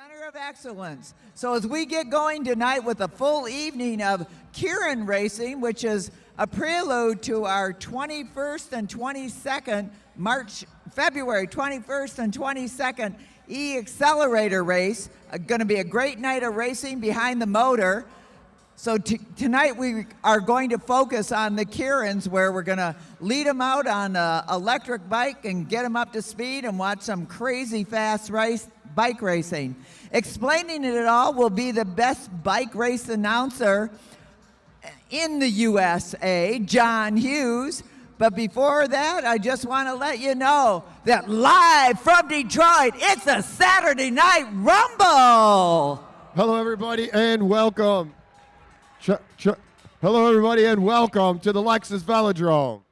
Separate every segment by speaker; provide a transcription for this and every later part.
Speaker 1: Center of Excellence. So as we get going tonight with a full evening of Kieran Racing, which is a prelude to our 21st and 22nd, February 21st and 22nd E-Accelerator race. Going to be a great night of racing behind the motor. So tonight we are going to focus on the Kierans, where we're going to lead them out on an electric bike and get them up to speed and watch some crazy fast bike racing. Explaining it all will be the best bike race announcer in the USA, John Hughes. But before that, I just want to let you know that live from Detroit, it's a Saturday Night Rumble.
Speaker 2: Hello, everybody, and welcome. Hello, everybody, and welcome to the Lexus Velodrome.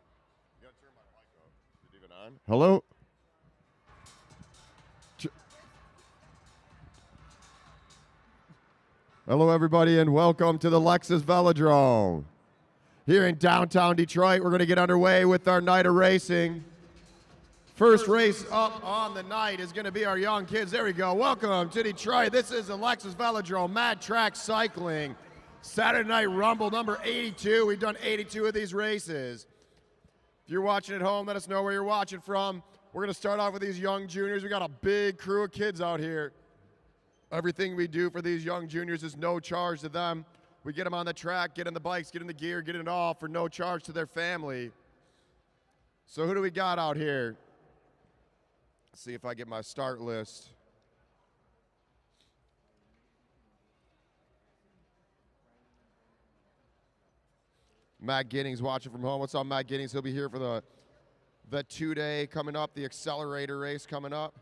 Speaker 2: You gotta turn my mic up. Is it even on? Hello? Hello, everybody, and welcome to the Lexus Velodrome. Here in downtown Detroit, we're going to get underway with our night of racing. First race up on the night is going to be our young kids. There we go. Welcome to Detroit. This is the Lexus Velodrome, Mad Track Cycling. Saturday Night Rumble number 82. We've done 82 of these races. If you're watching at home, let us know where you're watching from. We're going to start off with these young juniors. We got a big crew of kids out here. Everything we do for these young juniors is no charge to them. We get them on the track, get in the bikes, get in the gear, get it all for no charge to their family. So who do we got out here? Let's see if I get my start list. Matt Giddings watching from home. What's up, Matt Giddings? He'll be here for the two-day coming up, the accelerator race coming up.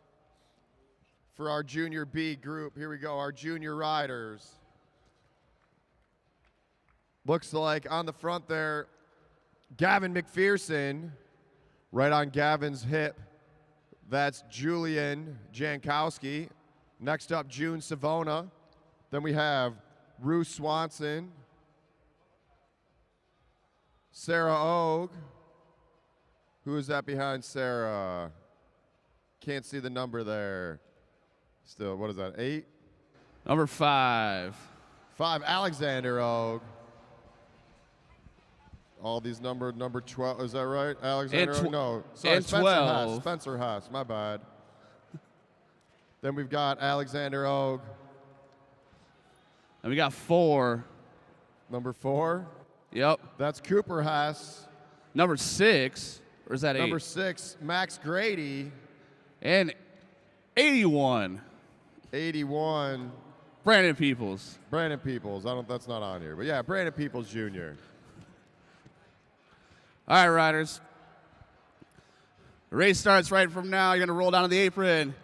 Speaker 2: For our junior B group, here we go, our junior riders. Looks like on the front there, Gavin McPherson, right on Gavin's hip. That's Julian Jankowski. Next up, June Savona. Then we have Ruth Swanson, Sarah Ogue. Who is that behind Sarah? Can't see the number there. Still, what is that, 8?
Speaker 3: Number 5.
Speaker 2: 5, Alexander Ogue. All these number 12, is that right? Alexander Ogue? No, sorry,
Speaker 3: and
Speaker 2: Spencer
Speaker 3: 12.
Speaker 2: Hess. Spencer Hess, my bad. Then we've got Alexander Ogue.
Speaker 3: And we got 4.
Speaker 2: Number 4?
Speaker 3: Yep.
Speaker 2: That's Cooper Hess.
Speaker 3: Number 6, or is that 8?
Speaker 2: Number 6, Max Grady.
Speaker 3: And 81.
Speaker 2: 81.
Speaker 3: Brandon Peoples.
Speaker 2: Brandon Peoples. That's not on here. But yeah, Brandon Peoples Jr.
Speaker 3: All right, riders. The race starts right from now. You're going to roll down to the apron.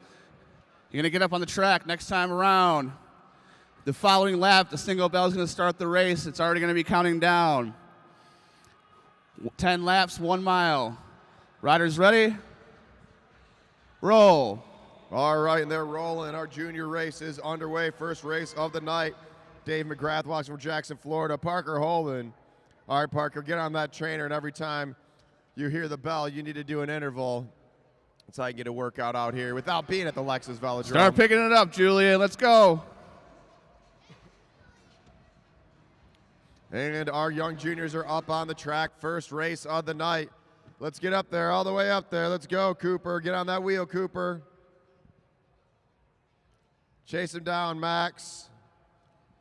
Speaker 3: You're going to get up on the track next time around. The following lap, the single bell is going to start the race. It's already going to be counting down. 10 laps, 1 mile. Riders ready? Roll.
Speaker 2: All right, and they're rolling. Our junior race is underway. First race of the night. Dave McGrath watching from Jackson, Florida. Parker Holden. All right, Parker, get on that trainer, and every time you hear the bell, you need to do an interval. That's how you get a workout out here without being at the Lexus Velodrome.
Speaker 3: Start picking it up, Julia. Let's go.
Speaker 2: And our young juniors are up on the track. First race of the night. Let's get up there, all the way up there. Let's go, Cooper. Get on that wheel, Cooper. Chase him down, Max.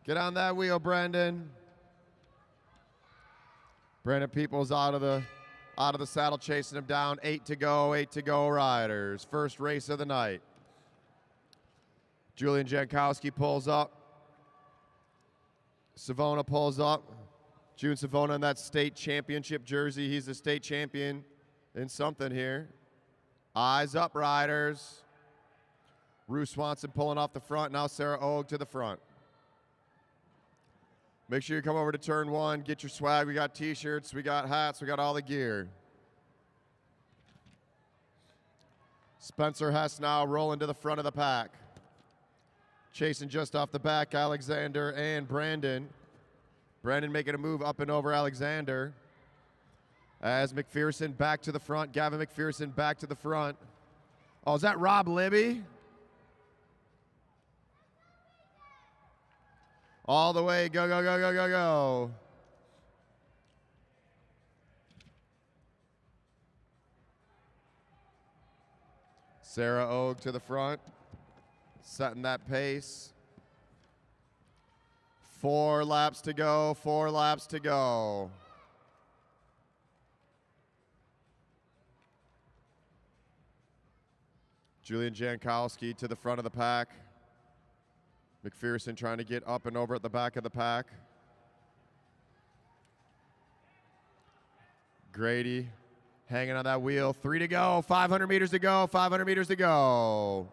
Speaker 2: Get on that wheel, Brendan. Brandon Peoples out of the saddle, chasing him down. 8 to go, riders. First race of the night. Julian Jankowski pulls up. Savona pulls up. June Savona in that state championship jersey. He's the state champion in something here. Eyes up, riders. Ruth Swanson pulling off the front. Now Sarah Ogue to the front. Make sure you come over to turn 1. Get your swag. We got T-shirts. We got hats. We got all the gear. Spencer Hess now rolling to the front of the pack. Chasing just off the back, Alexander and Brandon. Brandon making a move up and over Alexander. As McPherson back to the front. Gavin McPherson back to the front. Oh, is that Rob Libby? All the way, go, go, go, go, go, go. Sarah Ogue to the front, setting that pace. 4 laps to go, 4 laps to go. Julian Jankowski to the front of the pack. McPherson trying to get up and over at the back of the pack. Grady hanging on that wheel. 3 to go, 500 meters to go, 500 meters to go.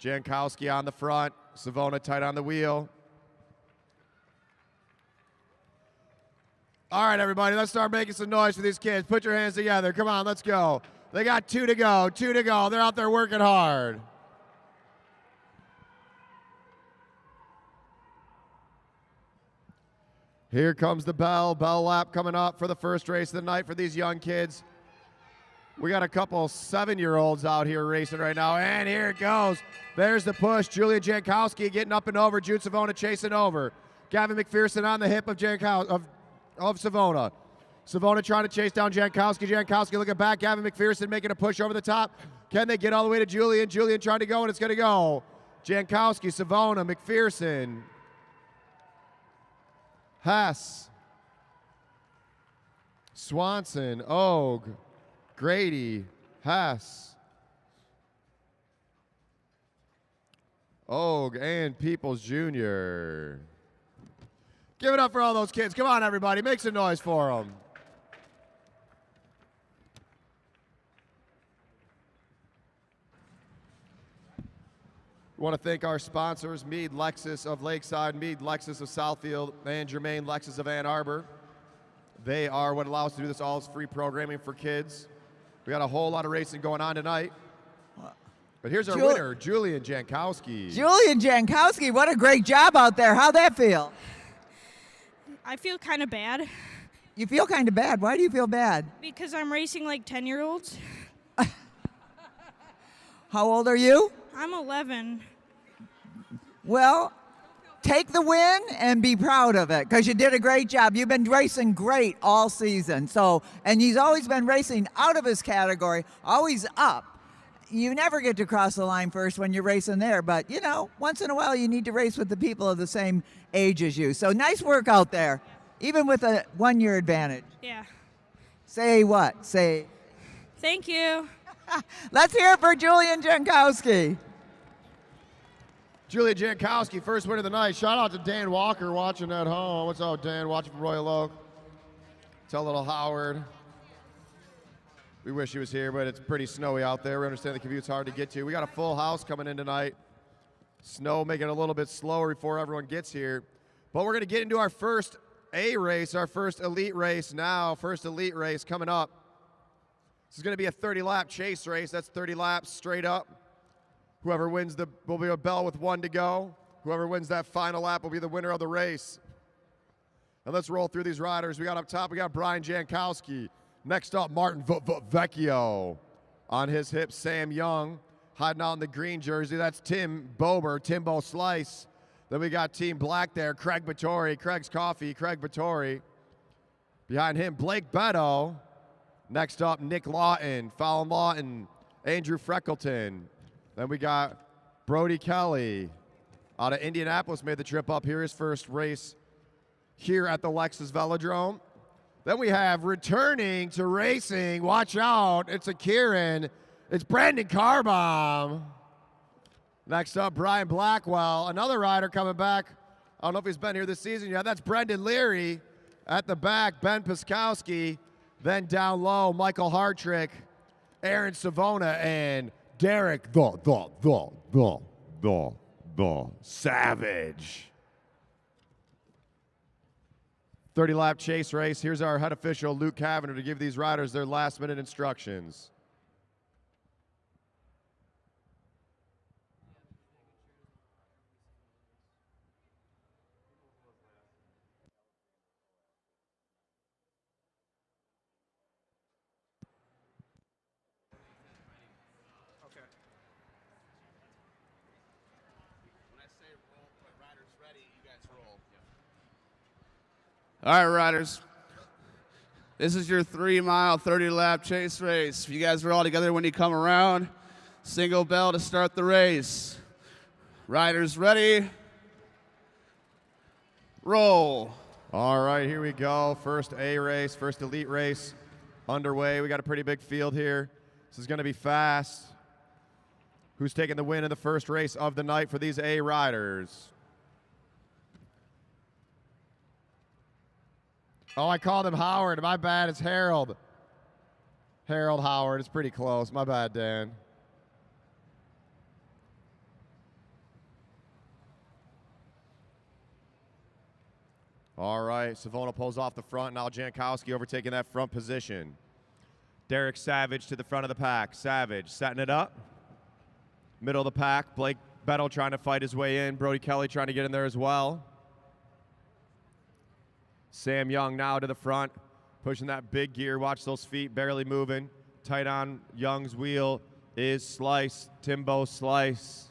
Speaker 2: Jankowski on the front, Savona tight on the wheel. All right, everybody, let's start making some noise for these kids. Put your hands together. Come on, let's go. They got 2 to go, 2 to go. They're out there working hard. Here comes the bell lap coming up for the first race of the night for these young kids. We got a couple 7-year-olds out here racing right now, and here it goes. There's the push. Julia Jankowski getting up and over. Jude Savona chasing over. Gavin McPherson on the hip of Savona. Savona trying to chase down Jankowski. Jankowski looking back. Gavin McPherson making a push over the top. Can they get all the way to Julian? Julian trying to go, and it's going to go. Jankowski, Savona, McPherson. Hess. Swanson, Ogue, Grady, Hess. Ogue and Peoples Jr. Give it up for all those kids. Come on, everybody. Make some noise for them. We want to thank our sponsors, Mead Lexus of Lakeside, Mead Lexus of Southfield, and Germain Lexus of Ann Arbor. They are what allows us to do this all free programming for kids. We got a whole lot of racing going on tonight. But here's our winner, Julian Jankowski.
Speaker 1: Julian Jankowski, what a great job out there. How'd that feel?
Speaker 4: I feel kind of bad.
Speaker 1: You feel kind of bad. Why do you feel bad?
Speaker 4: Because I'm racing like 10-year-olds.
Speaker 1: How old are you?
Speaker 4: I'm 11.
Speaker 1: Well, take the win and be proud of it because you did a great job. You've been racing great all season. And he's always been racing out of his category, always up. You never get to cross the line first when you're racing there, but you know, once in a while you need to race with the people of the same age as you. So nice work out there, even with a 1-year advantage.
Speaker 4: Yeah.
Speaker 1: Say what? Say.
Speaker 4: Thank you.
Speaker 1: Let's hear it for Julian Jankowski.
Speaker 2: Julia Jankowski, first win of the night. Shout out to Dan Walker watching at home. What's up, Dan? Watching from Royal Oak. Tell little Howard. We wish he was here, but it's pretty snowy out there. We understand the commute's hard to get to. We got a full house coming in tonight. Snow making it a little bit slower before everyone gets here. But we're going to get into our first A race, our first elite race now. First elite race coming up. This is going to be a 30-lap chase race. That's 30 laps straight up. Whoever wins will be a bell with 1 to go. Whoever wins that final lap will be the winner of the race. And let's roll through these riders. We got up top, we got Brian Jankowski. Next up, Martin Vecchio. On his hip, Sam Young. Hiding out in the green jersey, that's Tim Bober, Timbo Slice. Then we got Team Black there, Craig Vittori, Craig's Coffee, Craig Vittori. Behind him, Blake Beto. Next up, Nick Lawton, Fallon Lawton, Andrew Freckleton. Then we got Brody Kelly out of Indianapolis, made the trip up here, his first race here at the Lexus Velodrome. Then we have returning to racing, watch out, it's a Kieran, it's Brandon Carbomb. Next up, Brian Blackwell, another rider coming back. I don't know if he's been here this season yet. That's Brendan Leary. At the back, Ben Piskowski. Then down low, Michael Hartrick, Aaron Savona, and Derek the Savage. 30-lap chase race. Here's our head official, Luke Cavender, to give these riders their last-minute instructions.
Speaker 3: All right, riders. This is your 3-mile, 30-lap chase race. If you guys are all together when you come around, single bell to start the race. Riders ready? Roll.
Speaker 2: All right, here we go. First A race, first elite race underway. We got a pretty big field here. This is going to be fast. Who's taking the win in the first race of the night for these A riders? Oh, I called him Howard. My bad, it's Harold. Harold Howard. It's pretty close. My bad, Dan. All right, Savona pulls off the front. Now Jankowski overtaking that front position. Derek Savage to the front of the pack. Savage setting it up. Middle of the pack. Blake Bettle trying to fight his way in. Brody Kelly trying to get in there as well. Sam Young now to the front, pushing that big gear. Watch those feet barely moving. Tight on Young's wheel is Slice, Timbo Slice.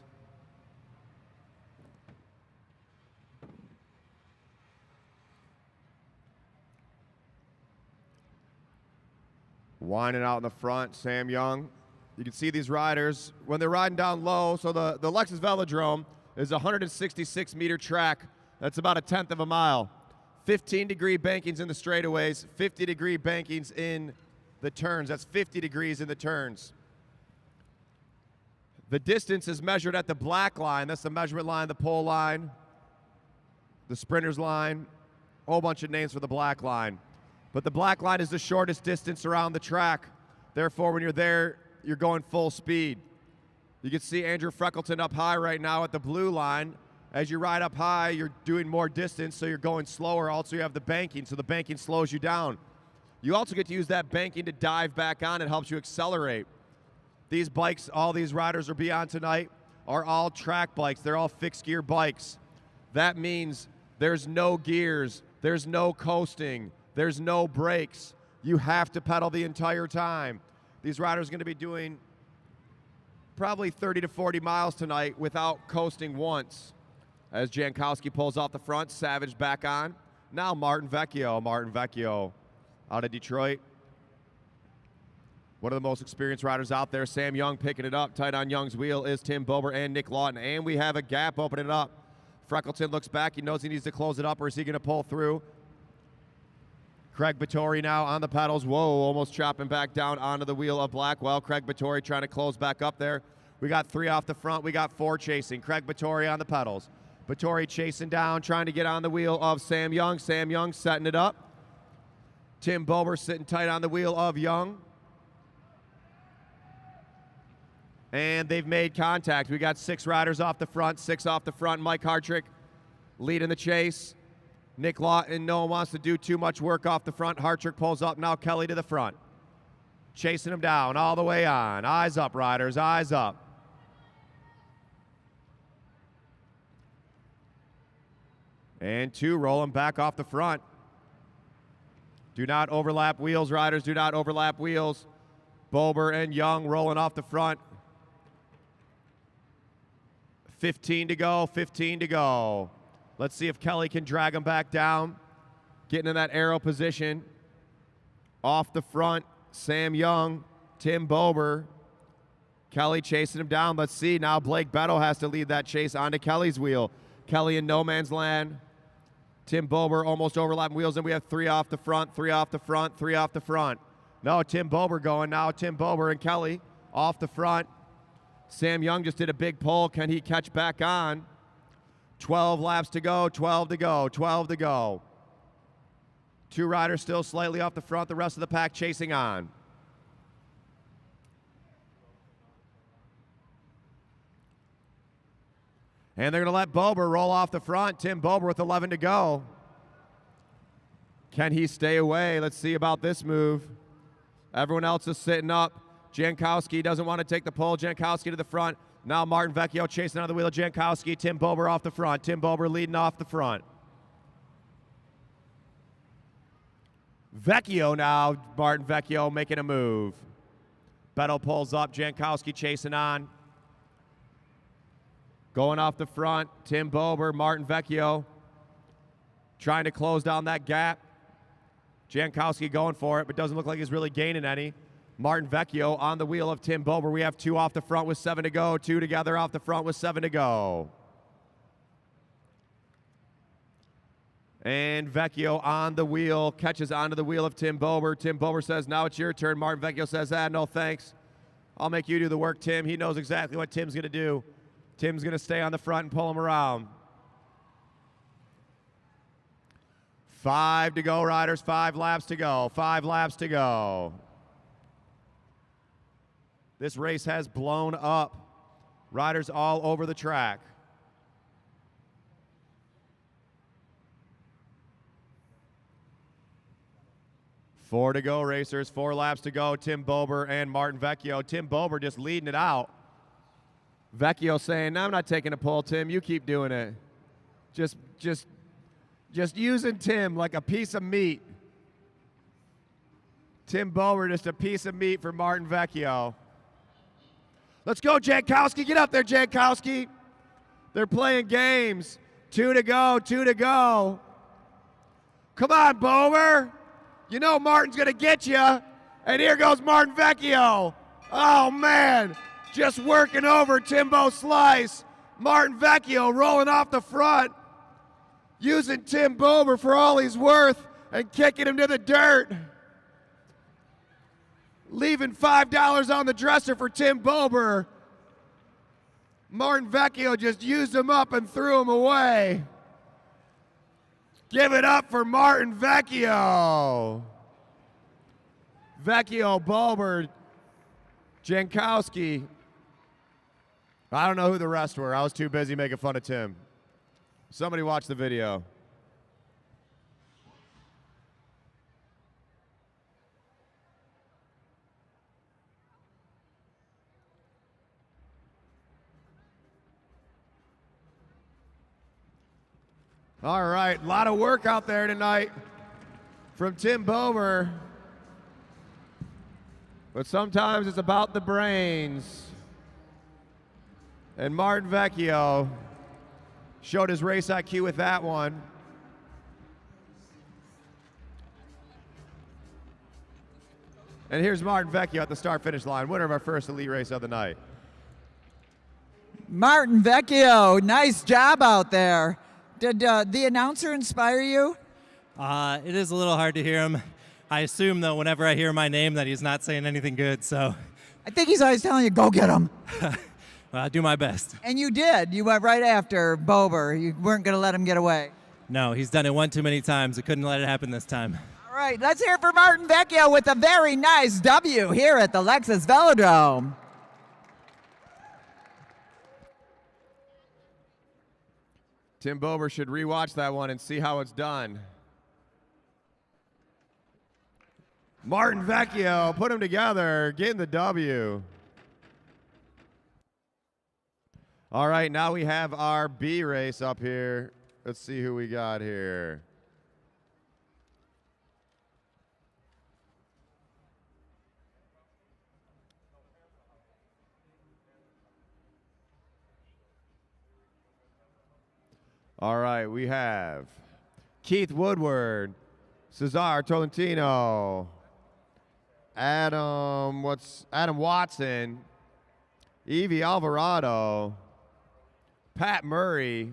Speaker 2: Winding out in the front, Sam Young. You can see these riders when they're riding down low. So the Lexus Velodrome is a 166-meter track. That's about a tenth of a mile. 15-degree bankings in the straightaways, 50-degree bankings in the turns. That's 50 degrees in the turns. The distance is measured at the black line. That's the measurement line, the pole line, the sprinter's line, a whole bunch of names for the black line. But the black line is the shortest distance around the track. Therefore, when you're there, you're going full speed. You can see Andrew Freckleton up high right now at the blue line. As you ride up high, you're doing more distance, so you're going slower. Also, you have the banking, so the banking slows you down. You also get to use that banking to dive back on. It helps you accelerate. These bikes, all these riders will be on tonight, are all track bikes. They're all fixed gear bikes. That means there's no gears, there's no coasting, there's no brakes. You have to pedal the entire time. These riders are going to be doing probably 30 to 40 miles tonight without coasting once. As Jankowski pulls off the front, Savage back on. Now Martin Vecchio out of Detroit. One of the most experienced riders out there. Sam Young picking it up. Tight on Young's wheel is Tim Bober and Nick Lawton. And we have a gap opening up. Freckleton looks back. He knows he needs to close it up, or is he going to pull through? Craig Vittori now on the pedals. Whoa, almost chopping back down onto the wheel of Blackwell. Craig Vittori trying to close back up there. We got 3 off the front. We got 4 chasing. Craig Vittori on the pedals. Vittori chasing down, trying to get on the wheel of Sam Young. Sam Young setting it up. Tim Bober sitting tight on the wheel of Young. And they've made contact. We got 6 riders off the front, 6 off the front. Mike Hartrick leading the chase. Nick Lawton, no one wants to do too much work off the front. Hartrick pulls up, now Kelly to the front. Chasing him down all the way on. Eyes up, riders, eyes up. And 2 rolling back off the front. Do not overlap wheels, riders, do not overlap wheels. Bober and Young rolling off the front. 15 to go, 15 to go. Let's see if Kelly can drag him back down. Getting in that arrow position. Off the front, Sam Young, Tim Bober. Kelly chasing him down. Let's see, now Blake Bettle has to lead that chase onto Kelly's wheel. Kelly in no man's land. Tim Bober almost overlapping wheels, and we have 3 off the front, 3 off the front, 3 off the front. No, Tim Bober going now. Tim Bober and Kelly off the front. Sam Young just did a big pull. Can he catch back on? 12 laps to go, 12 to go, 12 to go. 2 riders still slightly off the front, the rest of the pack chasing on. And they're going to let Bober roll off the front. Tim Bober with 11 to go. Can he stay away? Let's see about this move. Everyone else is sitting up. Jankowski doesn't want to take the pole. Jankowski to the front. Now Martin Vecchio chasing out of the wheel of Jankowski. Tim Bober off the front. Tim Bober leading off the front. Vecchio now. Martin Vecchio making a move. Bettle pulls up. Jankowski chasing on. Going off the front, Tim Bober, Martin Vecchio trying to close down that gap. Jankowski going for it, but doesn't look like he's really gaining any. Martin Vecchio on the wheel of Tim Bober. We have 2 off the front with 7 to go. 2 together off the front with 7 to go. And Vecchio on the wheel, catches onto the wheel of Tim Bober. Tim Bober says, now it's your turn. Martin Vecchio says, no thanks. I'll make you do the work, Tim. He knows exactly what Tim's going to do. Tim's going to stay on the front and pull him around. 5 to go, riders. 5 laps to go. 5 laps to go. This race has blown up. Riders all over the track. Four to go, racers. 4 laps to go. Tim Bober and Martin Vecchio. Tim Bober just leading it out. Vecchio saying, no, I'm not taking a pull, Tim. You keep doing it. Just using Tim like a piece of meat. Tim Bober just a piece of meat for Martin Vecchio. Let's go, Jankowski. Get up there, Jankowski. They're playing games. 2 to go, 2 to go. Come on, Bober. You know Martin's going to get you. And here goes Martin Vecchio. Oh, man. Just working over Timbo Slice. Martin Vecchio rolling off the front. Using Tim Bober for all he's worth and kicking him to the dirt. Leaving $5 on the dresser for Tim Bober. Martin Vecchio just used him up and threw him away. Give it up for Martin Vecchio. Vecchio, Bober, Jankowski. I don't know who the rest were. I was too busy making fun of Tim. Somebody watch the video. All right, a lot of work out there tonight from Tim Bober. But sometimes it's about the brains. And Martin Vecchio showed his race IQ with that one. And here's Martin Vecchio at the start-finish line, winner of our first elite race of the night.
Speaker 1: Martin Vecchio, nice job out there. Did the announcer inspire you?
Speaker 5: It is a little hard to hear him. I assume, though, whenever I hear my name that he's not saying anything good, so.
Speaker 1: I think he's always telling you, go get him.
Speaker 5: Well, I'll do my best.
Speaker 1: And you did. You went right after Bober. You weren't going to let him get away.
Speaker 5: No, he's done it one too many times. I couldn't let it happen this time.
Speaker 1: All right, let's hear it for Martin Vecchio with a very nice W here at the Lexus Velodrome.
Speaker 2: Tim Bober should rewatch that one and see how it's done. Martin Vecchio, put them together, getting the W. All right, now we have our B race up here. Let's see who we got here. All right, we have Keith Woodward, Cesar Tolentino, Adam Watson, Evie Alvarado, Pat Murray,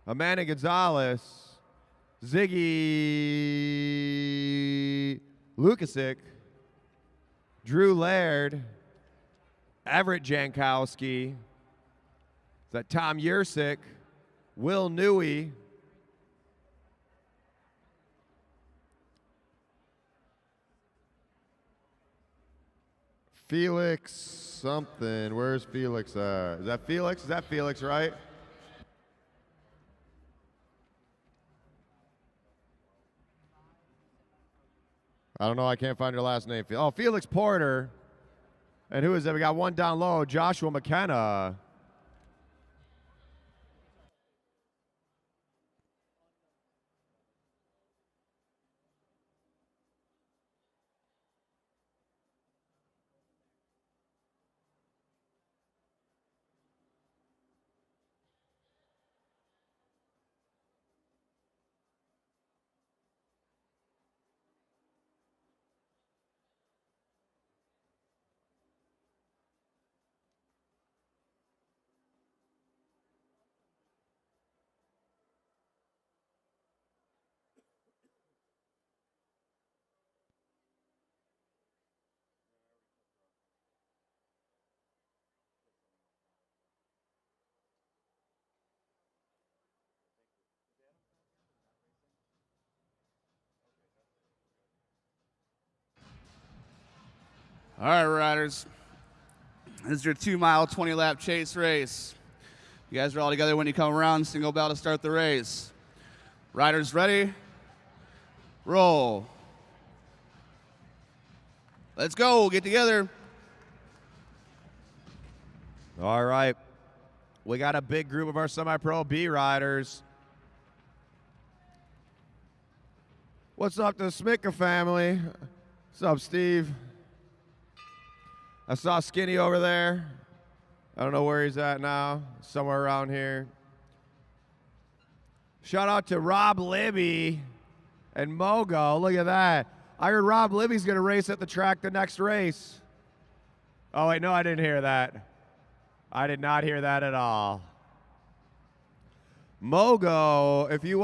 Speaker 2: Amanda Gonzalez, Ziggy Lukasic, Drew Laird, Everett Jankowski, is that Tom Yersick, Will Newey, Felix something. Where's Felix at? Is that Felix? Is that Felix, right? I don't know. I can't find your last name. Oh, Felix Porter. And who is that? We got one down low, Joshua McKenna.
Speaker 3: All right, riders. This is your 2-mile, 20-lap chase race. You guys are all together when you come around. Single bell to start the race. Riders ready? Roll. Let's go. Get together.
Speaker 2: All right. We got a big group of our semi-pro B riders. What's up to the Smicka family? What's up, Steve? I saw Skinny over there. I don't know where he's at now. Somewhere around here. Shout out to Rob Libby and Mogo. Look at that. I heard Rob Libby's going to race at the track the next race. Oh, wait, no, I didn't hear that. I did not hear that at all. Mogo, if you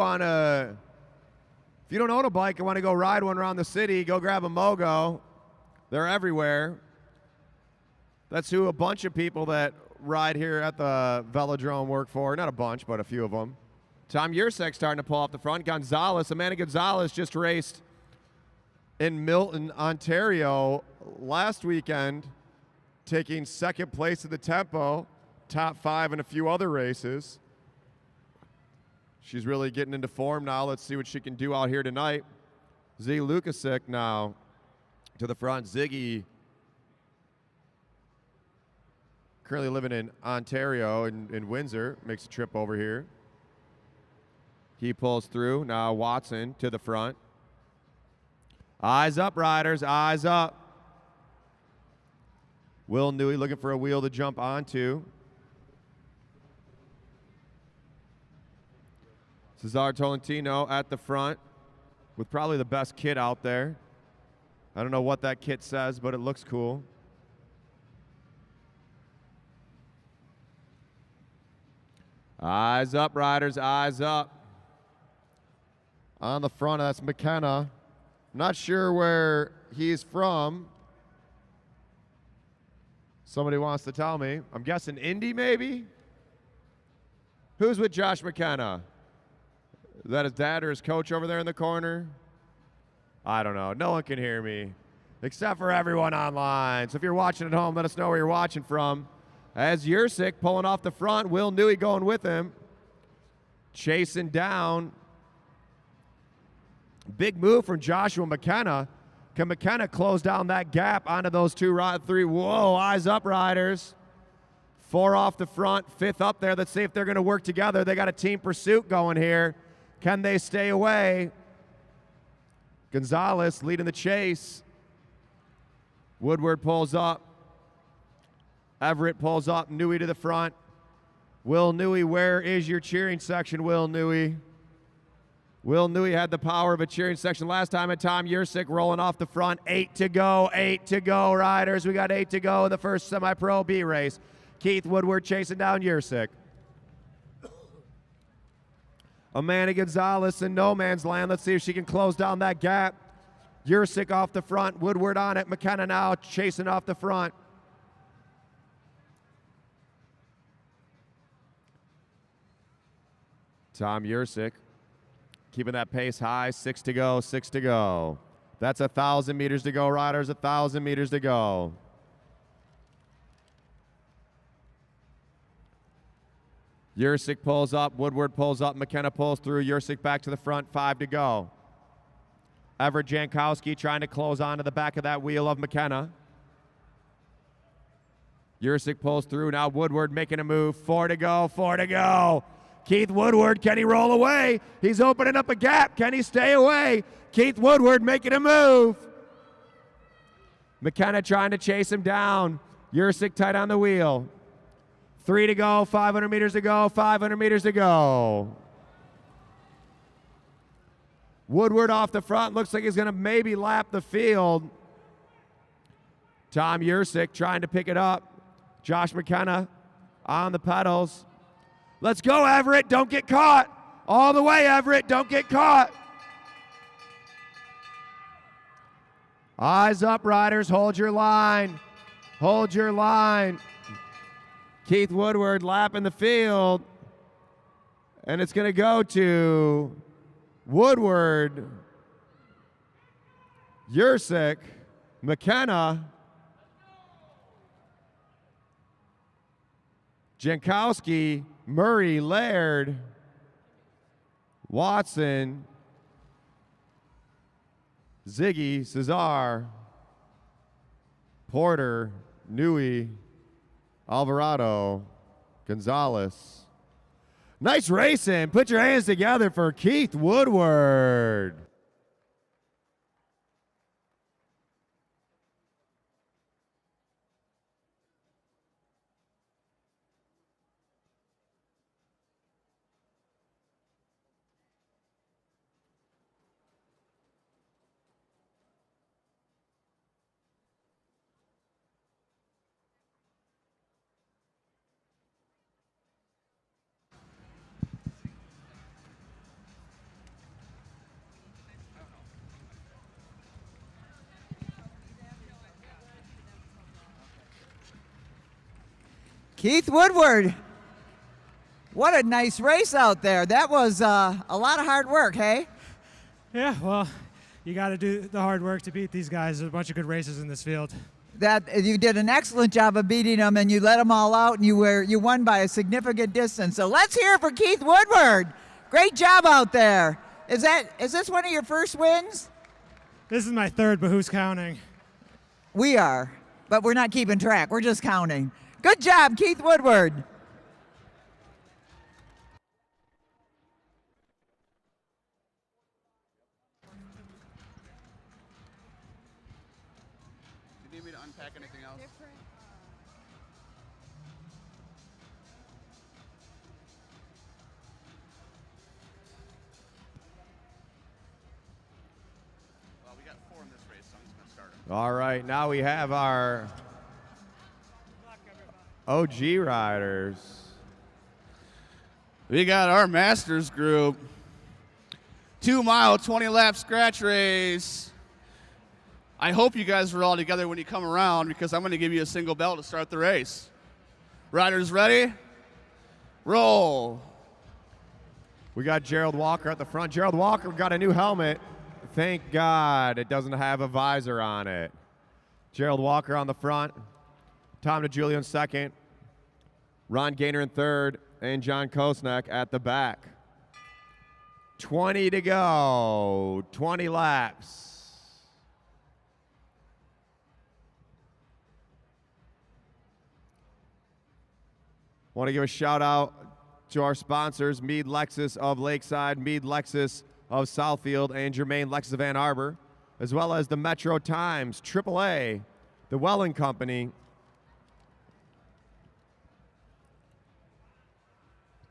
Speaker 2: don't own a bike and want to go ride one around the city, go grab a Mogo. They're everywhere. That's who a bunch of people that ride here at the velodrome work for. Not a bunch, but a few of them. Tom Yursek starting to pull off the front. Amanda Gonzalez just raced in Milton, Ontario last weekend, taking second place at the tempo, top 5 in a few other races. She's really getting into form now. Let's see what she can do out here tonight. Z Lukasik now to the front. Ziggy currently living in Ontario in Windsor, makes a trip over here. He pulls through. Now Watson to the front. Eyes up, riders, eyes up. Will Newey looking for a wheel to jump onto. Cesar Tolentino at the front with probably the best kit out there. I don't know what that kit says, but it looks cool. Eyes up, riders, eyes up. On the front, that's McKenna. Not sure where he's from. Somebody wants to tell me. I'm guessing Indy, maybe? Who's with Josh McKenna? Is that his dad or his coach over there in the corner? I don't know. No one can hear me, except for everyone online. So if you're watching at home, let us know where you're watching from. As Yursik pulling off the front, Will Newey going with him. Chasing down. Big move from Joshua McKenna. Can McKenna close down that gap onto those 3? Whoa, eyes up, riders. 4 off the front, 5th up there. Let's see if they're going to work together. They got a team pursuit going here. Can they stay away? Gonzalez leading the chase. Woodward pulls up. Everett pulls up. Newey to the front. Will Newey, where is your cheering section, Will Newey? Will Newey had the power of a cheering section last time, and Tom Yursik rolling off the front. 8 to go, riders. We got 8 to go in the first semi-pro B race. Keith Woodward chasing down Yursik. Amanda Gonzalez in no man's land. Let's see if she can close down that gap. Yursik off the front, Woodward on it. McKenna now chasing off the front. Tom Yursik keeping that pace high. 6 to go, 6 to go. That's 1,000 meters to go, riders. 1,000 meters to go. Yursik pulls up, Woodward pulls up, McKenna pulls through, Yursik back to the front, 5 to go. Everett Jankowski trying to close onto the back of that wheel of McKenna. Yursik pulls through, now Woodward making a move, 4 to go, 4 to go. Keith Woodward, can he roll away? He's opening up a gap, can he stay away? Keith Woodward making a move. McKenna trying to chase him down. Yursik tight on the wheel. 3 to go, 500 meters to go, 500 meters to go. Woodward off the front, looks like he's gonna maybe lap the field. Tom Yursik trying to pick it up. Josh McKenna on the pedals. Let's go, Everett, don't get caught. All the way, Everett, don't get caught. Eyes up, riders, hold your line. Hold your line. Keith Woodward lapping the field. And it's gonna go to Woodward, Yursik, McKenna, Jankowski, Murray, Laird, Watson, Ziggy, Cesar, Porter, Newey, Alvarado, Gonzalez. Nice racing. Put your hands together for Keith Woodward.
Speaker 1: Keith Woodward, what a nice race out there. That was a lot of hard work, hey?
Speaker 6: Yeah, well, you got to do the hard work to beat these guys. There's a bunch of good races in this field.
Speaker 1: That you did an excellent job of beating them, and you let them all out, and you won by a significant distance. So let's hear it for Keith Woodward. Great job out there. Is this one of your first wins?
Speaker 6: This is my third, but who's counting?
Speaker 1: We are, but we're not keeping track. We're just counting. Good job, Keith Woodward.
Speaker 3: Do you need me to unpack anything else? Well, we got 4 in this race, so I'm just going to start them.
Speaker 2: All right, now we have our OG riders.
Speaker 3: We got our Masters group. 2 mile, 20 lap scratch race. I hope you guys are all together when you come around because I'm going to give you a single bell to start the race. Riders ready? Roll.
Speaker 2: We got Gerald Walker at the front. Gerald Walker got a new helmet. Thank God it doesn't have a visor on it. Gerald Walker on the front. Tom DeJulio in second. Ron Gaynor in third. And John Kosnek at the back. 20 to go. 20 laps. Want to give a shout out to our sponsors, Meade Lexus of Lakeside, Meade Lexus of Southfield, and Germain Lexus of Ann Arbor, as well as the Metro Times, AAA, the Welling Company,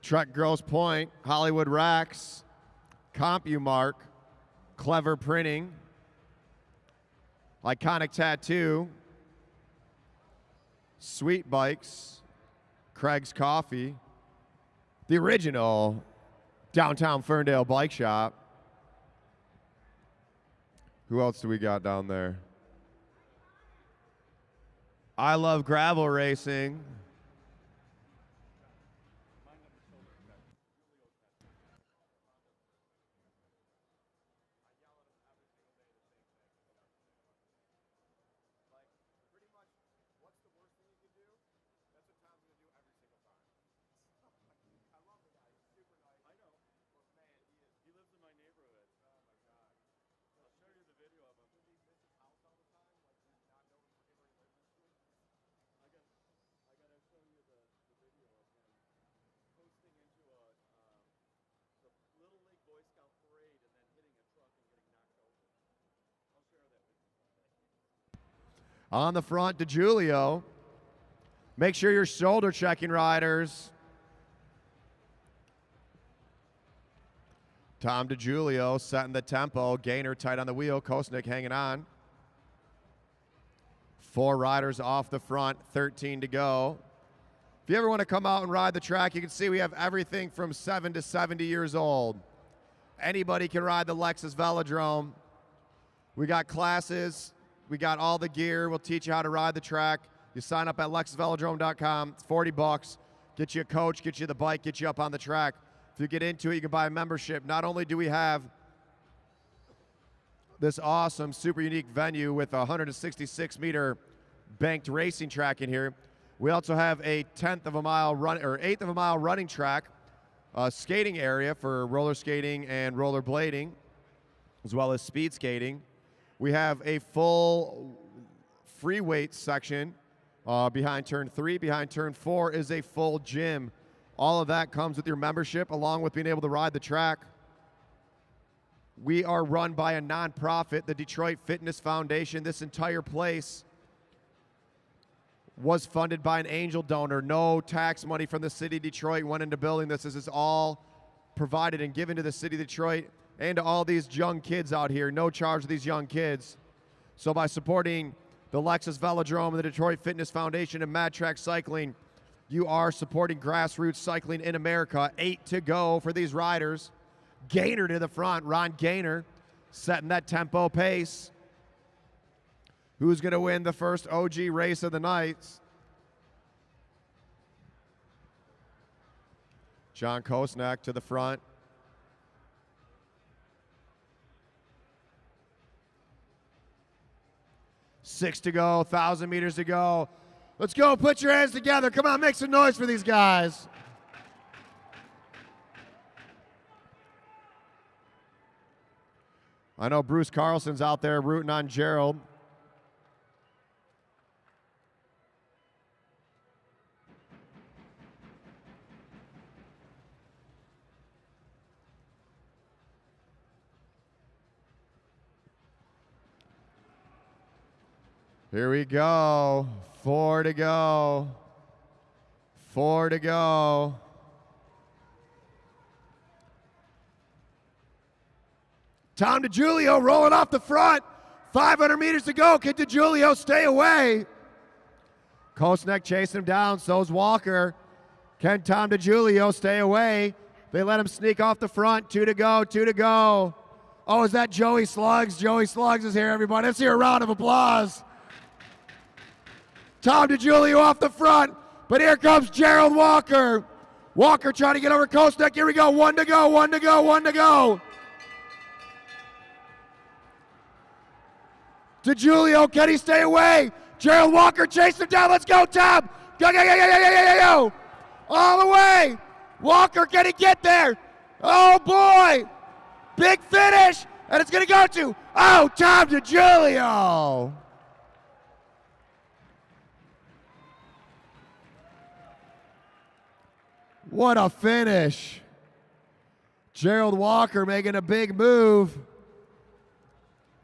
Speaker 2: Trek Grosse Point, Hollywood Racks, CompuMark, Clever Printing, Iconic Tattoo, Sweet Bikes, Craig's Coffee, the original downtown Ferndale Bike Shop. Who else do we got down there? I Love Gravel Racing. On the front, DeJulio. Make sure you're shoulder checking, riders. Tom DeJulio setting the tempo. Gaynor tight on the wheel. Kosnick hanging on. 4 riders off the front, 13 to go. If you ever want to come out and ride the track, you can see we have everything from 7 to 70 years old. Anybody can ride the Lexus Velodrome. We got classes. We got all the gear. We'll teach you how to ride the track. You sign up at lexusvelodrome.com. It's $40. Get you a coach, get you the bike, get you up on the track. If you get into it, you can buy a membership. Not only do we have this awesome, super unique venue with a 166-meter banked racing track in here, We also have a 10th of a mile run or 1/8 of a mile running track, skating area for roller skating and roller blading, as well as speed skating. We have a full free weight section behind turn 3. Behind turn 4 is a full gym. All of that comes with your membership, along with being able to ride the track. We are run by a nonprofit, the Detroit Fitness Foundation. This entire place was funded by an angel donor. No tax money from the city of Detroit went into building this. This is all provided and given to the city of Detroit and to all these young kids out here. No charge to these young kids. So by supporting the Lexus Velodrome and the Detroit Fitness Foundation and Mad Track Cycling, you are supporting grassroots cycling in America. 8 to go for these riders. Gaynor to the front, Ron Gaynor setting that tempo pace. Who's going to win the first OG race of the night? John Kosnak to the front. Six to go, 1,000 meters to go. Let's go, put your hands together. Come on, make some noise for these guys. I know Bruce Carlson's out there rooting on Gerald. Here we go. 4 to go. 4 to go. Tom DiGiulio rolling off the front. 500 meters to go. Can DiGiulio stay away? Kosnek chasing him down. So's Walker. Can Tom DiGiulio stay away? They let him sneak off the front. 2 to go. 2 to go. Oh, is that Joey Slugs? Joey Slugs is here, everybody. Let's hear a round of applause. Tom DiGiulio off the front, but here comes Gerald Walker. Walker trying to get over Kostek. Here we go. 1 to go, 1 to go, 1 to go. DiGiulio, can he stay away? Gerald Walker chasing him down. Let's go, Tom. Go, go, go, go, go, go, go, go. All the way. Walker, can he get there? Oh, boy. Big finish. And it's going to go to, oh, Tom DiGiulio. What a finish. Gerald Walker making a big move.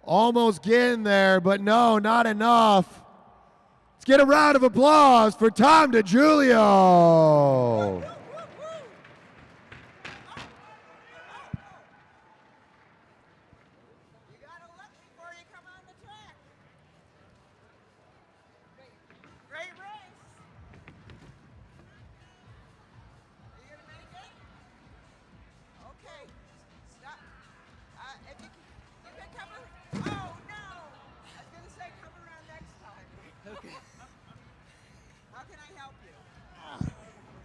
Speaker 2: Almost getting there, but no, not enough. Let's get a round of applause for Tom DiGiulio.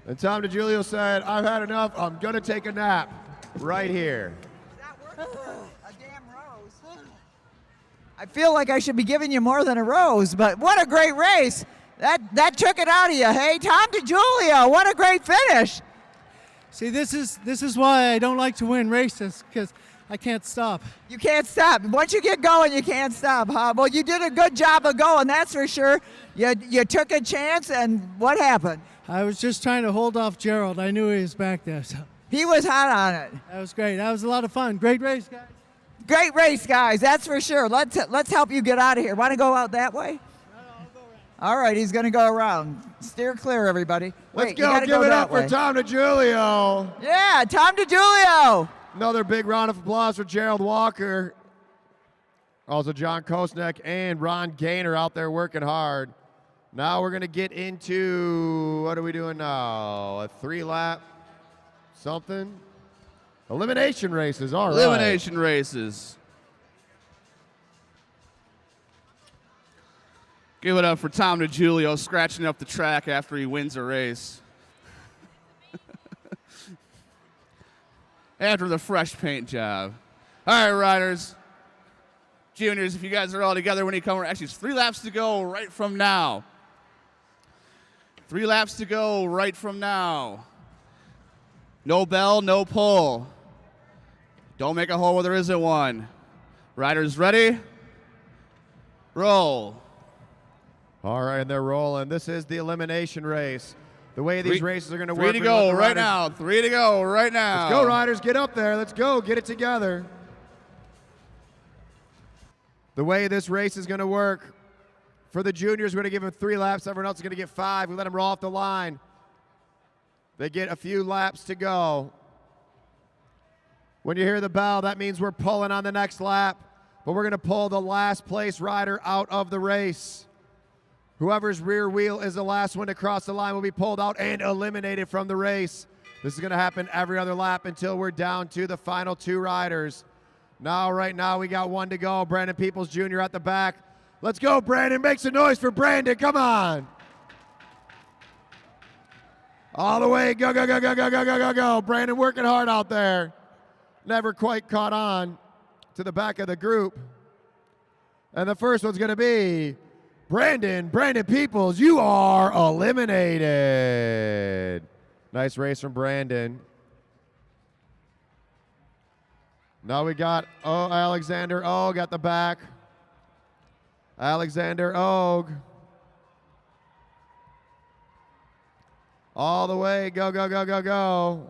Speaker 2: And Tom DiGiulio said, I've had enough. I'm going to take a nap right here.
Speaker 1: Is that worth a damn rose? I feel like I should be giving you more than a rose, but what a great race. That took it out of you. Hey, Tom DiGiulio, what a great finish.
Speaker 7: See, this is why I don't like to win races, because I can't stop.
Speaker 1: You can't stop. Once you get going, you can't stop, huh? Well, you did a good job of going, that's for sure. You took a chance, and what happened?
Speaker 7: I was just trying to hold off Gerald. I knew he was back there. So.
Speaker 1: He was hot on it.
Speaker 7: That was great. That was a lot of fun. Great race, guys.
Speaker 1: Great race, guys. That's for sure. Let's help you get out of here. Want to go out that way?
Speaker 7: No, I'll go around.
Speaker 1: All right, he's going to go around. Steer clear, everybody.
Speaker 2: Let's go. Give it up for Tom DiGiulio.
Speaker 1: Yeah, Tom DiGiulio.
Speaker 2: Another big round of applause for Gerald Walker. Also, John Kosnek and Ron Gaynor out there working hard. Now we're going to get into, what are we doing now? A 3-lap something? Elimination races, all right.
Speaker 3: Elimination races. Give it up for Tom DiGiulio scratching up the track after he wins a race. After the fresh paint job. All right, riders. Juniors, if you guys are all together when you come, actually it's 3 laps to go right from now. 3 laps to go right from now. No bell, no pull. Don't make a hole where there isn't one. Riders ready? Roll.
Speaker 2: All right, and they're rolling. This is the elimination race. The way these races are going to work.
Speaker 3: 3 to go right now. 3 to go right now.
Speaker 2: Let's go, riders. Get up there. Let's go. Get it together. The way this race is going to work, for the juniors, we're going to give them 3 laps. Everyone else is going to get 5. We let them roll off the line. They get a few laps to go. When you hear the bell, that means we're pulling on the next lap, but we're going to pull the last place rider out of the race. Whoever's rear wheel is the last one to cross the line will be pulled out and eliminated from the race. This is going to happen every other lap until we're down to the final 2 riders. Now, right now, we got 1 to go. Brandon Peoples Jr. at the back. Let's go, Brandon. Make some noise for Brandon. Come on. All the way. Go, go, go, go, go, go, go, go, go. Brandon working hard out there. Never quite caught on to the back of the group. And the first one's going to be Brandon Peoples. You are eliminated. Nice race from Brandon. Now we got Alexander Og at the back. Alexander Og. All the way. Go, go, go, go, go.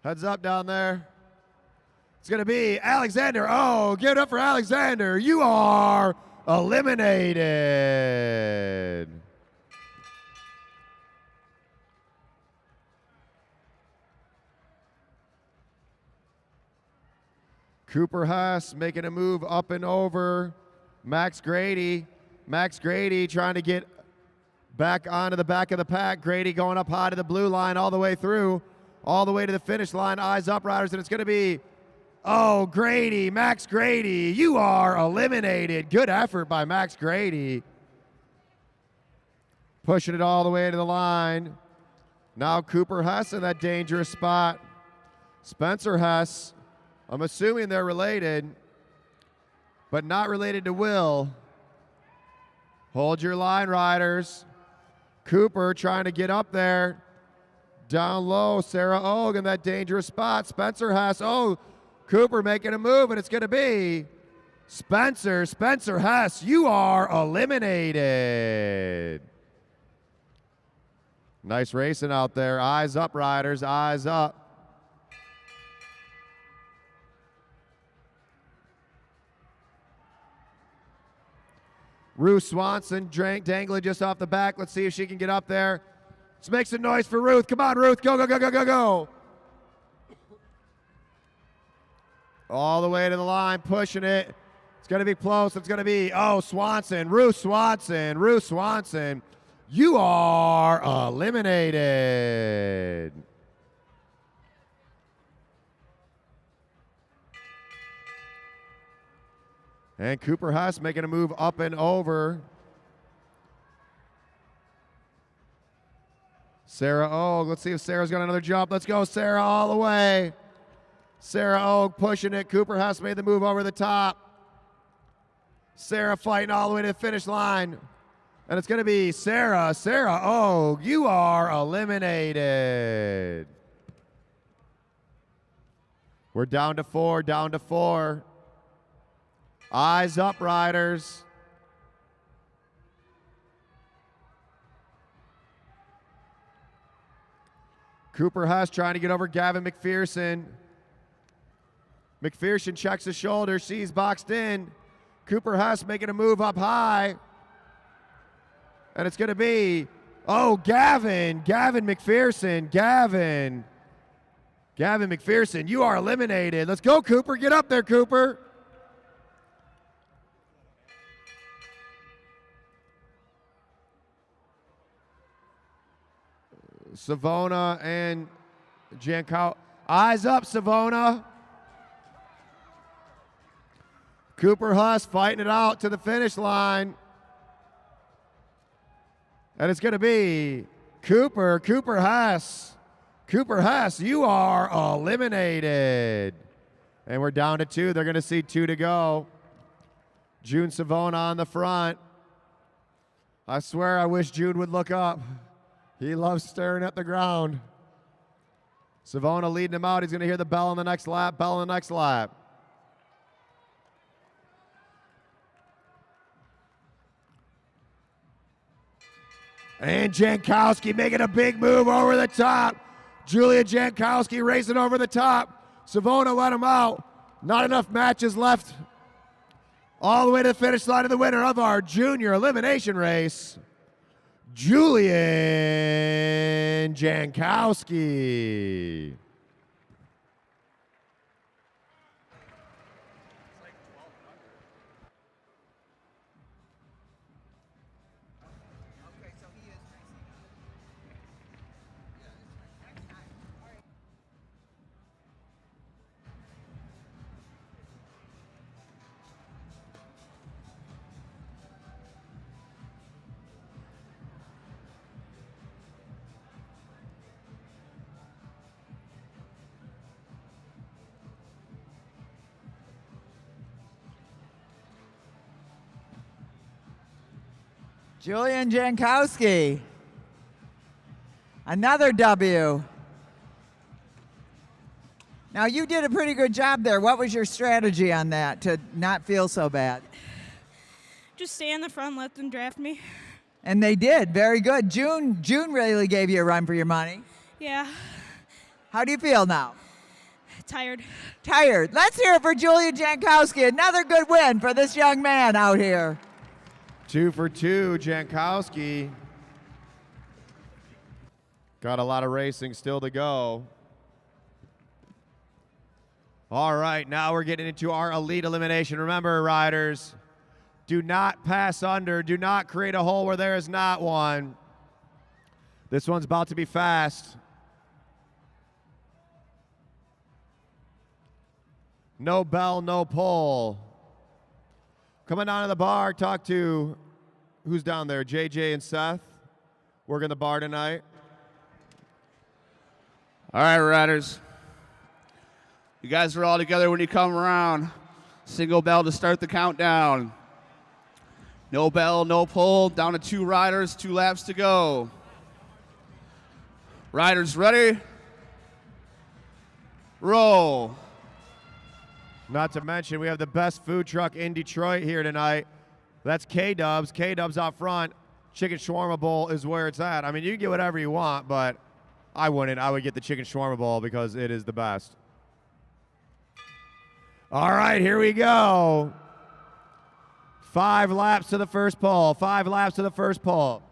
Speaker 2: Heads up down there. It's going to be Alexander. Oh, give it up for Alexander. You are eliminated. Cooper Haas making a move up and over Max Grady. Max Grady trying to get back onto the back of the pack. Grady going up high to the blue line all the way through. All the way to the finish line, eyes up, riders, and it's going to be, Grady, Max Grady, you are eliminated. Good effort by Max Grady. Pushing it all the way to the line. Now Cooper Hess in that dangerous spot. Spencer Hess, I'm assuming they're related, but not related to Will. Hold your line, riders. Cooper trying to get up there. Down low, Sarah Og in that dangerous spot. Spencer Hess. Cooper making a move, and it's going to be Spencer Hess. You are eliminated. Nice racing out there. Eyes up, riders. Eyes up. Ruth Swanson dangling just off the back. Let's see if she can get up there. Let's make some noise for Ruth. Come on, Ruth. Go, go, go, go, go, go. All the way to the line, pushing it. It's going to be close. It's going to be, Swanson. Ruth Swanson. You are eliminated. And Cooper Haas making a move up and over. Sarah Og. Let's see if Sarah's got another jump. Let's go, Sarah, all the way. Sarah Og pushing it. Cooper Haas made the move over the top. Sarah fighting all the way to the finish line. And it's going to be Sarah Og. You are eliminated. We're down to 4. Eyes up, riders. Cooper Huss trying to get over Gavin McPherson. McPherson checks his shoulder, sees boxed in. Cooper Huss making a move up high. And it's going to be, Gavin McPherson. Gavin McPherson, you are eliminated. Let's go, Cooper. Get up there, Cooper. Savona and Giancarlo. Eyes up, Savona. Cooper Huss fighting it out to the finish line. And it's going to be Cooper Huss. Cooper Hess, you are eliminated. And we're down to 2. They're going to see 2 to go. June Savona on the front. I swear I wish June would look up. He loves staring at the ground. Savona leading him out. He's going to hear the bell on the next lap, bell on the next lap. And Jankowski making a big move over the top. Julia Jankowski racing over the top. Savona let him out. Not enough matches left. All the way to the finish line of the winner of our junior elimination race, Julian Jankowski.
Speaker 1: Julian Jankowski. Another W. Now, you did a pretty good job there. What was your strategy on that to not feel so bad?
Speaker 4: Just stay in the front and let them draft me.
Speaker 1: And they did. Very good. June really gave you a run for your money.
Speaker 4: Yeah.
Speaker 1: How do you feel now?
Speaker 4: Tired.
Speaker 1: Tired. Let's hear it for Julian Jankowski. Another good win for this young man out here.
Speaker 2: 2 for 2, Jankowski. Got a lot of racing still to go. All right, now we're getting into our elite elimination. Remember, riders, do not pass under. Do not create a hole where there is not one. This one's about to be fast. No bell, no pole. Coming down to the bar, talk to, who's down there? JJ and Seth, working the bar tonight.
Speaker 3: All right, riders. You guys are all together when you come around. Single bell to start the countdown. No bell, no pole. Down to 2 riders, 2 laps to go. Riders ready? Roll.
Speaker 2: Not to mention, we have the best food truck in Detroit here tonight. That's K-Dubs. K-Dubs out front. Chicken shawarma bowl is where it's at. I mean, you can get whatever you want, but I wouldn't. I would get the chicken shawarma bowl because it is the best. All right, here we go. 5 laps to the first pole. 5 laps to the first pole.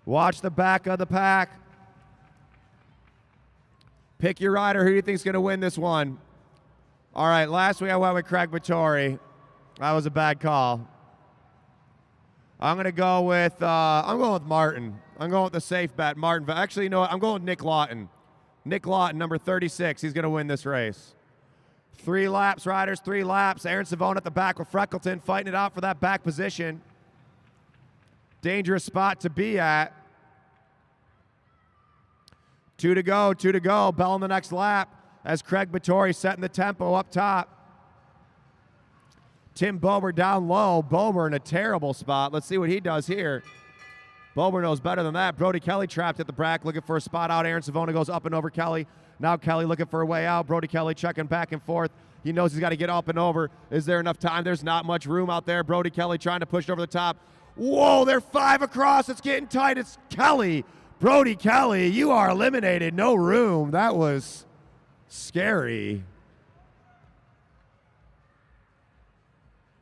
Speaker 2: Watch the back of the pack. Pick your rider. Who do you think is going to win this one? All right, last week I went with Craig Vittori. That was a bad call. I'm going to go with Martin. I'm going with the safe bet, Martin. Actually, you know what? I'm going with Nick Lawton. Nick Lawton, number 36. He's going to win this race. 3 laps, riders, 3 laps. Aaron Savona at the back with Freckleton fighting it out for that back position. Dangerous spot to be at. 2 to go, 2 to go. Bell on the next lap as Craig Vittori setting the tempo up top. Tim Bober down low. Bober in a terrible spot. Let's see what he does here. Bober knows better than that. Brody Kelly trapped at the back looking for a spot out. Aaron Savona goes up and over Kelly. Now Kelly looking for a way out. Brody Kelly checking back and forth. He knows he's got to get up and over. Is there enough time? There's not much room out there. Brody Kelly trying to push it over the top. Whoa, they're 5 across. It's getting tight. It's Kelly. Brody Kelly, you are eliminated. No room. That was scary.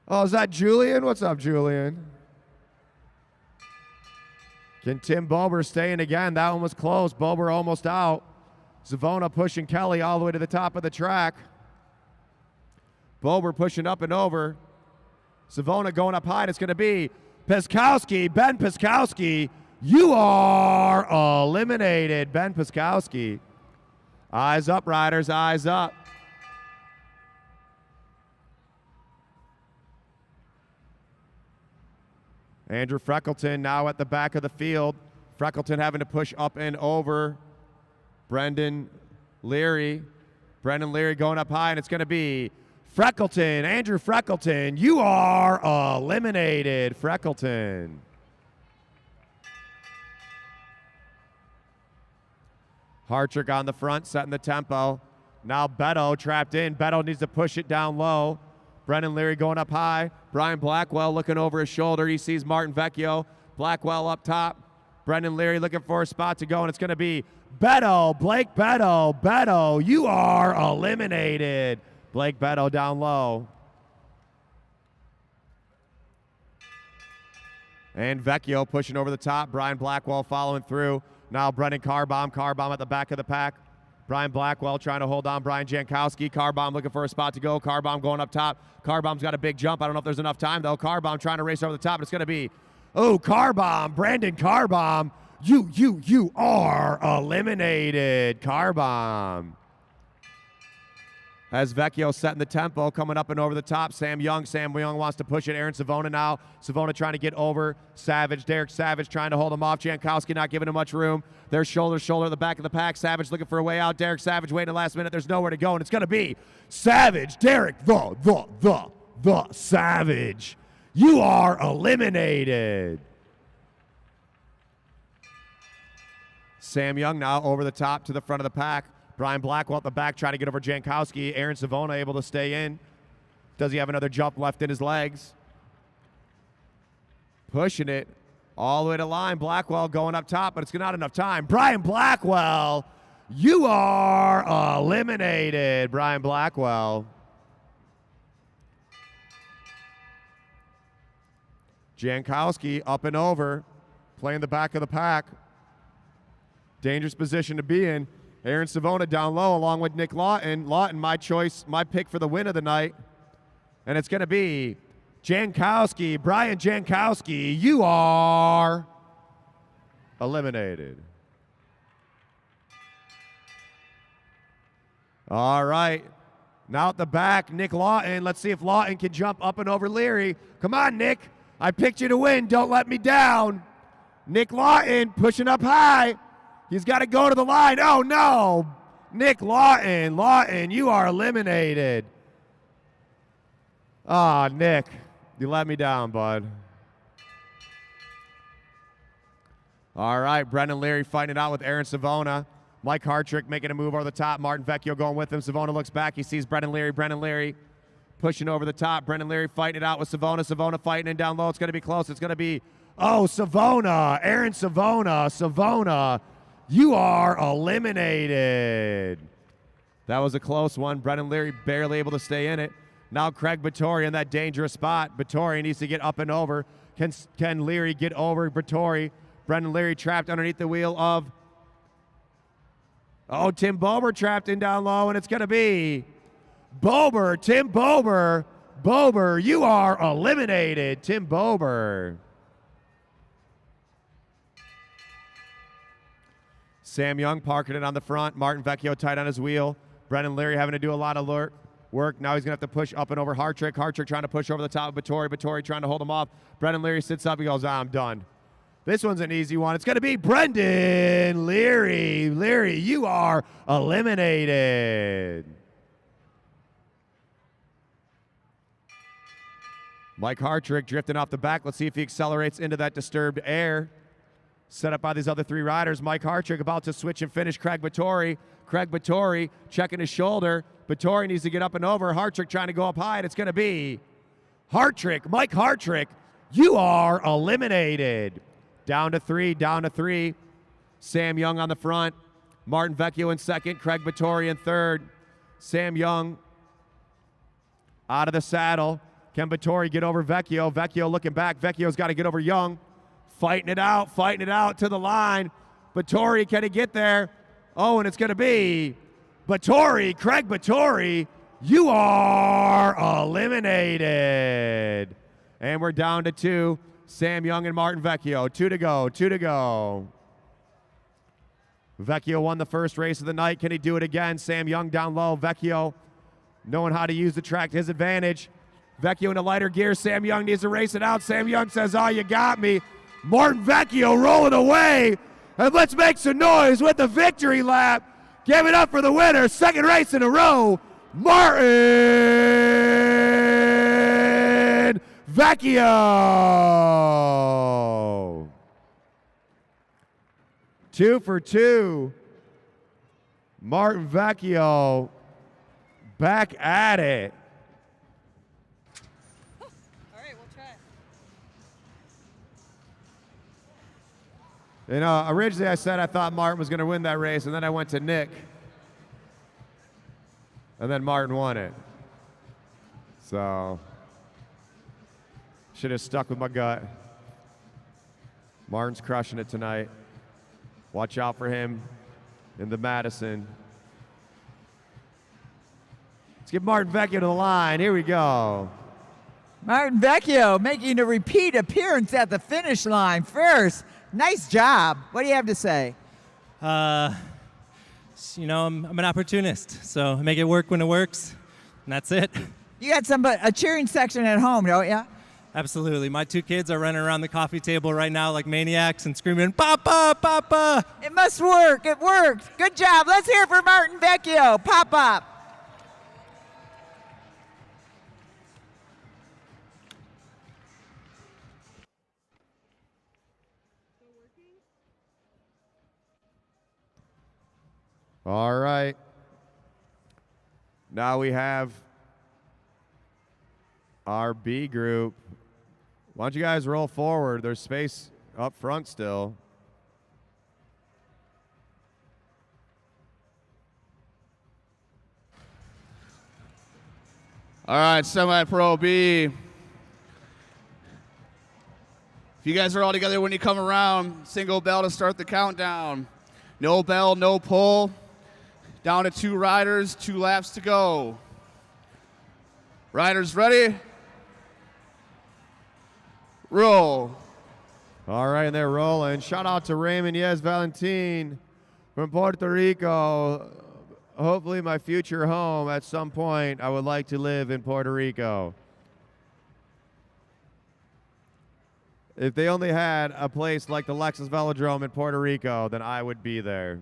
Speaker 2: Oh, is that Julian? What's up, Julian? Can Tim Bober stay in again? That one was close. Bober almost out. Savona pushing Kelly all the way to the top of the track. Bober pushing up and over. Savona going up high, and it's going to be Piskowski, Ben Piskowski. You are eliminated, Ben Piskowski. Eyes up, riders, eyes up. Andrew Freckleton now at the back of the field. Freckleton having to push up and over Brendan Leary. Brendan Leary going up high, and it's going to be Freckleton. Andrew Freckleton, you are eliminated, Freckleton. Hartrick on the front, setting the tempo. Now Beto trapped in. Beto needs to push it down low. Brendan Leary going up high. Brian Blackwell looking over his shoulder. He sees Martin Vecchio. Blackwell up top. Brendan Leary looking for a spot to go, and it's going to be Beto. Blake Beto. Beto, you are eliminated. Blake Beto down low. And Vecchio pushing over the top. Brian Blackwell following through. Now Brendan Carbomb. Carbomb at the back of the pack. Brian Blackwell trying to hold on Brian Jankowski. Carbomb looking for a spot to go. Carbomb going up top. Carbomb's got a big jump. I don't know if there's enough time, though. Carbomb trying to race over the top. It's going to be, Carbomb. Brandon Carbomb. You are eliminated. Carbomb. As Vecchio setting the tempo, coming up and over the top. Sam Young wants to push it. Aaron Savona now. Savona trying to get over Savage. Derek Savage trying to hold him off. Jankowski not giving him much room. They're shoulder to shoulder at the back of the pack. Savage looking for a way out. Derek Savage waiting the last minute. There's nowhere to go, and it's going to be Savage. Derek the Savage. You are eliminated. Sam Young now over the top to the front of the pack. Brian Blackwell at the back trying to get over Jankowski. Aaron Savona able to stay in. Does he have another jump left in his legs? Pushing it all the way to line. Blackwell going up top, but it's not enough time. Brian Blackwell, you are eliminated. Brian Blackwell. Jankowski up and over, playing the back of the pack. Dangerous position to be in. Aaron Savona down low along with Nick Lawton. Lawton, my choice, my pick for the win of the night. And it's going to be Jankowski. Brian Jankowski, you are eliminated. All right. Now at the back, Nick Lawton. Let's see if Lawton can jump up and over Leary. Come on, Nick. I picked you to win. Don't let me down. Nick Lawton pushing up high. He's got to go to the line. Oh, no. Nick Lawton. Lawton, you are eliminated. Ah, Nick, you let me down, bud. All right, Brendan Leary fighting it out with Aaron Savona. Mike Hartrick making a move over the top. Martin Vecchio going with him. Savona looks back. He sees Brendan Leary. Brendan Leary pushing over the top. Brendan Leary fighting it out with Savona. Savona fighting in down low. It's going to be close. It's going to be, Savona. Aaron Savona. Savona. You are eliminated. That was a close one. Brendan Leary barely able to stay in it. Now Craig Vittori in that dangerous spot. Vittori needs to get up and over. Can Leary get over Vittori? Brendan Leary trapped underneath the wheel of... Tim Bober trapped in down low, and it's going to be Bober. Tim Bober. Bober, you are eliminated. Tim Bober. Sam Young parking it on the front. Martin Vecchio tight on his wheel. Brendan Leary having to do a lot of work. Now he's going to have to push up and over Hartrick. Hartrick trying to push over the top of Vittori. Vittori trying to hold him off. Brendan Leary sits up. He goes, I'm done. This one's an easy one. It's going to be Brendan Leary. Leary, you are eliminated. Mike Hartrick drifting off the back. Let's see if he accelerates into that disturbed air. Set up by these other three riders. Mike Hartrick about to switch and finish Craig Vittori. Craig Vittori checking his shoulder. Vittori needs to get up and over. Hartrick trying to go up high, and it's going to be Hartrick. Mike Hartrick, you are eliminated. Down to three. Sam Young on the front. Martin Vecchio in second. Craig Vittori in third. Sam Young out of the saddle. Can Vittori get over Vecchio? Vecchio looking back. Vecchio's got to get over Young. Fighting it out to the line. Vittori, can he get there? And it's going to be Vittori, Craig Vittori. You are eliminated. And we're down to two. Sam Young and Martin Vecchio. Two to go. Vecchio won the first race of the night. Can he do it again? Sam Young down low. Vecchio knowing how to use the track to his advantage. Vecchio in a lighter gear. Sam Young needs to race it out. Sam Young says, you got me. Martin Vecchio rolling away. And let's make some noise with the victory lap. Give it up for the winner, second race in a row, Martin Vecchio. 2 for 2. Martin Vecchio back at it.
Speaker 4: All right, we'll try.
Speaker 2: You know, originally I said I thought Martin was going to win that race, and then I went to Nick. And then Martin won it. So, should have stuck with my gut. Martin's crushing it tonight. Watch out for him in the Madison. Let's get Martin Vecchio to the line. Here we go.
Speaker 1: Martin Vecchio making a repeat appearance at the finish line first. Nice job. What do you have to say?
Speaker 5: You know, I'm an opportunist, so I make it work when it works, and that's it.
Speaker 1: You got a cheering section at home, don't you?
Speaker 5: Absolutely. My 2 kids are running around the coffee table right now like maniacs and screaming, "Papa, Papa!"
Speaker 1: It must work. It worked. Good job. Let's hear it for Martin Vecchio. Pop up.
Speaker 2: All right. Now we have our B group. Why don't you guys roll forward? There's space up front still.
Speaker 3: All right, semi-pro B. If you guys are all together when you come around, single bell to start the countdown. No bell, no pull. Down to 2 riders, 2 laps to go. Riders ready? Roll.
Speaker 2: All right, and they're rolling. Shout out to Raymond Yes Valentin from Puerto Rico. Hopefully my future home at some point. I would like to live in Puerto Rico. If they only had a place like the Lexus Velodrome in Puerto Rico, then I would be there.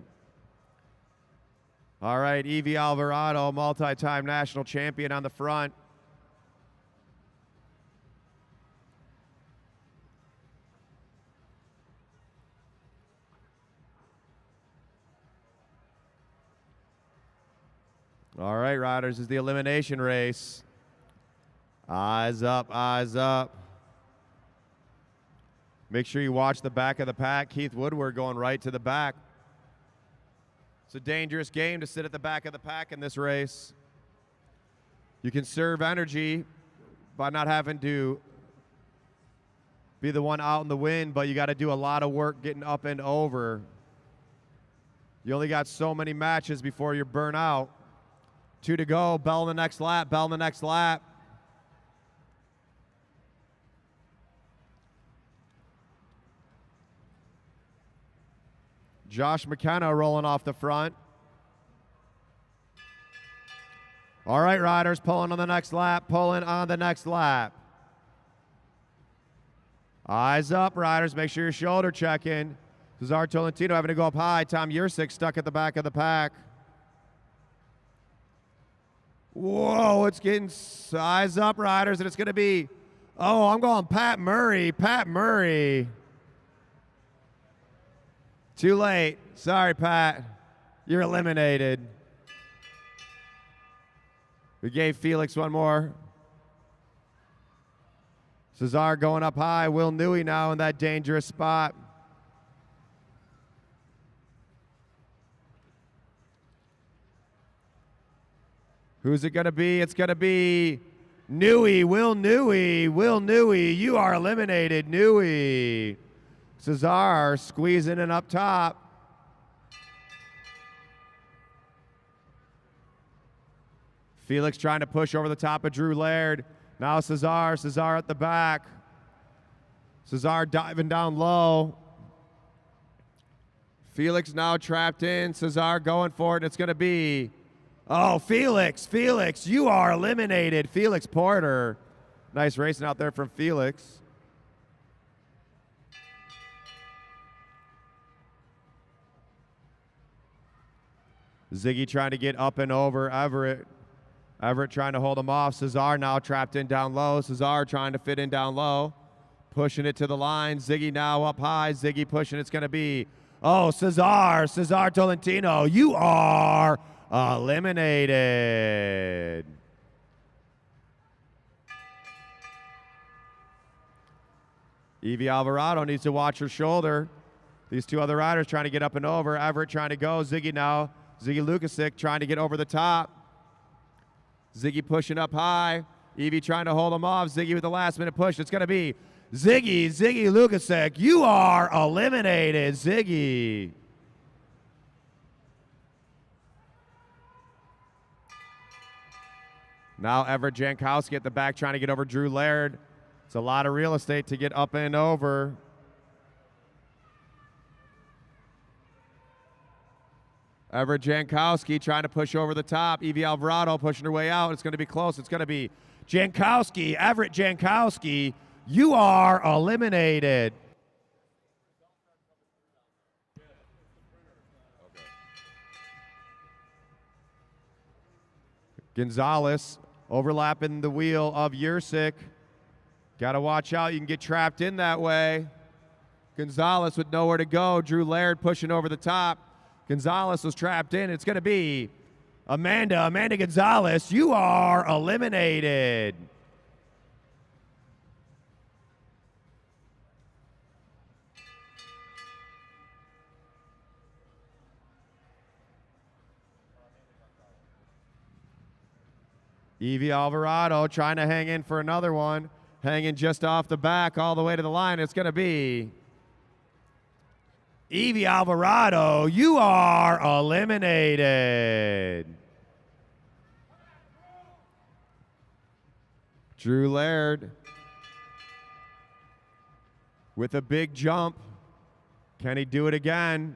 Speaker 2: All right, Evie Alvarado, multi-time national champion on the front. All right, riders, is the elimination race. Eyes up, eyes up. Make sure you watch the back of the pack. Keith Woodward going right to the back. It's a dangerous game to sit at the back of the pack in this race. You can conserve energy by not having to be the one out in the wind, but you got to do a lot of work getting up and over. You only got so many matches before you burn out. 2 to go, bell in the next lap, bell in the next lap. Josh McKenna rolling off the front. All right, riders, pulling on the next lap, pulling on the next lap. Eyes up, riders, make sure you're shoulder checking. Cesar Tolentino having to go up high. Tom Yursick stuck at the back of the pack. Whoa, it's getting eyes up, riders, and it's going to be, oh, I'm going Pat Murray, Pat Murray. Too late. Sorry, Pat. You're eliminated. We gave Felix one more. Cesar going up high. Will Newey now in that dangerous spot. Who's it going to be? It's going to be Newey. Will Newey. Will Newey. You are eliminated, Newey. Cesar squeezing it up top. Felix trying to push over the top of Drew Laird. Now Cesar. Cesar at the back. Cesar diving down low. Felix now trapped in. Cesar going for it. It's going to be, oh, Felix. Felix, you are eliminated. Felix Porter. Nice racing out there from Felix. Ziggy trying to get up and over Everett. Everett trying to hold him off. Cesar now trapped in down low. Cesar trying to fit in down low. Pushing it to the line. Ziggy now up high. Ziggy pushing. It's going to be, Cesar Tolentino, you are eliminated. Evie Alvarado needs to watch her shoulder. These two other riders trying to get up and over. Everett trying to go. Ziggy now. Ziggy Lukasic trying to get over the top. Ziggy pushing up high. Evie trying to hold him off. Ziggy with the last minute push. It's going to be Ziggy Lukasic. You are eliminated, Ziggy. Now Everett Jankowski at the back trying to get over Drew Laird. It's a lot of real estate to get up and over. Everett Jankowski trying to push over the top. Evie Alvarado pushing her way out. It's going to be close. It's going to be Jankowski, Everett Jankowski. You are eliminated. Gonzalez overlapping the wheel of Yurcik. Got to watch out. You can get trapped in that way. Gonzalez with nowhere to go. Drew Laird pushing over the top. Gonzalez was trapped in. It's going to be Amanda Gonzalez. You are eliminated. Evie Alvarado trying to hang in for another one. Hanging just off the back all the way to the line. It's going to be Evie Alvarado. You are eliminated. Drew Laird with a big jump. Can he do it again?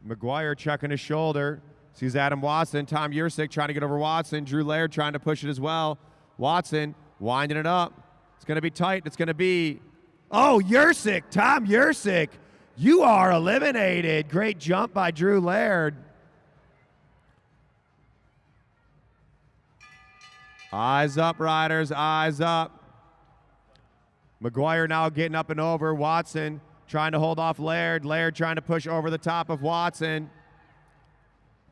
Speaker 2: McGuire checking his shoulder. Sees Adam Watson. Tom Yurcik trying to get over Watson. Drew Laird trying to push it as well. Watson winding it up. It's going to be tight. It's going to be, Yurcik, Tom Yurcik. You are eliminated. Great jump by Drew Laird. Eyes up, riders. Eyes up. McGuire now getting up and over. Watson trying to hold off Laird. Laird trying to push over the top of Watson.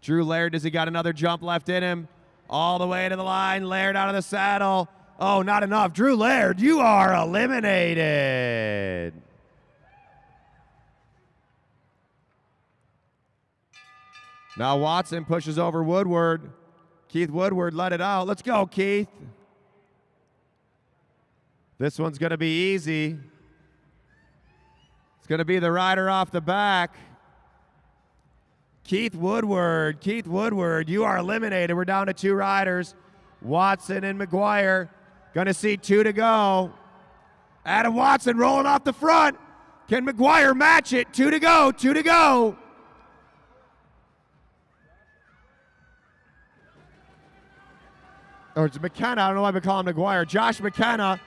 Speaker 2: Drew Laird, does he got another jump left in him? All the way to the line. Laird out of the saddle. Oh, not enough. Drew Laird, you are eliminated. Now Watson pushes over Woodward. Keith Woodward let it out. Let's go, Keith. This one's going to be easy. It's going to be the rider off the back. Keith Woodward, you are eliminated. We're down to two riders. Watson and McGuire. Going to see two to go. Adam Watson rolling off the front. Can McGuire match it? Two to go. Or it's McKenna. I don't know why we call him McGuire. Josh McKenna.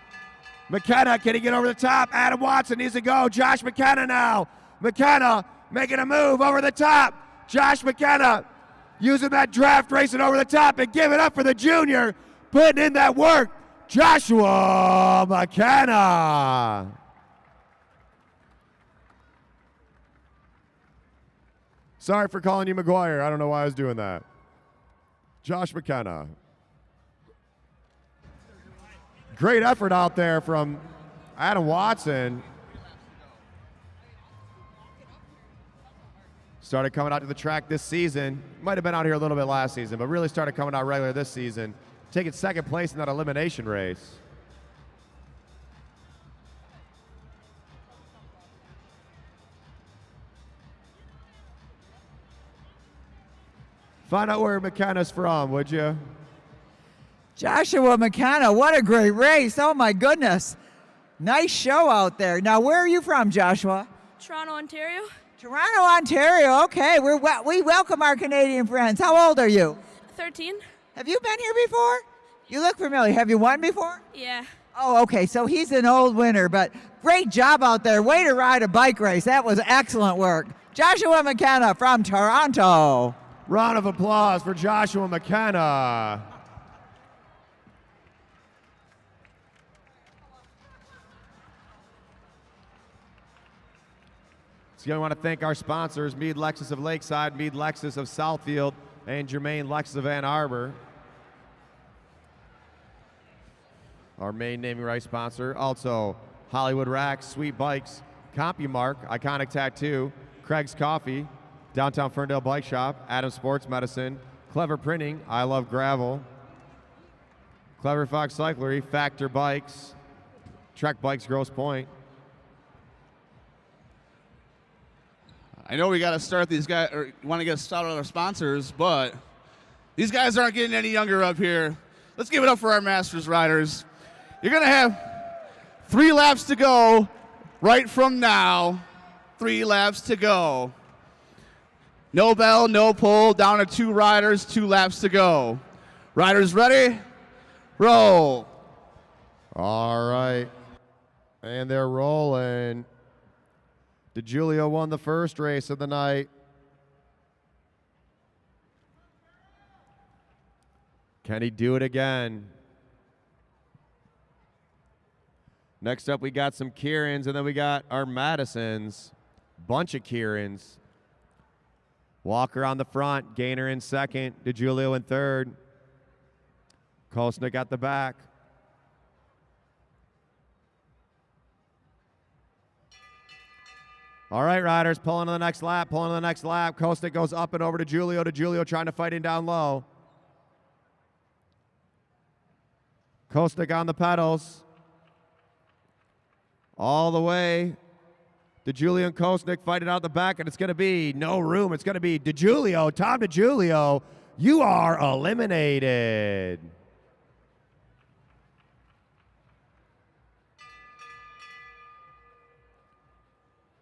Speaker 2: McKenna, can he get over the top? Adam Watson needs to go. Josh McKenna now. McKenna making a move over the top. Josh McKenna using that draft, racing over the top, and give it up for the junior, putting in that work. Joshua McKenna. Sorry for calling you McGuire. I don't know why I was doing that. Josh McKenna. Great effort out there from Adam Watson. Started coming out to the track this season. Might have been out here a little bit last season, but really started coming out regular this season. Taking second place in that elimination race. Find out where McKenna's from, would you?
Speaker 1: Joshua McKenna, what a great race. Oh, my goodness. Nice show out there. Now, where are you from, Joshua?
Speaker 4: Toronto, Ontario.
Speaker 1: Toronto, Ontario. Okay, we welcome our Canadian friends. How old are you?
Speaker 4: 13.
Speaker 1: Have you been here before? You look familiar. Have you won before?
Speaker 4: Yeah.
Speaker 1: Oh, okay, so he's an old winner, but great job out there. Way to ride a bike race. That was excellent work. Joshua McKenna from Toronto.
Speaker 2: Round of applause for Joshua McKenna. So I want to thank our sponsors, Mead Lexus of Lakeside, Mead Lexus of Southfield, and Germain Lexus of Ann Arbor. Our main naming rights sponsor. Also, Hollywood Racks, Sweet Bikes, CompuMark, Iconic Tattoo, Craig's Coffee, Downtown Ferndale Bike Shop, Adams Sports Medicine, Clever Printing, I Love Gravel, Clever Fox Cyclery, Factor Bikes, Trek Bikes Grosse Point.
Speaker 3: I know we got to start these guys, or want to get started on our sponsors, but these guys aren't getting any younger up here. Let's give it up for our Masters riders. You're going to have 3 laps to go right from now. 3 laps to go. No bell, no pole, down to 2 riders, 2 laps to go. Riders ready? Roll.
Speaker 2: All right. And they're rolling. DeGiulio won the first race of the night. Can he do it again? Next up, we got some Kierans, and then we got our Madisons. Bunch of Kierans. Walker on the front, Gaynor in second, DeGiulio in third. Kosnick at the back. All right, riders, pulling to the next lap, pulling to the next lap. Kosnick goes up and over to Julio. DeGiulio trying to fight him down low. Kosnick on the pedals. All the way. DeGiulio and Kosnick fighting out the back, and it's going to be no room. It's going to be DeGiulio, Tom DeGiulio. You are eliminated.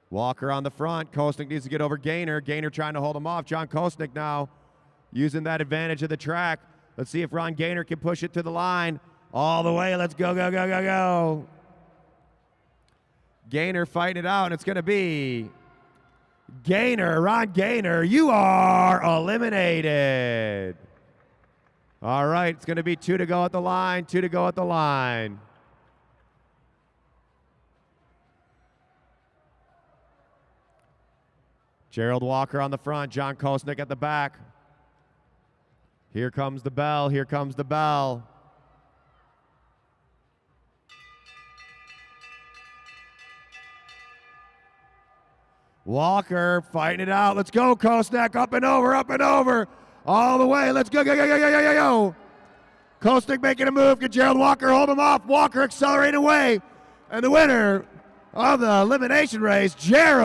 Speaker 2: Walker on the front. Kosnick needs to get over Gaynor. Gaynor trying to hold him off. John Kosnick now using that advantage of the track. Let's see if Ron Gaynor can push it to the line. All the way. Let's go, go, go, go, go. Gaynor fighting it out, and it's going to be Gaynor, Ron Gaynor. You are eliminated. All right, it's going to be 2 to go at the line, 2 to go at the line. Gerald Walker on the front, John Kosnick at the back. Here comes the bell, here comes the bell. Walker fighting it out. Let's go, Kosnick. Up and over, up and over. All the way. Let's go, go, go, go, go, go, go, go. Kosnick making a move. Can Gerald Walker hold him off? Walker accelerating away. And the winner of the elimination race, Gerald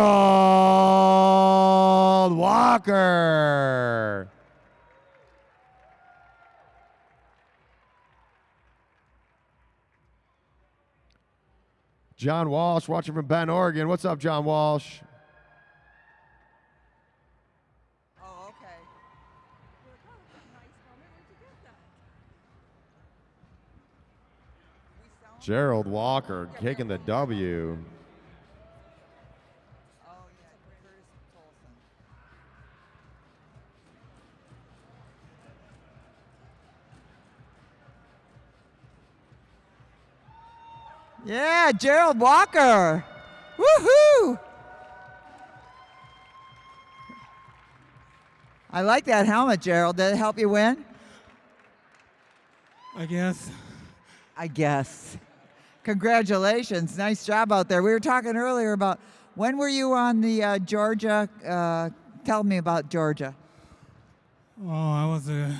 Speaker 2: Walker. John Walsh watching from Bend, Oregon. What's up, John Walsh?
Speaker 1: Oh, okay.
Speaker 2: Gerald Walker taking the W.
Speaker 1: Yeah, Gerald Walker. Woohoo! I like that helmet, Gerald. Did it help you win?
Speaker 6: I guess.
Speaker 1: I guess. Congratulations. Nice job out there. We were talking earlier about when were you on the Georgia? Tell me about Georgia.
Speaker 6: Oh, I was a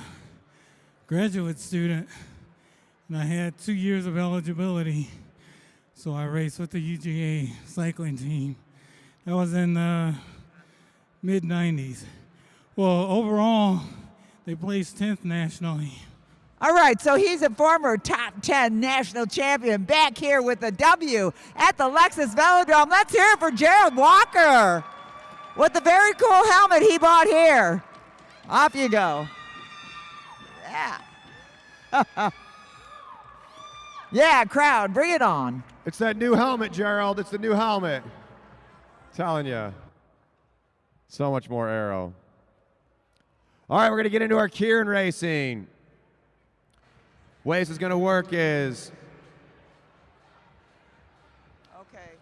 Speaker 6: graduate student, and I had 2 years of eligibility. So I raced with the UGA cycling team. That was in the mid-90s. Well, overall, they placed 10th nationally.
Speaker 1: All right, so he's a former top 10 national champion back here with a W at the Lexus Velodrome. Let's hear it for Gerald Walker with the very cool helmet he bought here. Off you go. Yeah. Yeah, crowd, bring it on.
Speaker 2: It's that new helmet, Gerald. It's the new helmet. Telling you. So much more aero. All right, we're going to get into our Kieran racing. Way this is going to work is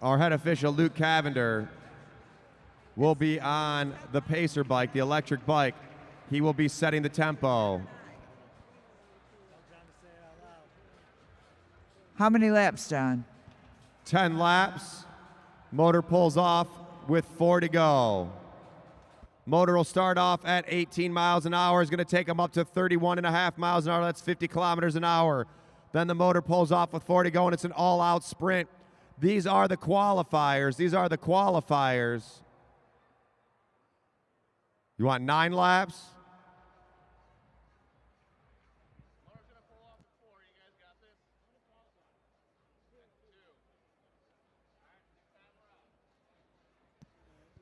Speaker 2: our head official, Luke Cavender, will be on the pacer bike, the electric bike. He will be setting the tempo.
Speaker 1: How many laps, John?
Speaker 2: 10 laps. Motor pulls off with 4 to go. Motor will start off at 18 miles an hour. It's going to take them up to 31.5 miles an hour. That's 50 kilometers an hour. Then the motor pulls off with 4 to go, and it's an all-out sprint. These are the qualifiers. These are the qualifiers. You want 9 laps?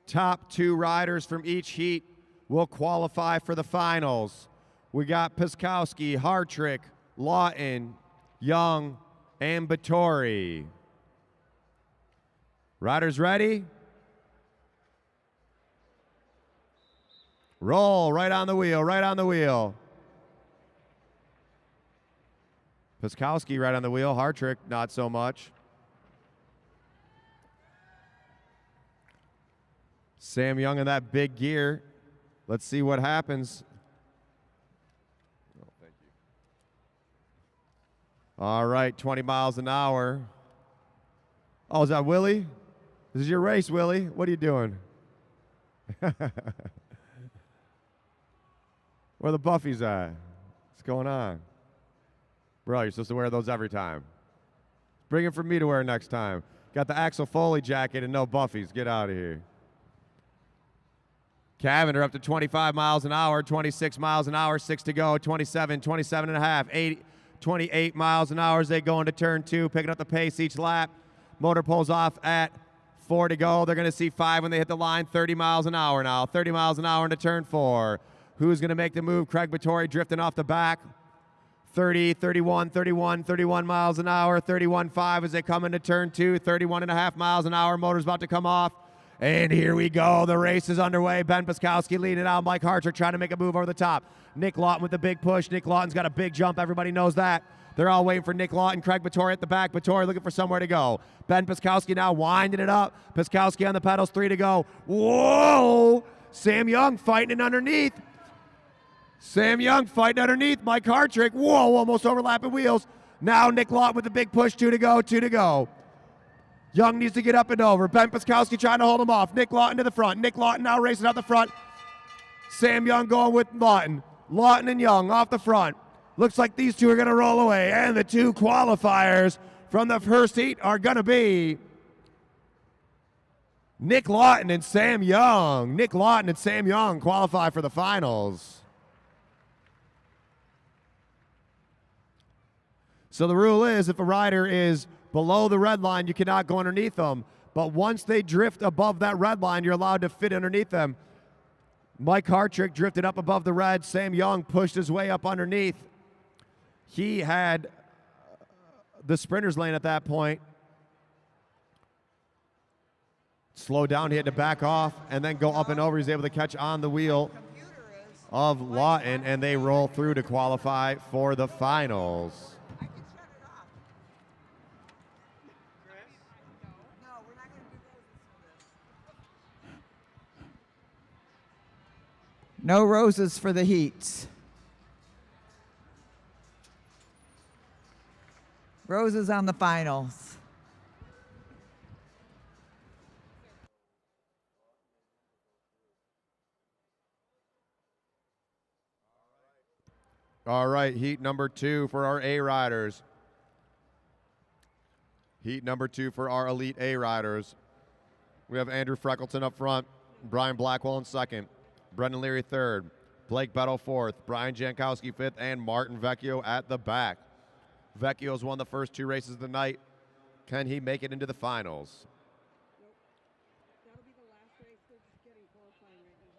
Speaker 2: Top 2 riders from each heat will qualify for the finals. We got Piskowski, Hartrick, Lawton, Young, and Battori. Riders ready? Roll, right on the wheel, right on the wheel. Piskowski right on the wheel, Hartrick not so much. Sam Young in that big gear. Let's see what happens. Oh, thank you. All right, 20 miles an hour. Oh, is that Willie? This is your race, Willie. What are you doing? Where the Buffies at? What's going on? Bro, you're supposed to wear those every time. Bring it for me to wear next time. Got the Axel Foley jacket and no Buffies. Get out of here. Cavender up to 25 miles an hour, 26 miles an hour, 6 to go, 27, 27 and a half, 28 miles an hour as they go into turn 2, picking up the pace each lap. Motor pulls off at 4 to go. They're going to see 5 when they hit the line, 30 miles an hour now, 30 miles an hour into turn 4. Who's going to make the move? Craig Battori drifting off the back. 30, 31, 31, 31 miles an hour, 31.5 as they come into turn 2, 31 and a half miles an hour. Motor's about to come off. And here we go. The race is underway. Ben Piskowski leading out. Mike Hartrick trying to make a move over the top. Nick Lawton with the big push. Nick Lawton's got a big jump. Everybody knows that. They're all waiting for Nick Lawton. Craig Battori at the back. Battori looking for somewhere to go. Ben Piskowski now winding it up. Piskowski on the pedals. 3 to go. Whoa! Sam Young fighting it underneath. Sam Young fighting underneath. Mike Hartrick. Whoa! Almost overlapping wheels. Now Nick Lawton with the big push. 2 to go. 2 to go. Young needs to get up and over. Ben Piskowski trying to hold him off. Nick Lawton to the front. Nick Lawton now racing out the front. Sam Young going with Lawton. Lawton and Young off the front. Looks like these two are going to roll away. And the 2 qualifiers from the first heat are going to be Nick Lawton and Sam Young. Nick Lawton and Sam Young qualify for the finals. So the rule is if a rider is below the red line, you cannot go underneath them. But once they drift above that red line, you're allowed to fit underneath them. Mike Hartrick drifted up above the red. Sam Young pushed his way up underneath. He had the sprinter's lane at that point. Slow down, he had to back off and then go up and over. He's able to catch on the wheel of Lawton, and they roll through to qualify for the finals.
Speaker 1: No roses for the heats. Roses on the finals.
Speaker 2: All right, heat number 2 for our A riders. Heat number 2 for our elite A riders. We have Andrew Freckleton up front, Brian Blackwell in second, Brendan Leary third, Blake Bettle fourth, Brian Jankowski fifth, and Martin Vecchio at the back. Vecchio's won the first 2 races of the night. Can he make it into the finals?
Speaker 8: That'll be the last race. We're just getting qualifying right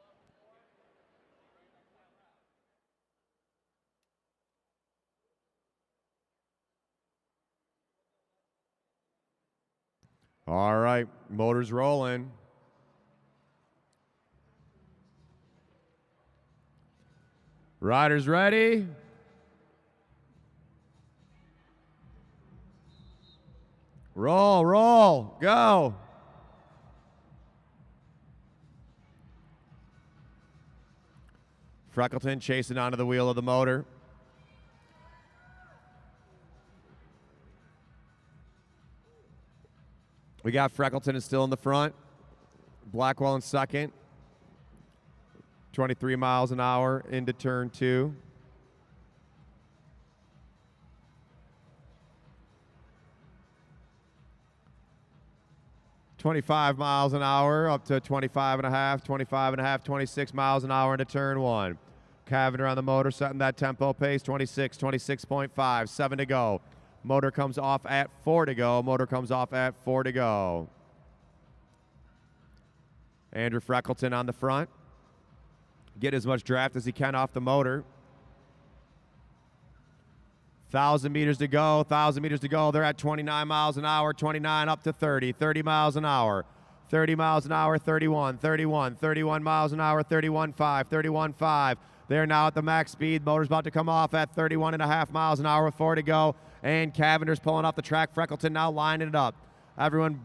Speaker 8: now.
Speaker 2: All right, motors rolling. Riders ready? Roll, roll, go. Freckleton chasing onto the wheel of the motor. We got Freckleton is still in the front. Blackwell in second. 23 miles an hour into turn 2. $25 miles an hour up to 25 and a half, 26 miles an hour into turn 1. Cavender on the motor setting that tempo pace, 26, 26.5, 7 to go. Motor comes off at 4 to go. Motor comes off at 4 to go. Andrew Freckleton on the front. Get as much draft as he can off the motor. 1,000 meters to go, 1,000 meters to go. They're at 29 miles an hour, 29 up to 30, 30 miles an hour, 30 miles an hour, 31, 31, 31 miles an hour, 31.5, 31.5. They're now at the max speed. Motor's about to come off at 31.5 miles an hour with 4 to go. And Cavender's pulling off the track. Freckleton now lining it up. Everyone,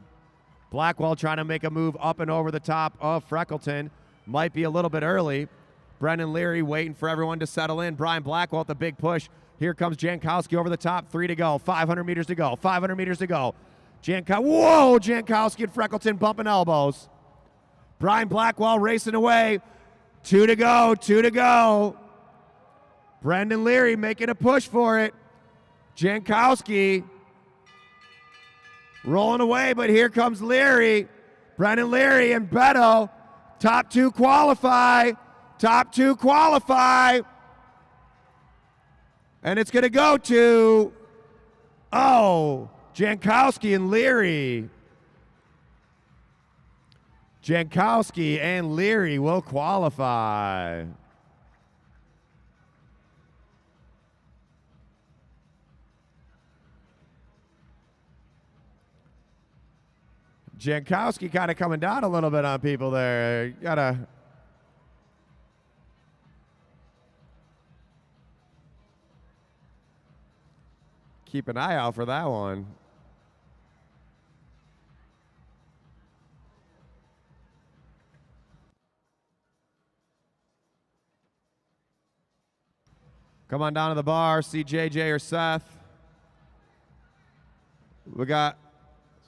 Speaker 2: Blackwell trying to make a move up and over the top of Freckleton. Might be a little bit early. Brendan Leary waiting for everyone to settle in. Brian Blackwell at the big push. Here comes Jankowski over the top. 3 to go. 500 meters to go. 500 meters to go. Whoa! Jankowski and Freckleton bumping elbows. Brian Blackwell racing away. 2 to go. 2 to go. Brendan Leary making a push for it. Jankowski rolling away, but here comes Leary. Brendan Leary and Beto. Top 2 qualify. Top 2 qualify. And it's going to go to, Jankowski and Leary. Jankowski and Leary will qualify. Jankowski kind of coming down a little bit on people there. Gotta keep an eye out for that one. Come on down to the bar, see JJ or Seth. We got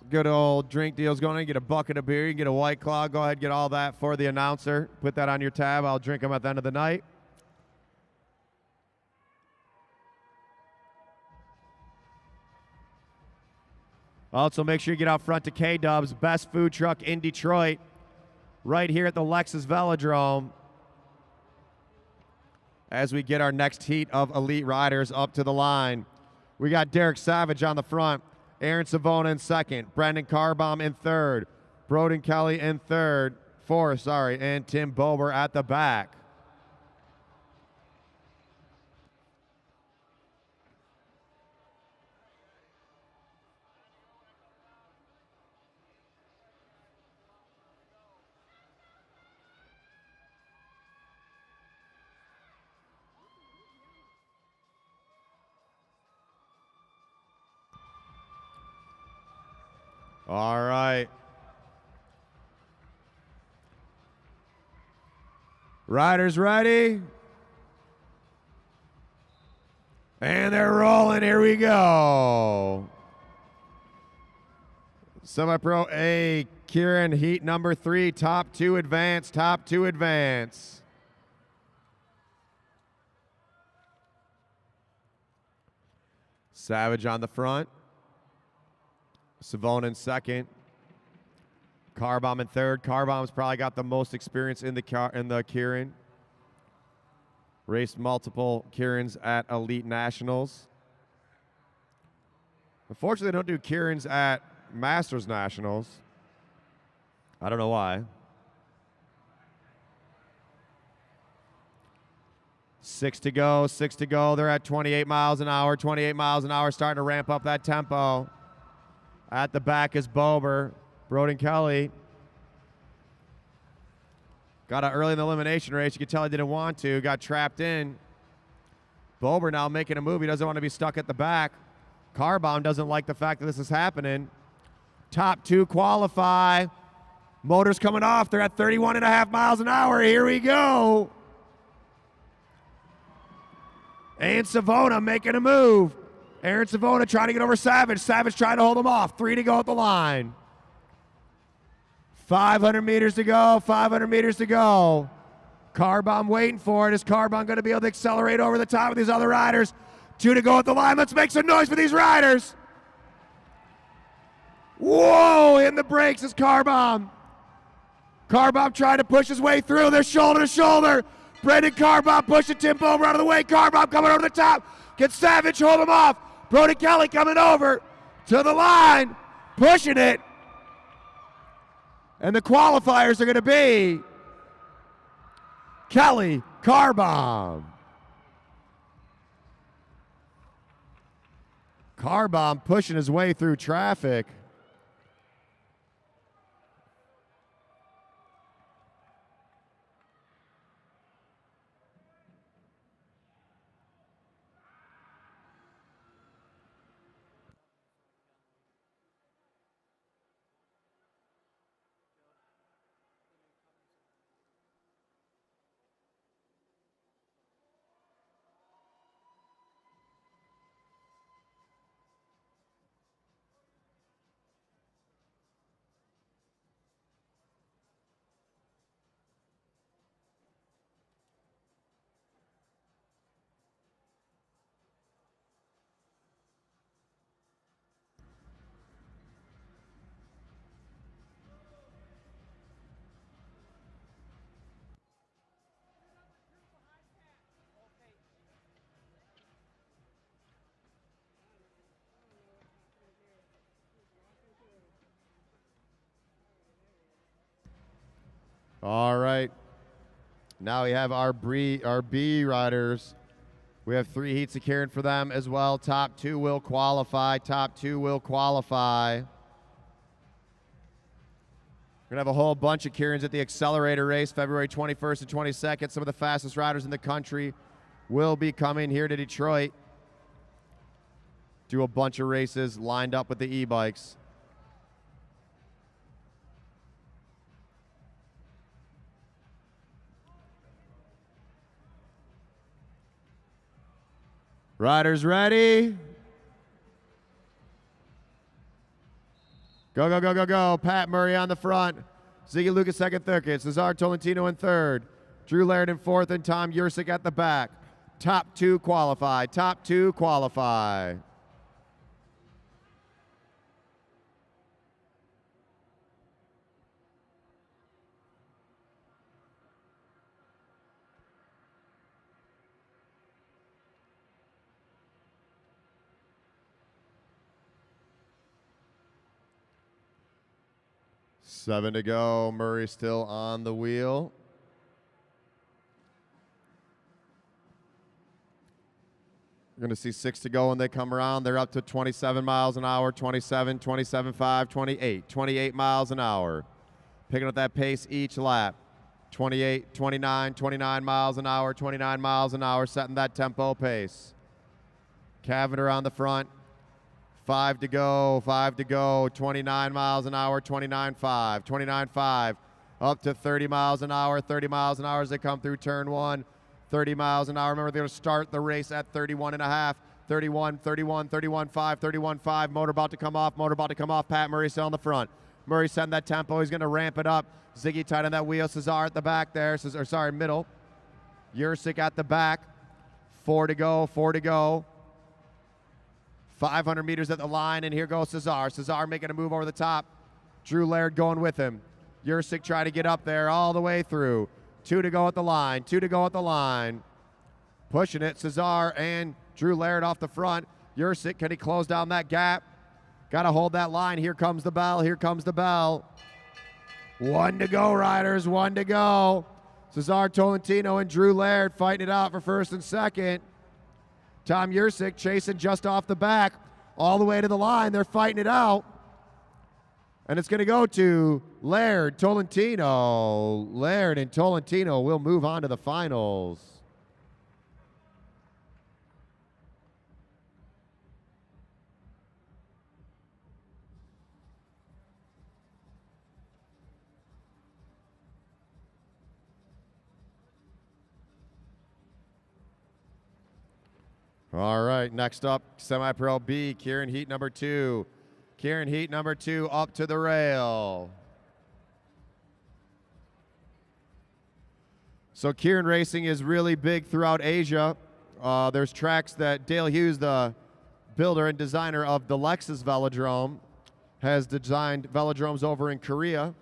Speaker 2: good old drink deals going on. You get a bucket of beer, you get a White Claw. Go ahead, get all that for the announcer. Put that on your tab. I'll drink them at the end of the night. Also, make sure you get out front to K-Dubs, best food truck in Detroit, right here at the Lexus Velodrome, as we get our next heat of elite riders up to the line. We got Derek Savage on the front, Aaron Savona in second, Brendan Carbaum in third, Broden Kelly in fourth, and Tim Bober at the back. All right. Riders ready? And they're rolling. Here we go. Semi-Pro A, Kieran, heat number 3, top 2 advance, top 2 advance. Savage on the front. Savona in second. Carbaum in third. Carbaum's probably got the most experience in the Kieran. Raced multiple Kierans at Elite Nationals. Unfortunately, they don't do Kierans at Masters Nationals. I don't know why. 6 to go, 6 to go. They're at 28 miles an hour, 28 miles an hour, starting to ramp up that tempo. At the back is Bober. Broden Kelly got out early in the elimination race. You could tell he didn't want to. Got trapped in. Bober now making a move. He doesn't want to be stuck at the back. Carbomb doesn't like the fact that this is happening. Top 2 qualify. Motors coming off. They're at 31.5 miles an hour. Here we go. And Savona making a move. Aaron Savona trying to get over Savage. Savage trying to hold him off. 3 to go at the line. 500 meters to go. 500 meters to go. Carbomb waiting for it. Is Carbomb going to be able to accelerate over the top of these other riders? 2 to go at the line. Let's make some noise for these riders. Whoa, in the brakes is Carbomb. Carbomb trying to push his way through. They're shoulder to shoulder. Brendan Carbomb pushing Tim Bober out of the way. Carbomb coming over the top. Gets Savage, hold him off. Brody Kelly coming over to the line, pushing it. And the qualifiers are going to be Kelly, Carbomb. Carbomb pushing his way through traffic. All right. Now we have our B riders. We have 3 heats of Kieran for them as well. Top 2 will qualify. Top 2 will qualify. We're going to have a whole bunch of Kierans at the Accelerator race, February 21st and 22nd. Some of the fastest riders in the country will be coming here to Detroit. Do a bunch of races lined up with the e-bikes. Riders ready? Go, go, go, go, go. Pat Murray on the front. Ziggy Lucas second, third. Cesar Tolentino in third. Drew Laird in fourth, and Tom Yurcik at the back. Top 2 qualify. Top 2 qualify. Seven to go. Murray still on the wheel. We're going to see 6 to go when they come around. They're up to 27 miles an hour, 27, 27.5, 28. 28 miles an hour. Picking up that pace each lap. 28, 29, 29 miles an hour, 29 miles an hour, setting that tempo pace. Cavender on the front. 5 to go, 5 to go, 29 miles an hour, 29.5, 29.5, up to 30 miles an hour, 30 miles an hour as they come through turn 1, 30 miles an hour. Remember, they're going to start the race at 31.5, 31, 31, 31.5, 31.5. Motor about to come off, motor about to come off. Pat Murray still on the front. Murray setting that tempo. He's going to ramp it up. Ziggy tight on that wheel. Cesar at the back there, middle. Yurcik at the back. 4 to go, 4 to go. 500 meters at the line, and here goes Cesar. Cesar making a move over the top. Drew Laird going with him. Yurcik trying to get up there all the way through. 2 to go at the line. 2 to go at the line. Pushing it. Cesar and Drew Laird off the front. Yurcik, can he close down that gap? Got to hold that line. Here comes the bell. Here comes the bell. 1 to go, riders. 1 to go. Cesar Tolentino and Drew Laird fighting it out for first and second. Tom Yurcik chasing just off the back all the way to the line. They're fighting it out. And it's going to go to Laird, Tolentino. Laird and Tolentino will move on to the finals. All right, next up, semi-pro B, Kieran Heat number 2. Kieran Heat number 2 up to the rail. So Kieran Racing is really big throughout Asia. There's tracks that Dale Hughes, the builder and designer of the Lexus Velodrome, has designed velodromes over in Korea.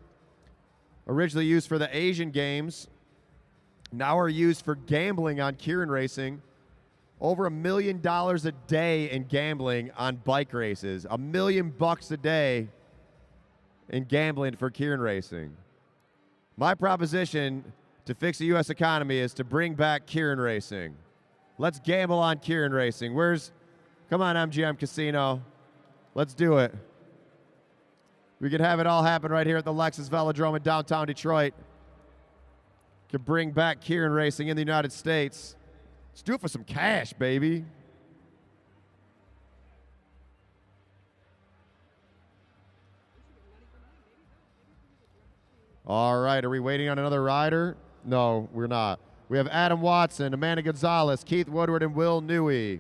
Speaker 2: Originally used for the Asian Games, now are used for gambling on Kieran Racing. Over $1 million a day in gambling on bike races. $1 million a day in gambling for Kieran Racing. My proposition to fix the U.S. economy is to bring back Kieran Racing. Let's gamble on Kieran Racing. Come on, MGM Casino. Let's do it. We could have it all happen right here at the Lexus Velodrome in downtown Detroit. Could bring back Kieran Racing in the United States. Let's do it for some cash, baby. All right, are we waiting on another rider? No, we're not. We have Adam Watson, Amanda Gonzalez, Keith Woodward, and Will Newey.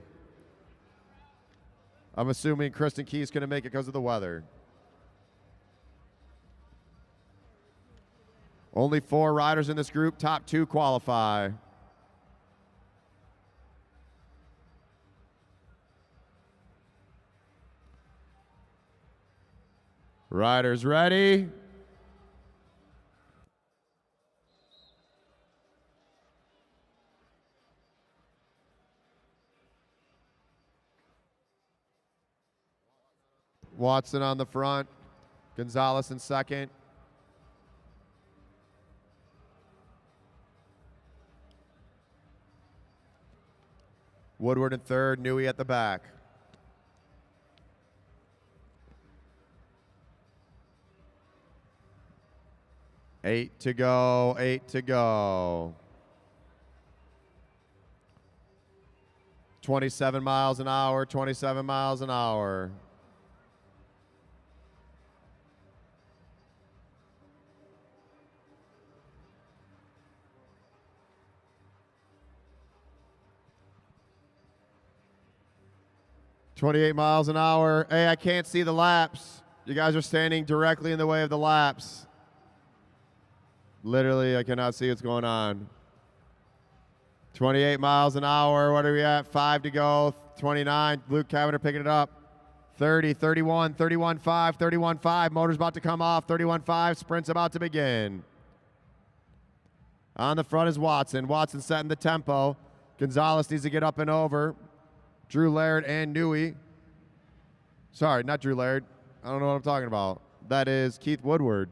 Speaker 2: I'm assuming Kristen Key's going to make it because of the weather. Only 4 riders in this group. Top 2 qualify. Riders ready? Watson on the front, Gonzalez in second. Woodward in third, Newey at the back. Eight to go. 27 miles an hour, 27 miles an hour. $28 miles an hour. Hey, I can't see the laps. You guys are standing directly in the way of the laps. Literally, I cannot see what's going on. 28 miles an hour. What are we at? 5 to go. 29. Luke Cavender picking it up. 30, 31, 31.5, 31.5. Motor's about to come off. 31.5. Sprint's about to begin. On the front is Watson. Watson setting the tempo. Gonzalez needs to get up and over. Drew Laird and Newey. Sorry, not Drew Laird. I don't know what I'm talking about. That is Keith Woodward.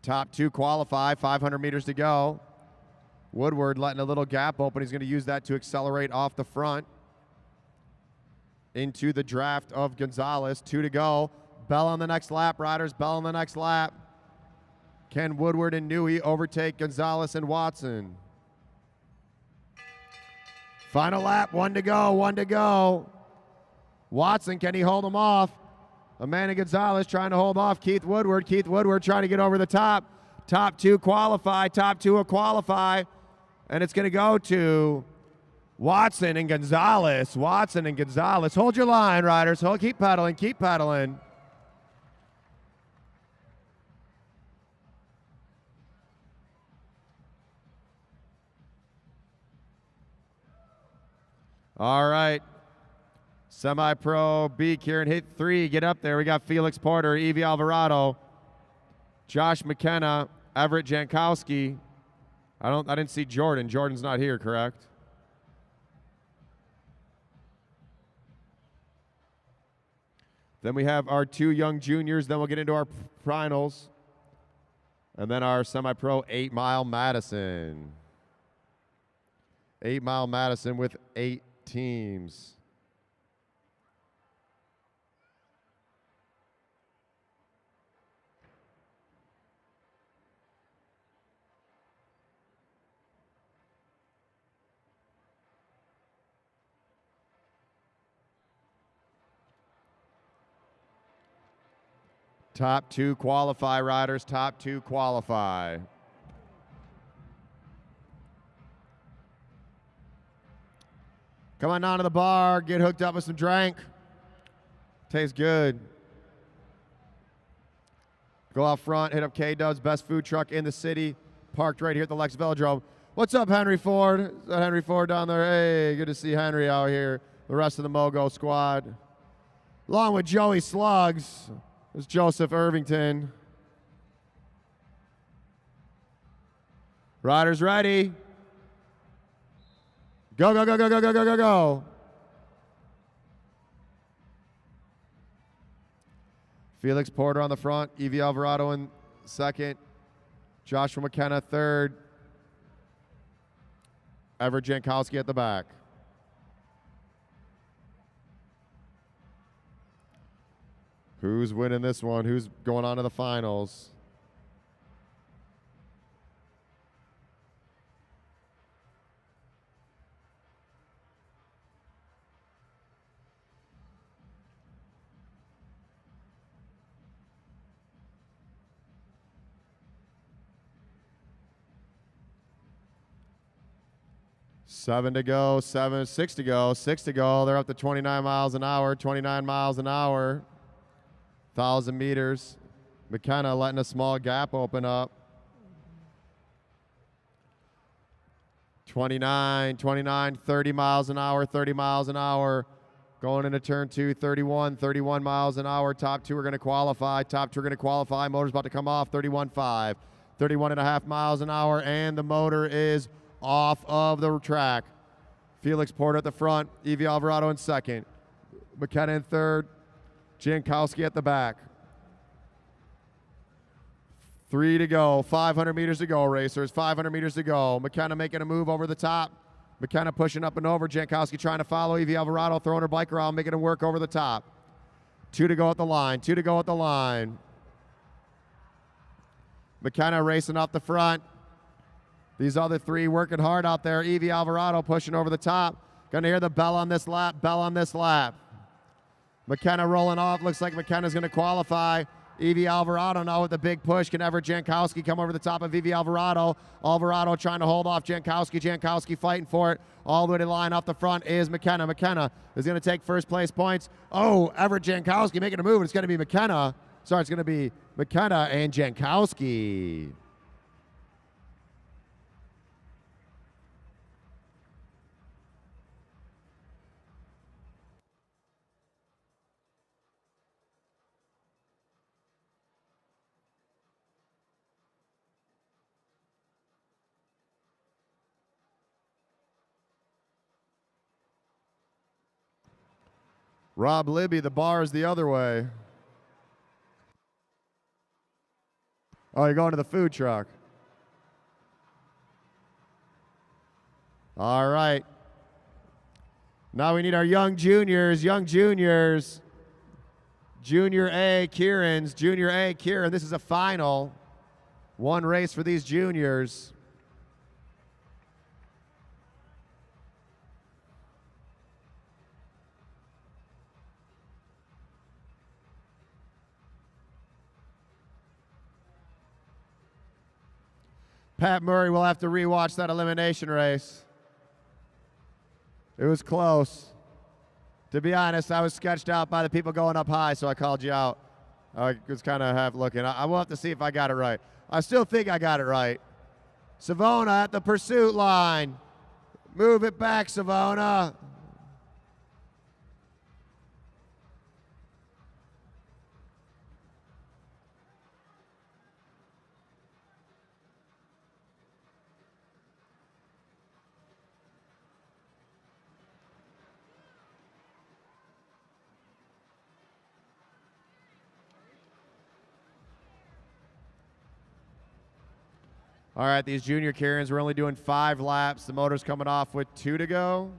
Speaker 2: Top 2 qualify, 500 meters to go. Woodward letting a little gap open. He's going to use that to accelerate off the front into the draft of Gonzalez. 2 to go. Bell on the next lap, riders. Bell on the next lap. Can Woodward and Newey overtake Gonzalez and Watson? Final lap, 1 to go. Watson, can he hold him off? Amanda Gonzalez trying to hold off Keith Woodward. Keith Woodward trying to get over the top. Top 2 qualify. Top 2 will qualify. And it's going to go to Watson and Gonzalez. Watson and Gonzalez. Hold your line, riders. Keep pedaling. Keep pedaling. All right. Semi-pro B, Kieran hit 3. Get up there. We got Felix Porter, Evie Alvarado, Josh McKenna, Everett Jankowski. I didn't see Jordan. Jordan's not here, correct? Then we have our 2 young juniors. Then we'll get into our finals. And then our semi-pro 8-mile Madison. 8-mile Madison with 8 teams. Top 2 qualify, riders. Top 2 qualify. Come on down to the bar, get hooked up with some drink. Tastes good. Go out front, hit up K-Dub's, best food truck in the city, parked right here at the Lex Velodrome. What's up, Henry Ford? Is that Henry Ford down there? Hey, good to see Henry out here. The rest of the Mogo squad. Along with Joey Slugs, there's Joseph Irvington. Riders ready. Go, go, go, go, go, go, go, go, go. Felix Porter on the front, Evie Alvarado in second, Joshua McKenna third, Everett Jankowski at the back. Who's winning this one? Who's going on to the finals? Seven to go, six to go, six to go. They're up to 29 miles an hour, 29 miles an hour, 1,000 meters. McKenna letting a small gap open up. 29, 29, 30 miles an hour, 30 miles an hour. Going into turn two, 31, 31 miles an hour. Top two are going to qualify. Top two are going to qualify. Motor's about to come off, 31.5, 31.5 miles an hour, and the motor is off of the track. Felix Porter at the front, Evie Alvarado in second, McKenna in third, Jankowski at the back. 3 to go, 500 meters to go, racers, 500 meters to go. McKenna making a move over the top. McKenna pushing up and over. Jankowski trying to follow. Evie Alvarado throwing her bike around, making it work over the top. 2 to go at the line, 2 to go at the line. McKenna racing up the front. These other three working hard out there. Evie Alvarado pushing over the top. Gonna hear the bell on this lap, bell on this lap. McKenna rolling off. Looks like McKenna's gonna qualify. Evie Alvarado now with the big push. Can Everett Jankowski come over the top of Evie Alvarado? Alvarado trying to hold off Jankowski. Jankowski fighting for it. All the way to the line off the front is McKenna. McKenna is gonna take first place points. Oh, Everett Jankowski making a move. It's gonna be McKenna. Sorry, it's gonna be McKenna and Jankowski. Rob Libby, the bar is the other way. Oh, you're going to the food truck. All right. Now we need our young juniors. Junior A, Kieran's. Junior A, Kieran. This is a final. One race for these juniors. Pat Murray will have to rewatch that elimination race. It was close. To be honest, I was sketched out by the people going up high, so I called you out. I was kind of half looking. I will have to see if I got it right. I still think I got it right. Savona at the pursuit line. Move it back, Savona. All right, these junior Karens, we're only doing 5 laps. The motor's coming off with 2 to go.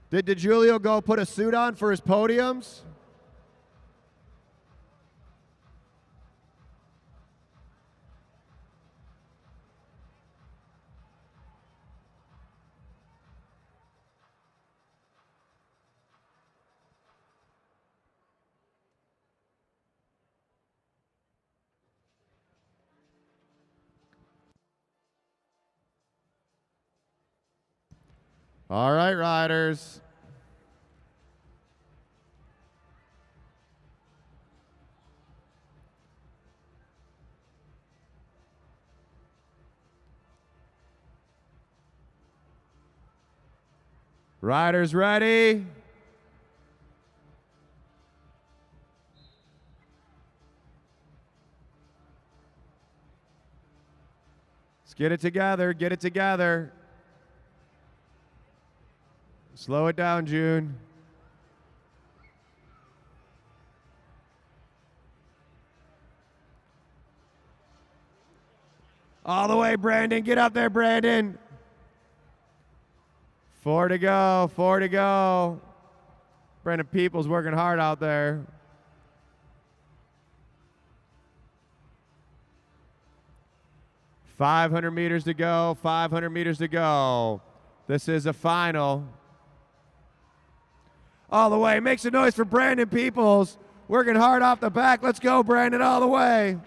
Speaker 2: Did DeJulio go put a suit on for his podiums? All right, riders. Riders ready? Let's get it together, get it together. Slow it down, June. All the way, Brandon. Get up there, Brandon. 4 to go, 4 to go. Brandon Peoples working hard out there. .500 meters to go, 500 meters to go. This is a final. All the way, make some noise for Brandon Peoples. Working hard off the back. Let's go, Brandon, all the way.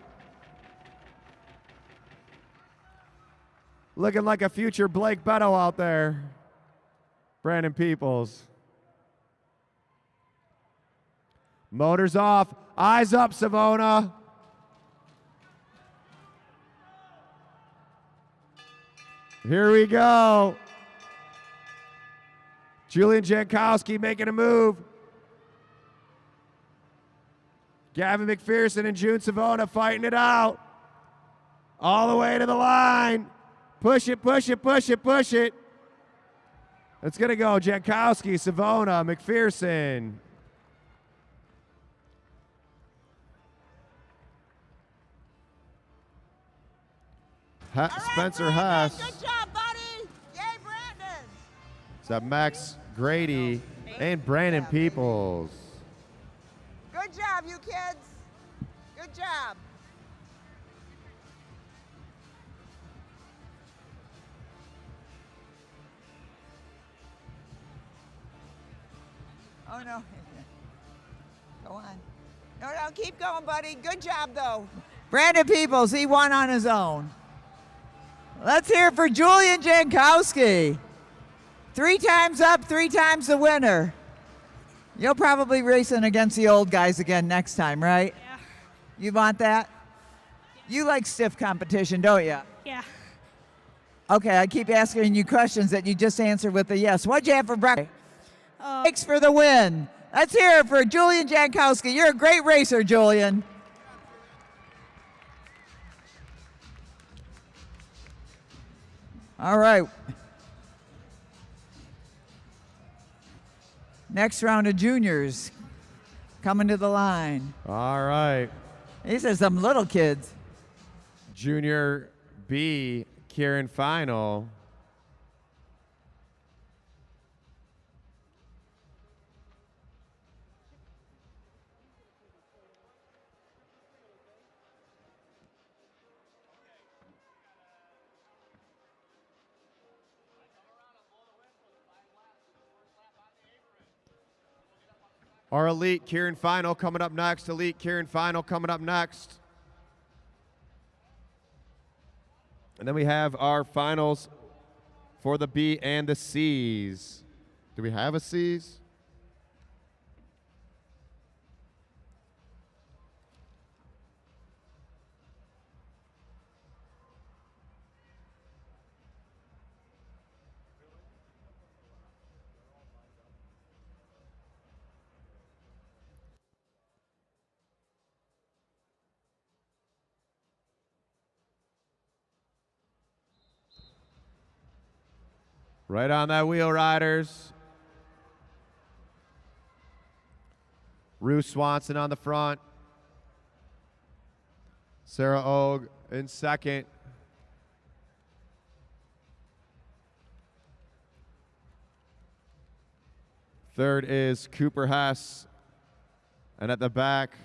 Speaker 2: Looking like a future Blake Beto out there. Brandon Peoples. Motors off. Eyes up, Savona. Here we go. Julian Jankowski making a move. Gavin McPherson and June Savona fighting it out. All the way to the line. Push it, push it, push it, push it. It's going to go Jankowski, Savona, McPherson. Spencer Hess.
Speaker 1: Good job, buddy. Yay, Brandon.
Speaker 2: So Max Grady and Brandon Peoples.
Speaker 1: Good job, you kids. Good job. Oh, no. Go on. No, keep going, buddy. Good job, though. Brandon Peoples, he won on his own. Let's hear it for Julian Jankowski. 3 times up, 3 times the winner. You'll probably racing against the old guys again next time, right?
Speaker 4: Yeah.
Speaker 1: You want that? You like stiff competition, don't you?
Speaker 4: Yeah.
Speaker 1: Okay, I keep asking you questions that you just answered with a yes. What'd you have for breakfast? Thanks for the win. Let's hear it for Julian Jankowski. You're a great racer, Julian. All right. Next round of juniors coming to the line.
Speaker 2: All right.
Speaker 1: These are some little kids.
Speaker 2: Junior B, Kieran final. Our Elite Kieran final coming up next. Elite Kieran final coming up next. And then we have our finals for the B and the C's. Do we have a C's? Right on that wheel, riders. Ruth Swanson on the front. Sarah Og in second. Third is Cooper Hess. And at the back,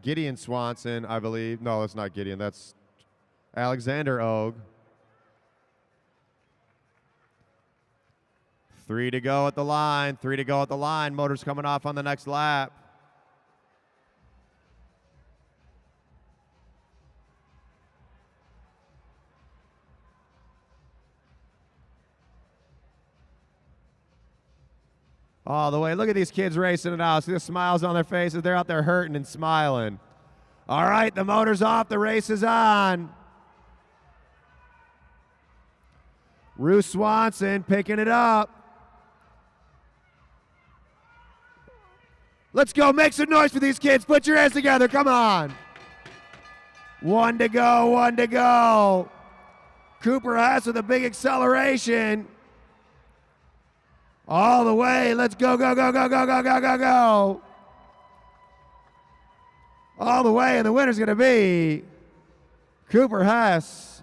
Speaker 2: Gideon Swanson, I believe. No, that's not Gideon. That's Alexander Og. 3 to go at the line. 3 to go at the line. Motors coming off on the next lap. all the way. Look at these kids racing it out. See the smiles on their faces. They're out there hurting and smiling. All right, the motor's off. The race is on. Ruth Swanson picking it up. Let's go. Make some noise for these kids. Put your hands together. Come on. 1 to go. 1 to go. Cooper Hess with a big acceleration. All the way. Let's go, go, go, go, go, go, go, go, go. All the way, and the winner's going to be Cooper Hess,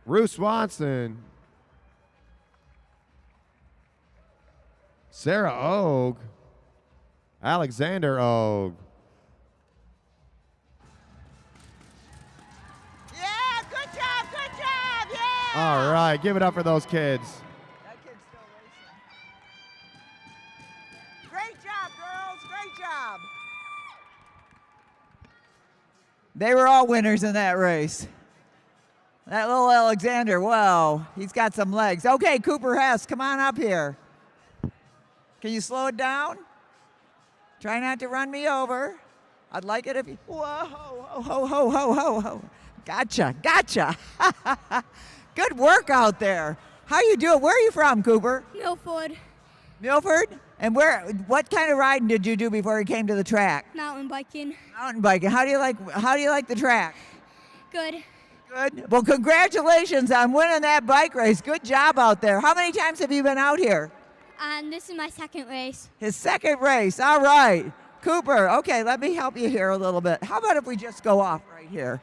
Speaker 2: Ruth Swanson, Sarah Ogue, Alexander Ogue.
Speaker 1: Yeah, good job, yeah!
Speaker 2: All right, give it up for those kids.
Speaker 1: That kid's still racing. Great job, girls, great job. They were all winners in that race. That little Alexander, wow, he's got some legs. Okay, Cooper Hess, come on up here. Can you slow it down? Try not to run me over. I'd like it if you, whoa, ho, ho, ho, ho, ho, ho. Gotcha, gotcha. Good work out there. How you doing? Where are you from, Cooper?
Speaker 9: Milford.
Speaker 1: Milford? And what kind of riding did you do before you came to the track?
Speaker 9: Mountain biking.
Speaker 1: Mountain biking. How do you like the track?
Speaker 9: Good.
Speaker 1: Good. Well, congratulations on winning that bike race. Good job out there. How many times have you been out here?
Speaker 9: And this is my second race.
Speaker 1: His second race. All right. Cooper, okay, let me help you here a little bit. How about if we just go off right here?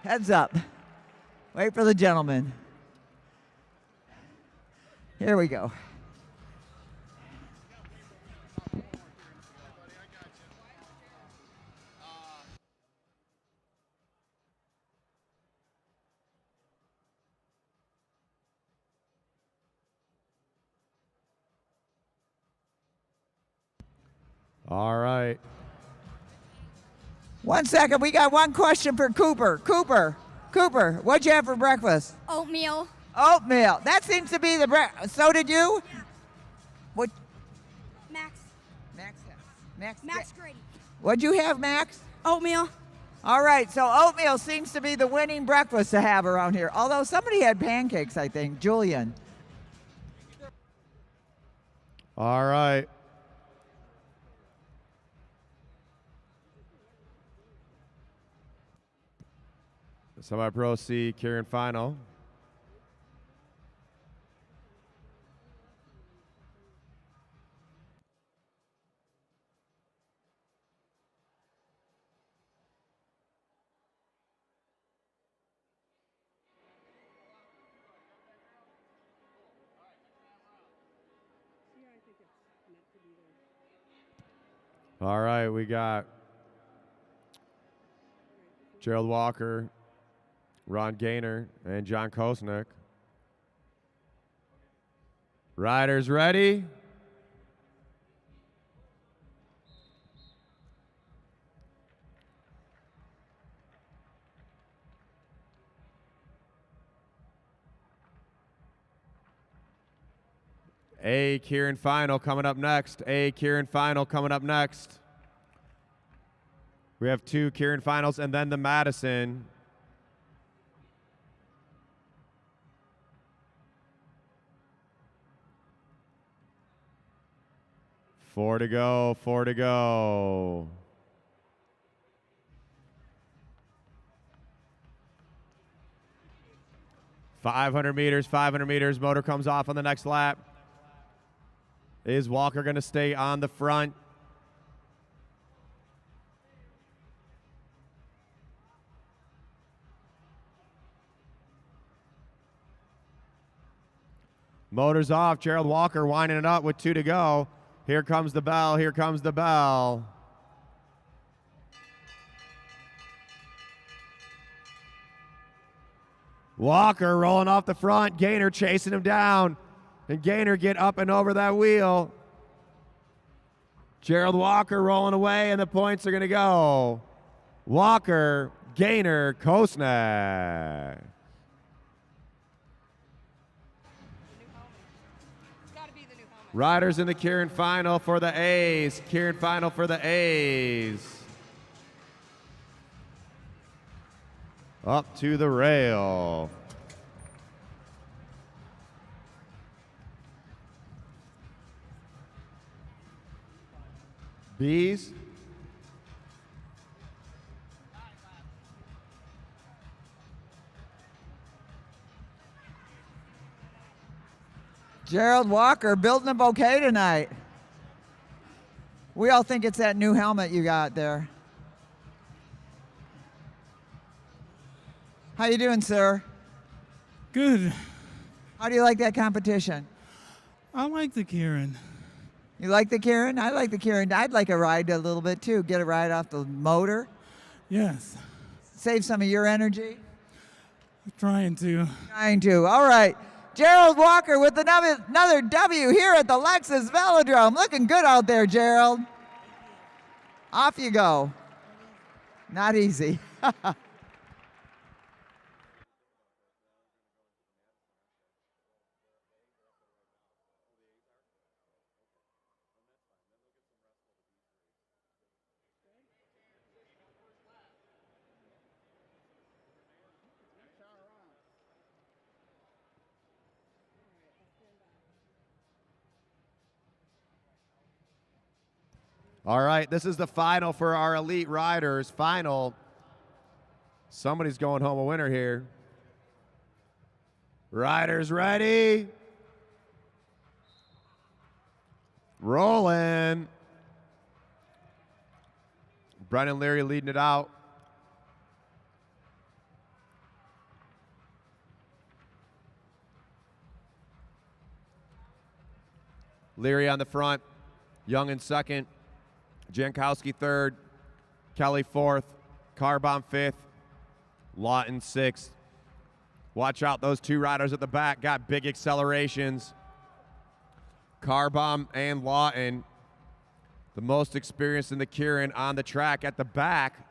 Speaker 1: Heads up. Wait for the gentleman. Here we go.
Speaker 2: All right.
Speaker 1: 1 second, we got one question for Cooper. Cooper, what'd you have for breakfast?
Speaker 9: Oatmeal.
Speaker 1: Oatmeal. That seems to be the breakfast. So did you? What?
Speaker 9: Max.
Speaker 1: Max.
Speaker 9: Grady.
Speaker 1: What'd you have, Max?
Speaker 9: Oatmeal.
Speaker 1: All right, so oatmeal seems to be the winning breakfast to have around here. Although somebody had pancakes, I think. Julian.
Speaker 2: All right. Semi-Pro C, Kieran final. All right, we got Gerald Walker, Ron Gaynor, and John Kosnick. Riders ready? A Kieran final coming up next. We have 2 Kieran finals and then the Madison. Four to go. 500 meters, motor comes off on the next lap. Is Walker going to stay on the front? Motor's off. Gerald Walker winding it up with 2 to go. Here comes the bell. Walker rolling off the front. Gaynor chasing him down. And Gaynor get up and over that wheel. Gerald Walker rolling away, and the points are going to go. Walker, Gaynor, Kosnick.
Speaker 8: It's got to be the new helmet.
Speaker 2: Riders in the Kieran final for the A's. Kieran final for the A's. Up to the rail. Bees.
Speaker 1: Gerald Walker building a bouquet tonight. We all think it's that new helmet you got there. How you doing, sir?
Speaker 6: Good.
Speaker 1: How do you like that competition?
Speaker 6: I like the Kieran.
Speaker 1: You like the Kieran? I like the Kieran. I'd like a ride a little bit too. Get a ride off the motor.
Speaker 6: Yes.
Speaker 1: Save some of your energy.
Speaker 6: Trying to.
Speaker 1: Trying to. All right. Gerald Walker with another W here at the Lexus Velodrome. Looking good out there, Gerald. Off you go. Not easy.
Speaker 2: All right, this is the final for our elite riders. Final. Somebody's going home a winner here. Riders ready. Rolling. Brennan Leary leading it out. Leary on the front. Young in second. Jankowski third, Kelly fourth, Carbomb fifth, Lawton sixth. Watch out, those two riders at the back got big accelerations. Carbomb and Lawton, the most experienced in the Kieran on the track at the back.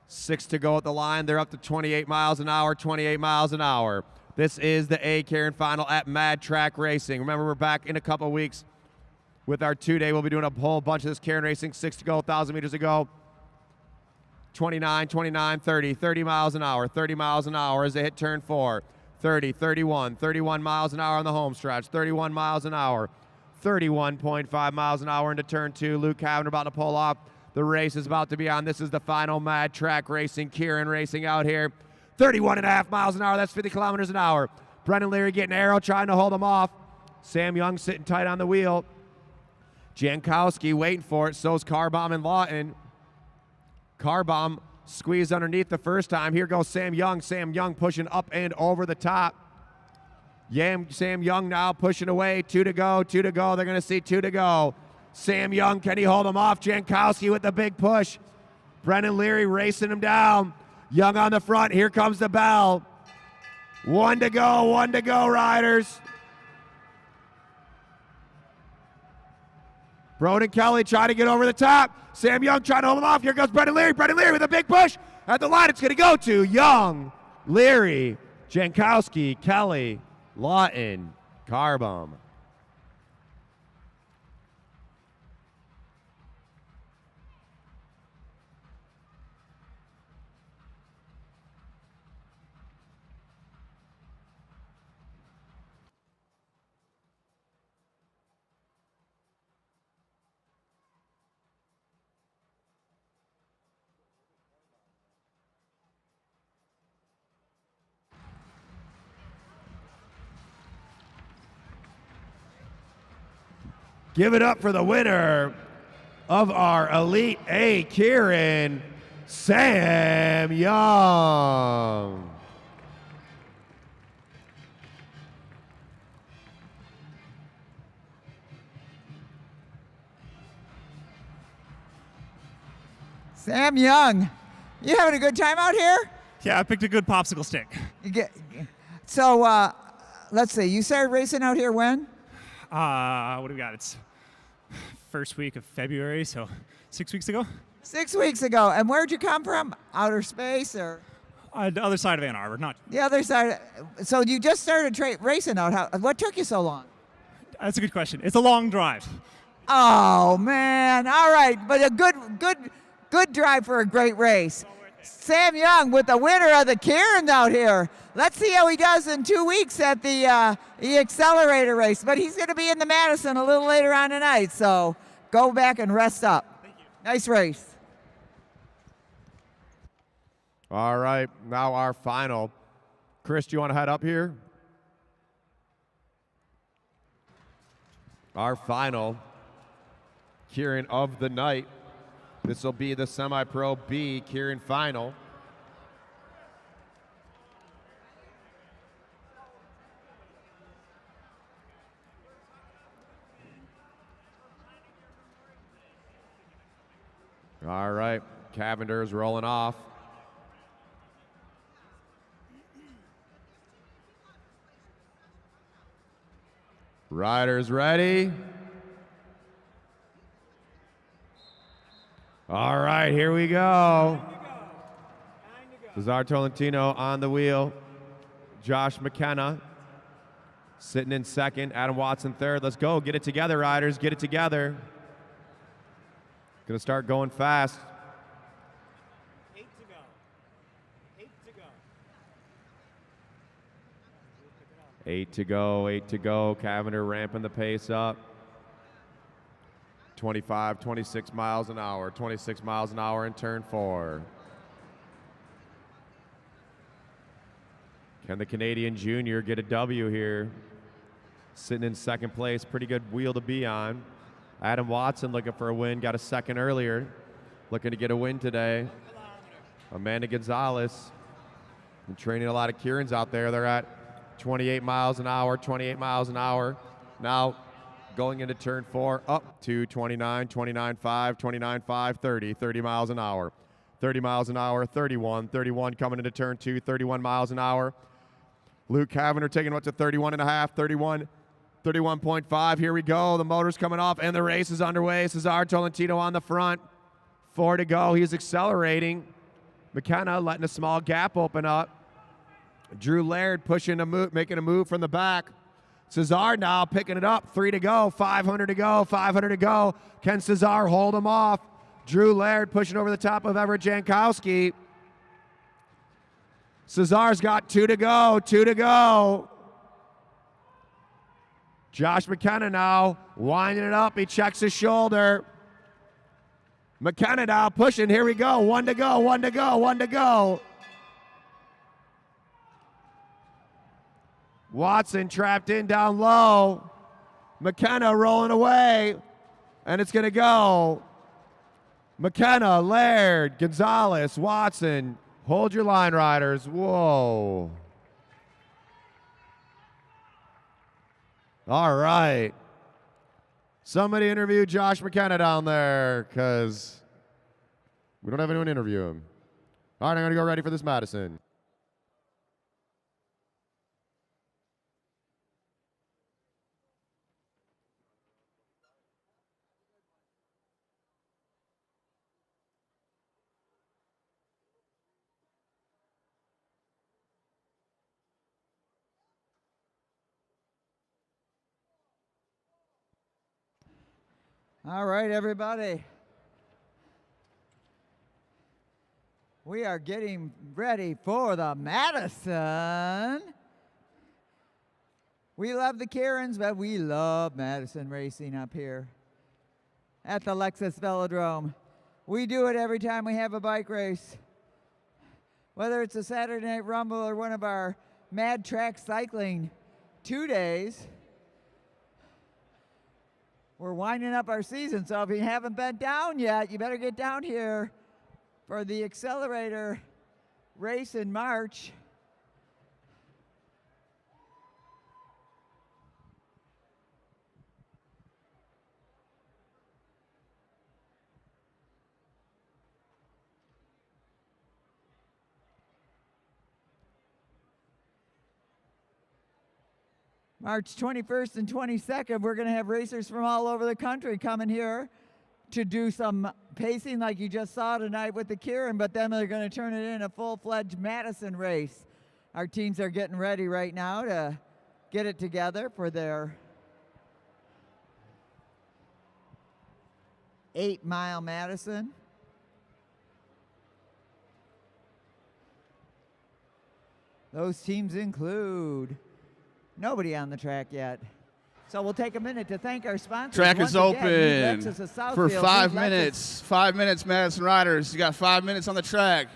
Speaker 2: 6 to go at the line. They're up to 28 miles an hour, 28 miles an hour. This is the A Kieran final at Mad Track Racing. Remember, we're back in a couple weeks with our 2-day. We'll be doing a whole bunch of this Kieran racing. 6 to go, 1,000 meters to go. 29, 29, 30, 30 miles an hour, 30 miles an hour as they hit turn 4. 30, 31, 31 miles an hour on the home stretch, 31 miles an hour, 31.5 miles an hour into turn 2. Luke Cavan about to pull off. The race is about to be on. This is the final Mad Track Racing, Kieran racing out here. 31.5 miles an hour, that's 50 kilometers an hour. Brendan Leary getting arrow, trying to hold him off. Sam Young sitting tight on the wheel. Jankowski waiting for it, so's Carbomb and Lawton. Carbomb squeezed underneath the first time. Here goes Sam Young. Sam Young pushing up and over the top. Sam Young now pushing away. 2 to go, 2 to go. They're going to see 2 to go. Sam Young, can he hold him off? Jankowski with the big push. Brendan Leary racing him down. Young on the front. Here comes the bell. 1 to go, riders. Broden Kelly trying to get over the top. Sam Young trying to hold him off. Here goes Brendan Leary. Brendan Leary with a big push. At the line, it's going to go to Young, Leary, Jankowski, Kelly, Lawton, Carbomb. Give it up for the winner of our Elite A Kieran, Sam Young.
Speaker 1: Sam Young, you having a good time out here?
Speaker 10: Yeah, I picked a good popsicle stick.
Speaker 1: So, let's see, you started racing out here when?
Speaker 10: What do we got? It's first week of February, so 6 weeks ago.
Speaker 1: 6 weeks ago. And where'd you come from? Outer space or?
Speaker 10: The other side of Ann Arbor. Not.
Speaker 1: The other side. So you just started racing out. What took you so long?
Speaker 10: That's a good question. It's a long drive.
Speaker 1: Oh man! All right, but a good drive for a great race. Sam Young with the winner of the Kieran out here. Let's see how he does in 2 weeks at the accelerator race. But he's going to be in the Madison a little later on tonight, so go back and rest up.
Speaker 10: Thank you.
Speaker 1: Nice race.
Speaker 2: All right, now our final. Chris, do you want to head up here? Our final Kieran of the night. This will be the semi-pro B Kieran final. All right, Cavender's rolling off. Riders ready. All right, here we go. Cesar Tolentino on the wheel. Josh McKenna sitting in second. Adam Watson third. Let's go. Get it together, riders. Get it together. Gonna start going fast.
Speaker 7: 8 to go. 8 to go.
Speaker 2: 8 to go, 8 to go. Cavender ramping the pace up. 25, 26 miles an hour. 26 miles an hour in turn 4. Can the Canadian junior get a W here? Sitting in second place, pretty good wheel to be on. Adam Watson looking for a win, got a second earlier. Looking to get a win today. Amanda Gonzalez. Been training a lot of Kierans out there. They're at 28 miles an hour, 28 miles an hour. Now going into turn 4, up to 29, 29.5, 29.5, 30, 30 miles an hour. 30 miles an hour, 31, 31 coming into turn 2, 31 miles an hour. Luke Cavender taking up to 31.5, 31, 31.5. Here we go. The motor's coming off, and the race is underway. Cesar Tolentino on the front. 4 to go. He's accelerating. McKenna letting a small gap open up. Drew Laird pushing a move, making a move from the back. Cesar now picking it up. 3 to go. 500 to go. 500 to go. Can Cesar hold him off? Drew Laird pushing over the top of Everett Jankowski. Cesar's got 2 to go. 2 to go. Josh McKenna now winding it up. He checks his shoulder. McKenna now pushing. Here we go. 1 to go. 1 to go. 1 to go. Watson trapped in down low. McKenna rolling away. And it's going to go. McKenna, Laird, Gonzalez, Watson. Hold your line, riders. Whoa. All right. Somebody interview Josh McKenna down there, because we don't have anyone to interview him. All right, I'm going to go ready for this Madison.
Speaker 1: All right, everybody. We are getting ready for the Madison. We love the Kierans, but we love Madison racing up here at the Lexus Velodrome. We do it every time we have a bike race. Whether it's a Saturday Night Rumble or one of our Mad Track Cycling 2 days, we're winding up our season, so if you haven't been down yet, you better get down here for the accelerator race in March. March 21st and 22nd, we're going to have racers from all over the country coming here to do some pacing like you just saw tonight with the Kieran, but then they're going to turn it in a full-fledged Madison race. Our teams are getting ready right now to get it together for their 8-mile Madison. Those teams include nobody on the track yet. So we'll take a minute to thank our sponsors.
Speaker 3: Track
Speaker 1: Once
Speaker 3: is
Speaker 1: again,
Speaker 3: open
Speaker 1: Lexus of Southfield,
Speaker 3: for 5
Speaker 1: Lexus-
Speaker 3: minutes. 5 minutes, Madison Riders. You got 5 minutes on the track.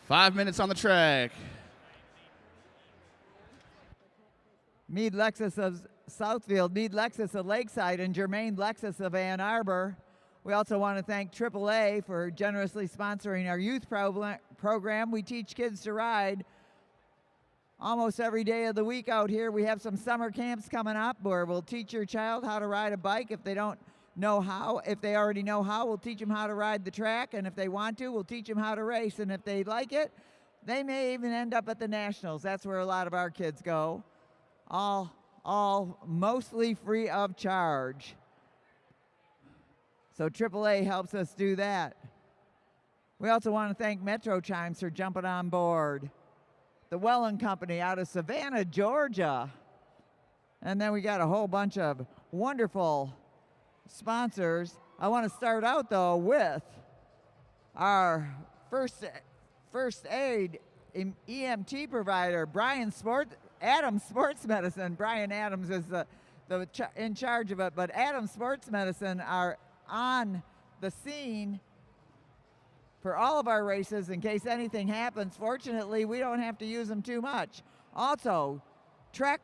Speaker 3: 5 minutes on the track.
Speaker 1: Meade Lexus of Southfield, Meade Lexus of Lakeside, and Germain Lexus of Ann Arbor. We also want to thank AAA for generously sponsoring our youth program. We teach kids to ride almost every day of the week out here. We have some summer camps coming up where we'll teach your child how to ride a bike if they don't know how. If they already know how, we'll teach them how to ride the track, and if they want to, we'll teach them how to race. And if they like it, they may even end up at the Nationals. That's where a lot of our kids go. All mostly free of charge. So AAA helps us do that. We also want to thank Metro Chimes for jumping on board. The Welland Company out of Savannah, Georgia. And then we got a whole bunch of wonderful sponsors. I want to start out, though, with our first aid EMT provider, Adams Sports Medicine. Brian Adams is in charge of it, but Adams Sports Medicine are on the scene for all of our races in case anything happens. Fortunately, we don't have to use them too much. Also, Trek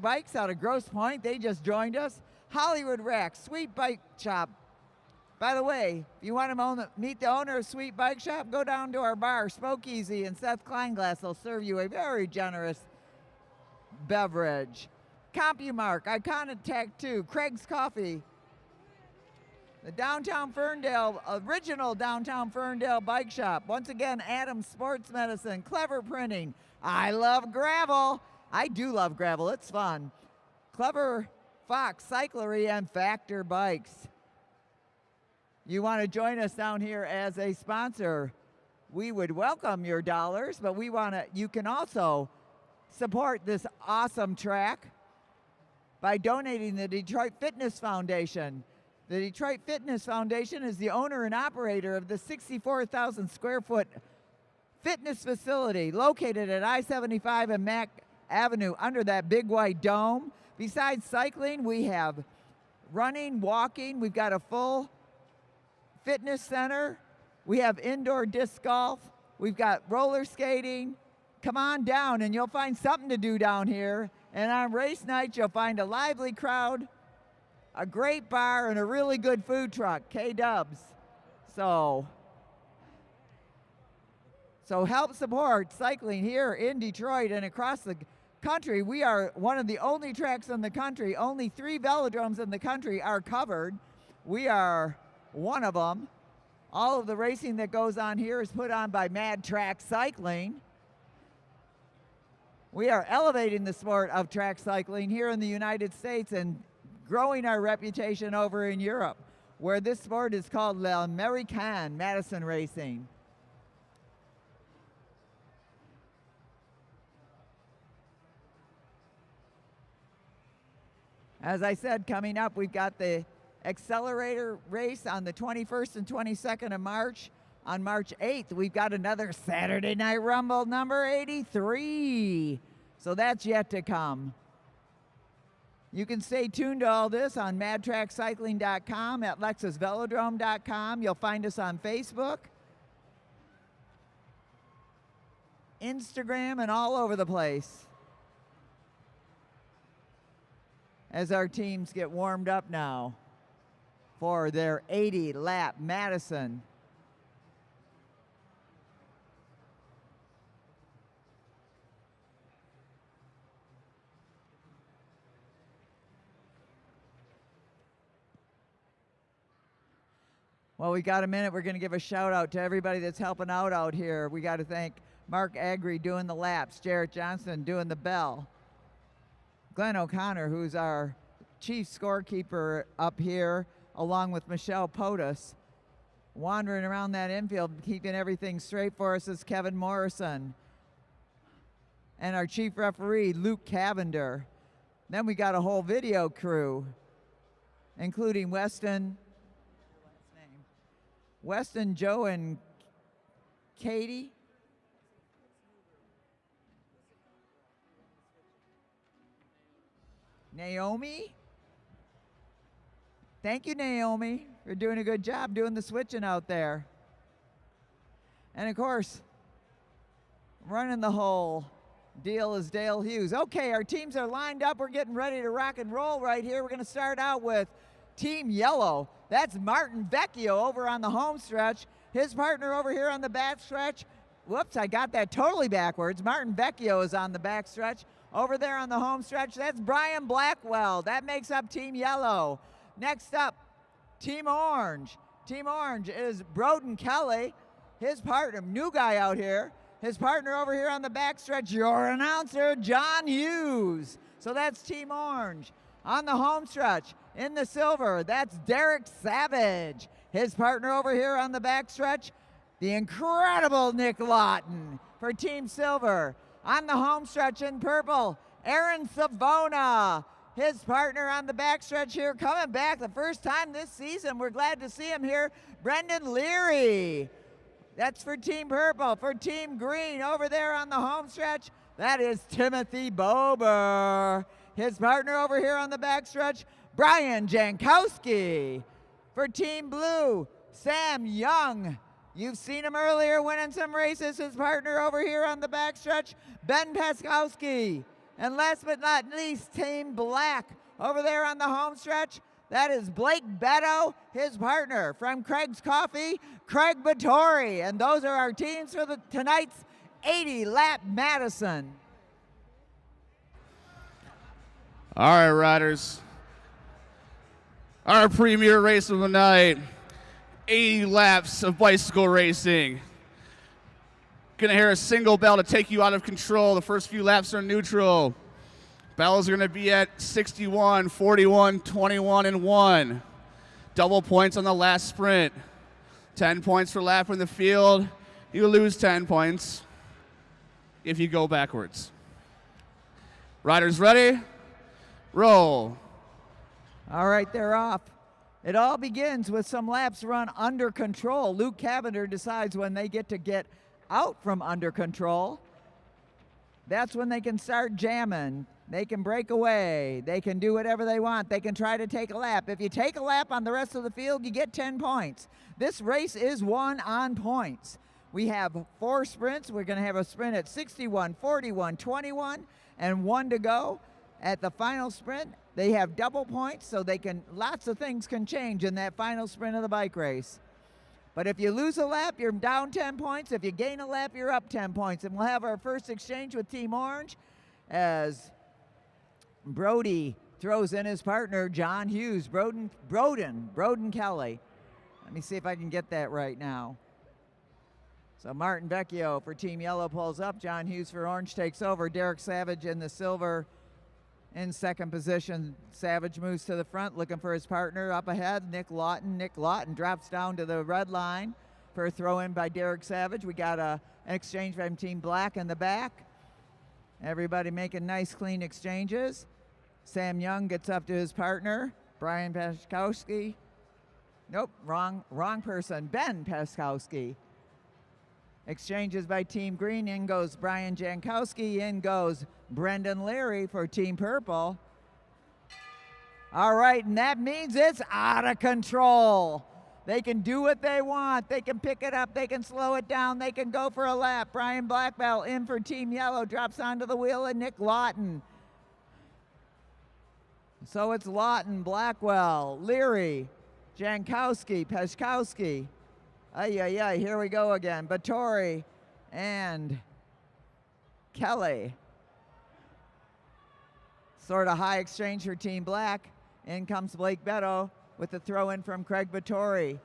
Speaker 1: Bikes out of Grosse Pointe, they just joined us. Hollywood Rack, Sweet Bike Shop. By the way, if you want to meet the owner of Sweet Bike Shop, go down to our bar, Smoke Easy, and Seth Kleinglass will serve you a very generous beverage. CompuMark, Iconic Tech 2, Craig's Coffee, the original downtown Ferndale Bike Shop. Once again, Adams Sports Medicine, Clever Printing. I love gravel. I do love gravel. It's fun. Clever Fox Cyclery and Factor Bikes. You want to join us down here as a sponsor, we would welcome your dollars, but you can also support this awesome track by donating to the Detroit Fitness Foundation. The Detroit Fitness Foundation is the owner and operator of the 64,000 square foot fitness facility located at I-75 and Mack Avenue under that big white dome. Besides cycling, we have running, walking. We've got a full fitness center. We have indoor disc golf. We've got roller skating. Come on down and you'll find something to do down here. And on race night, you'll find a lively crowd, a great bar, and a really good food truck, K-Dubs. So help support cycling here in Detroit and across the country. We are one of the only tracks in the country. Only 3 velodromes in the country are covered. We are one of them. All of the racing that goes on here is put on by Mad Track Cycling. We are elevating the sport of track cycling here in the United States and growing our reputation over in Europe, where this sport is called L'Américain, Madison Racing. As I said, coming up, we've got the Accelerator race on the 21st and 22nd of March. On March 8th, we've got another Saturday Night Rumble number 83. So that's yet to come. You can stay tuned to all this on madtrackcycling.com, at lexusvelodrome.com. You'll find us on Facebook, Instagram, and all over the place as our teams get warmed up now for their 80-lap Madison. Well, we got a minute. We're going to give a shout out to everybody that's helping out here. We got to thank Mark Agri doing the laps, Jarrett Johnson doing the bell, Glenn O'Connor, who's our chief scorekeeper up here, along with Michelle Potus. Wandering around that infield, keeping everything straight for us is Kevin Morrison. And our chief referee, Luke Cavender. Then we got a whole video crew, including Weston, Joe, and Katie. Naomi. Thank you, Naomi, for doing a good job doing the switching out there. And of course, running the whole deal is Dale Hughes. Okay, our teams are lined up. We're getting ready to rock and roll right here. We're going to start out with Team Yellow. That's Martin Vecchio over on the home stretch. His partner over here on the back stretch. Whoops, I got that totally backwards. Martin Vecchio is on the back stretch. Over there on the home stretch, that's Brian Blackwell. That makes up Team Yellow. Next up, Team Orange. Team Orange is Broden Kelly. His partner, new guy out here. His partner over here on the backstretch, your announcer, John Hughes. So that's Team Orange. On the home stretch, in the silver, that's Derek Savage. His partner over here on the backstretch, the incredible Nick Lawton for Team Silver. On the home stretch in purple, Aaron Savona. His partner on the backstretch here, coming back the first time this season. We're glad to see him here, Brendan Leary. That's for Team Purple. For Team Green, over there on the home stretch, that is Timothy Bober. His partner over here on the backstretch, Brian Jankowski. For Team Blue, Sam Young. You've seen him earlier winning some races. His partner over here on the backstretch, Ben Peskowski. And last but not least, Team Black. Over there on the home stretch, that is Blake Beto, his partner. From Craig's Coffee, Craig Battori. And those are our teams for tonight's 80-lap Madison.
Speaker 3: All right, riders. Our premier race of the night, 80 laps of bicycle racing. Gonna hear a single bell to take you out of control. The first few laps are neutral. Bells are gonna be at 61, 41, 21, and 1. Double points on the last sprint. 10 points for lap in the field. You lose 10 points if you go backwards. Riders ready? Roll.
Speaker 1: All right, they're off. It all begins with some laps run under control. Luke Cavender decides when they get out from under control. That's when they can start jamming. They can break away. They can do whatever they want. They can try to take a lap. If you take a lap on the rest of the field, you get 10 points. This race is won on points. We have 4 sprints. We're going to have a sprint at 61, 41, 21, and 1 to go. At the final sprint, they have double points, so lots of things can change in that final sprint of the bike race. But if you lose a lap, you're down 10 points. If you gain a lap, you're up 10 points. And we'll have our first exchange with Team Orange as Brody throws in his partner, John Hughes. Broden Kelly. Let me see if I can get that right now. So Martin Vecchio for Team Yellow pulls up. John Hughes for Orange takes over. Derek Savage in the silver in second position. Savage moves to the front looking for his partner up ahead, Nick Lawton. Nick Lawton drops down to the red line for a throw in by Derek Savage. We got an exchange from Team Black in the back. Everybody making nice clean exchanges. Sam Young gets up to his partner, Brian Peskowski. Nope, wrong person, Ben Peskowski. Exchanges by Team Green. In goes Brian Jankowski. In goes Brendan Leary for Team Purple. All right, and that means it's out of control. They can do what they want. They can pick it up. They can slow it down. They can go for a lap. Brian Blackwell in for Team Yellow. Drops onto the wheel of Nick Lawton. So it's Lawton, Blackwell, Leary, Jankowski, Peskowski. Here we go again. Battori and Kelly. Sort of high exchange for Team Black. In comes Blake Beto with the throw in from Craig Battori.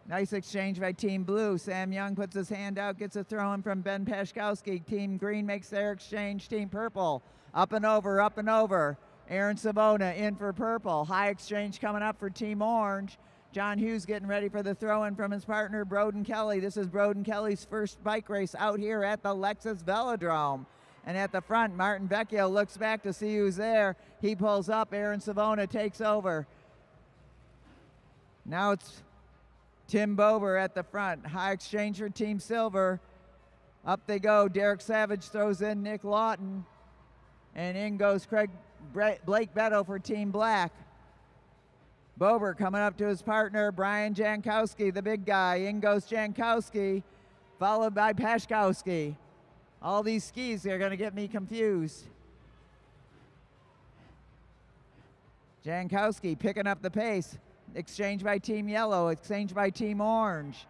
Speaker 1: Nice exchange by Team Blue. Sam Young puts his hand out, gets a throw in from Ben Peskowski. Team Green makes their exchange. Team Purple up and over, up and over. Aaron Savona in for purple. High exchange coming up for Team Orange. John Hughes getting ready for the throw-in from his partner, Broden Kelly. This is Broden Kelly's first bike race out here at the Lexus Velodrome. And at the front, Martin Vecchio looks back to see who's there. He pulls up. Aaron Savona takes over. Now it's Tim Bober at the front. High exchange for Team Silver. Up they go. Derek Savage throws in Nick Lawton. And in goes Blake Beto for Team Black. Bober coming up to his partner, Brian Jankowski, the big guy. In goes Jankowski, followed by Pashkowski. All these skis are going to get me confused. Jankowski picking up the pace. Exchange by Team Yellow, exchange by Team Orange.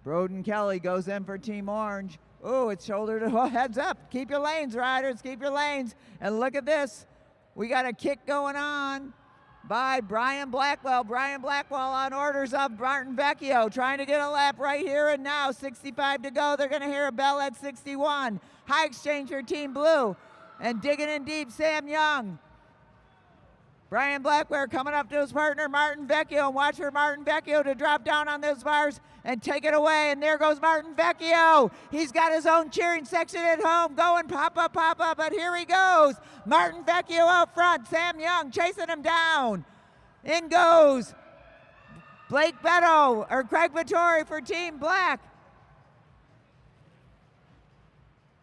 Speaker 1: Broden Kelly goes in for Team Orange. Oh, it's shoulder to heads up. Keep your lanes, riders, keep your lanes. And look at this. We got a kick going on by Brian Blackwell. Brian Blackwell on orders of Martin Vecchio, trying to get a lap right here and now. 65 to go. They're going to hear a bell at 61. High exchange for Team Blue. And digging in deep, Sam Young. Brian Blackwell coming up to his partner, Martin Vecchio, and watch for Martin Vecchio to drop down on those bars and take it away. And there goes Martin Vecchio. He's got his own cheering section at home going pop up, but here he goes. Martin Vecchio out front, Sam Young chasing him down. In goes Blake Beto, or Craig Vittori for Team Black.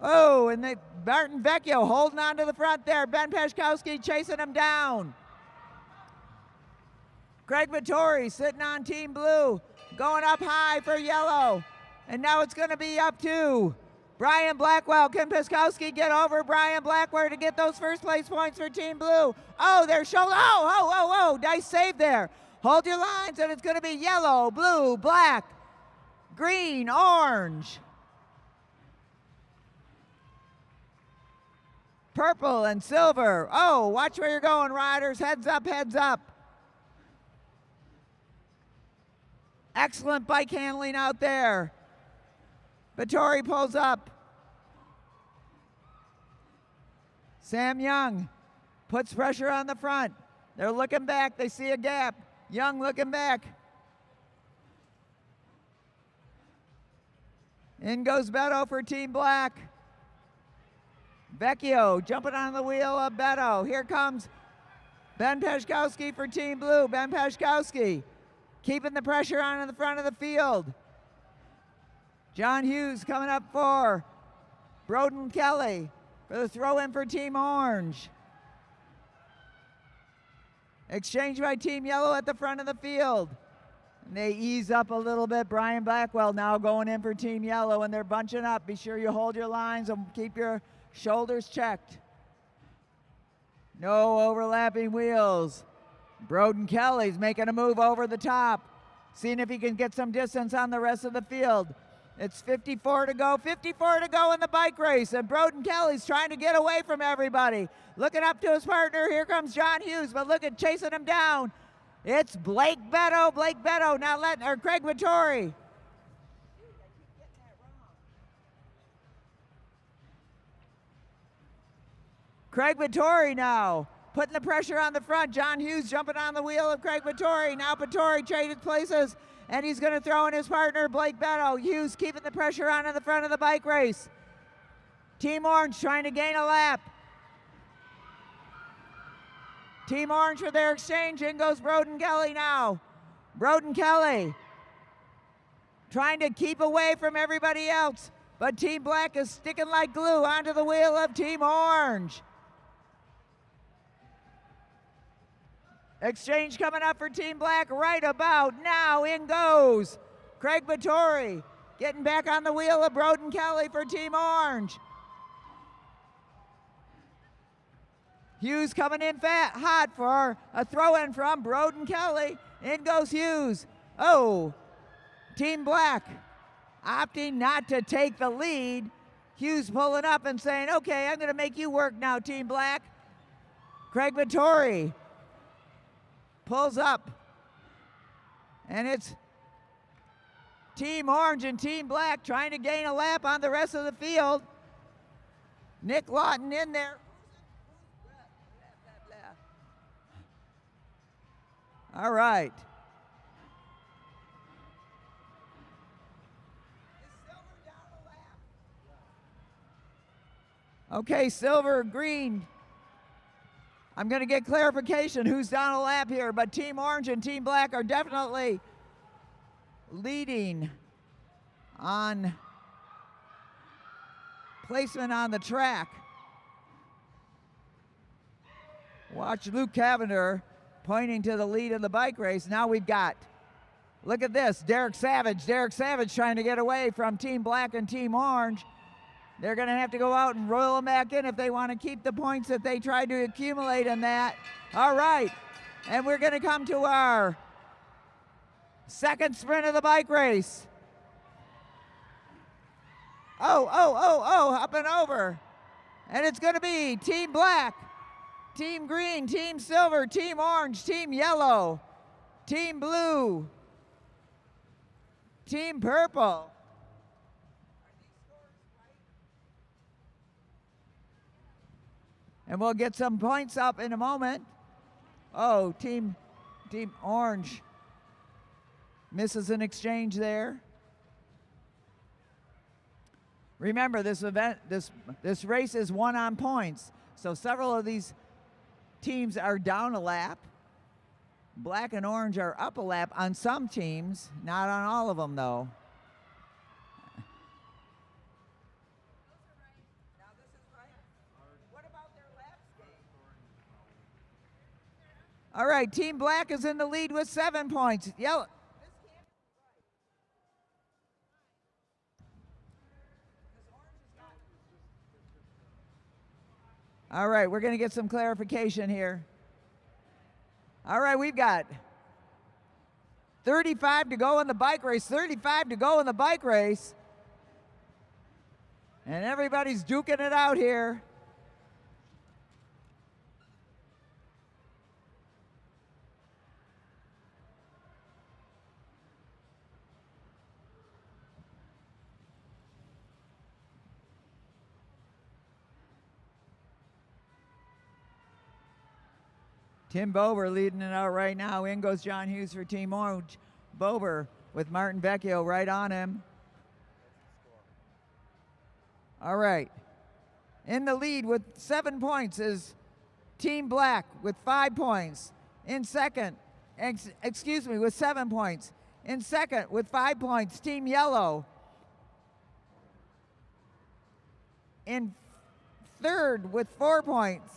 Speaker 1: Oh, and Martin Vecchio holding on to the front there. Ben Pashkowski chasing him down. Craig Vittori sitting on Team Blue, going up high for Yellow. And now it's going to be up to Brian Blackwell. Can Pashkowski get over Brian Blackwell to get those first place points for Team Blue? Oh, there's shoulder. Oh, nice save there. Hold your lines, and it's going to be yellow, blue, black, green, orange, purple, and silver. Oh, watch where you're going, riders. Heads up, heads up. Excellent bike handling out there. Vittori pulls up. Sam Young puts pressure on the front. They're looking back. They see a gap. Young looking back. In goes Beto for Team Black. Vecchio jumping on the wheel of Beto. Here comes Ben Pashkowski for Team Blue. Ben Pashkowski keeping the pressure on in the front of the field. John Hughes coming up for Broden Kelly for the throw-in for Team Orange. Exchange by Team Yellow at the front of the field. And they ease up a little bit. Brian Blackwell now going in for Team Yellow, and they're bunching up. Be sure you hold your lines and keep your shoulders checked. No overlapping wheels. Broden Kelly's making a move over the top, seeing if he can get some distance on the rest of the field. It's 54 to go in the bike race, and Broden Kelly's trying to get away from everybody. Looking up to his partner, here comes John Hughes, but look at chasing him down. It's Blake Beto, not letting, or Craig Vittori. Craig Vittori now, putting the pressure on the front. John Hughes jumping on the wheel of Craig Vittori. Now Vittori traded places, and he's going to throw in his partner, Blake Beto. Hughes keeping the pressure on in the front of the bike race. Team Orange trying to gain a lap. Team Orange for their exchange. In goes Broden Kelly now. Broden Kelly trying to keep away from everybody else, but Team Black is sticking like glue onto the wheel of Team Orange. Exchange coming up for Team Black right about now. In goes Craig Vittori, getting back on the wheel of Broden Kelly for Team Orange. Hughes coming in hot for a throw-in from Broden Kelly. In goes Hughes. Oh, Team Black opting not to take the lead. Hughes pulling up and saying, okay, I'm going to make you work now, Team Black. Craig Vittori pulls up, and it's Team Orange and Team Black trying to gain a lap on the rest of the field. Nick Lawton in there. All right. Okay, silver, green. I'm going to get clarification who's down a lap here, but Team Orange and Team Black are definitely leading on placement on the track. Watch Luke Cavender pointing to the lead of the bike race. Now we've got, look at this, Derek Savage. Derek Savage trying to get away from Team Black and Team Orange. They're going to have to go out and roll them back in if they want to keep the points that they tried to accumulate in that. All right, and we're going to come to our second sprint of the bike race. Up and over. And it's going to be Team Black, Team Green, Team Silver, Team Orange, Team Yellow, Team Blue, Team Purple. And we'll get some points up in a moment. Oh, Team Orange misses an exchange there. Remember, this race is won on points. So several of these teams are down a lap. Black and Orange are up a lap on some teams, not on all of them though. All right, Team Black is in the lead with 7 points. Yellow. All right, we're going to get some clarification here. All right, we've got 35 to go in the bike race, 35 to go in the bike race. And everybody's duking it out here. Tim Bober leading it out right now. In goes John Hughes for Team Orange. Bober with Martin Vecchio right on him. All right. In the lead with 7 points is Team Black with 5 points. In second, with 7 points. In second with 5 points, Team Yellow. In third with 4 points,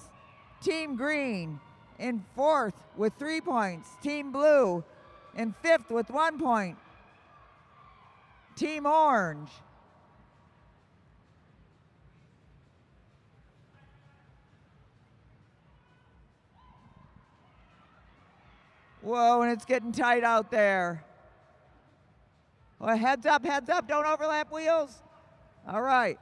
Speaker 1: Team Green. In fourth with 3 points, Team Blue. In fifth with 1 point, Team Orange. Whoa, and it's getting tight out there. Well, heads up, don't overlap wheels. All right.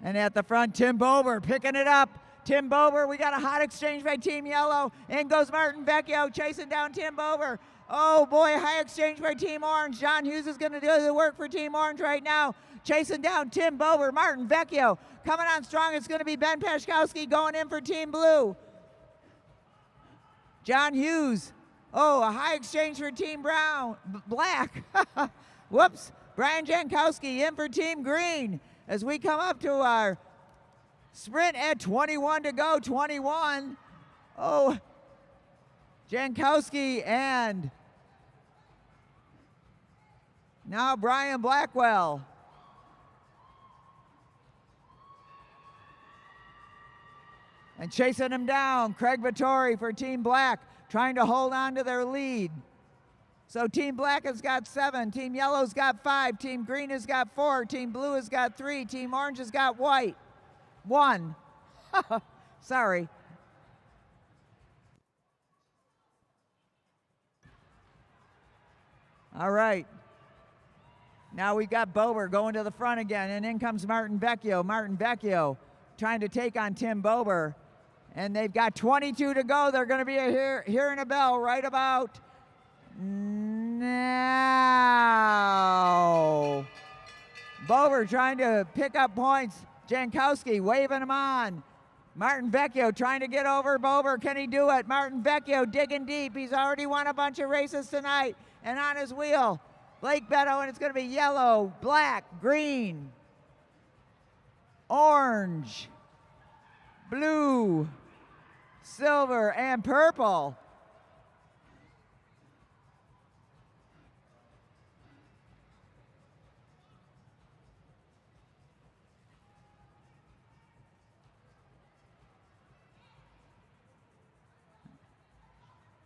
Speaker 1: And at the front, Tim Bober picking it up. Tim Bober, we got a hot exchange by Team Yellow. In goes Martin Vecchio chasing down Tim Bober. Oh boy, high exchange by Team Orange. John Hughes is going to do the work for Team Orange right now. Chasing down Tim Bober, Martin Vecchio. Coming on strong, it's going to be Ben Pashkowski going in for Team Blue. John Hughes. Oh, a high exchange for Team Black. Whoops. Brian Jankowski in for Team Green. As we come up to our sprint at 21 to go, 21. Oh, Jankowski and now Brian Blackwell. And chasing him down, Craig Vittori for Team Black, trying to hold on to their lead. So Team Black has got 7, Team Yellow's got 5, Team Green has got 4, Team Blue has got 3, Team Orange has got 1. Sorry. All right. Now we've got Bober going to the front again, and in comes Martin Vecchio. Martin Vecchio trying to take on Tim Bober. And they've got 22 to go. They're going to be hearing a bell right about now. Bober trying to pick up points, Jankowski waving him on. Martin Vecchio trying to get over Bober. Can he do it? Martin Vecchio digging deep. He's already won a bunch of races tonight. And on his wheel, Blake Beto, and it's going to be yellow, black, green, orange, blue, silver, and purple.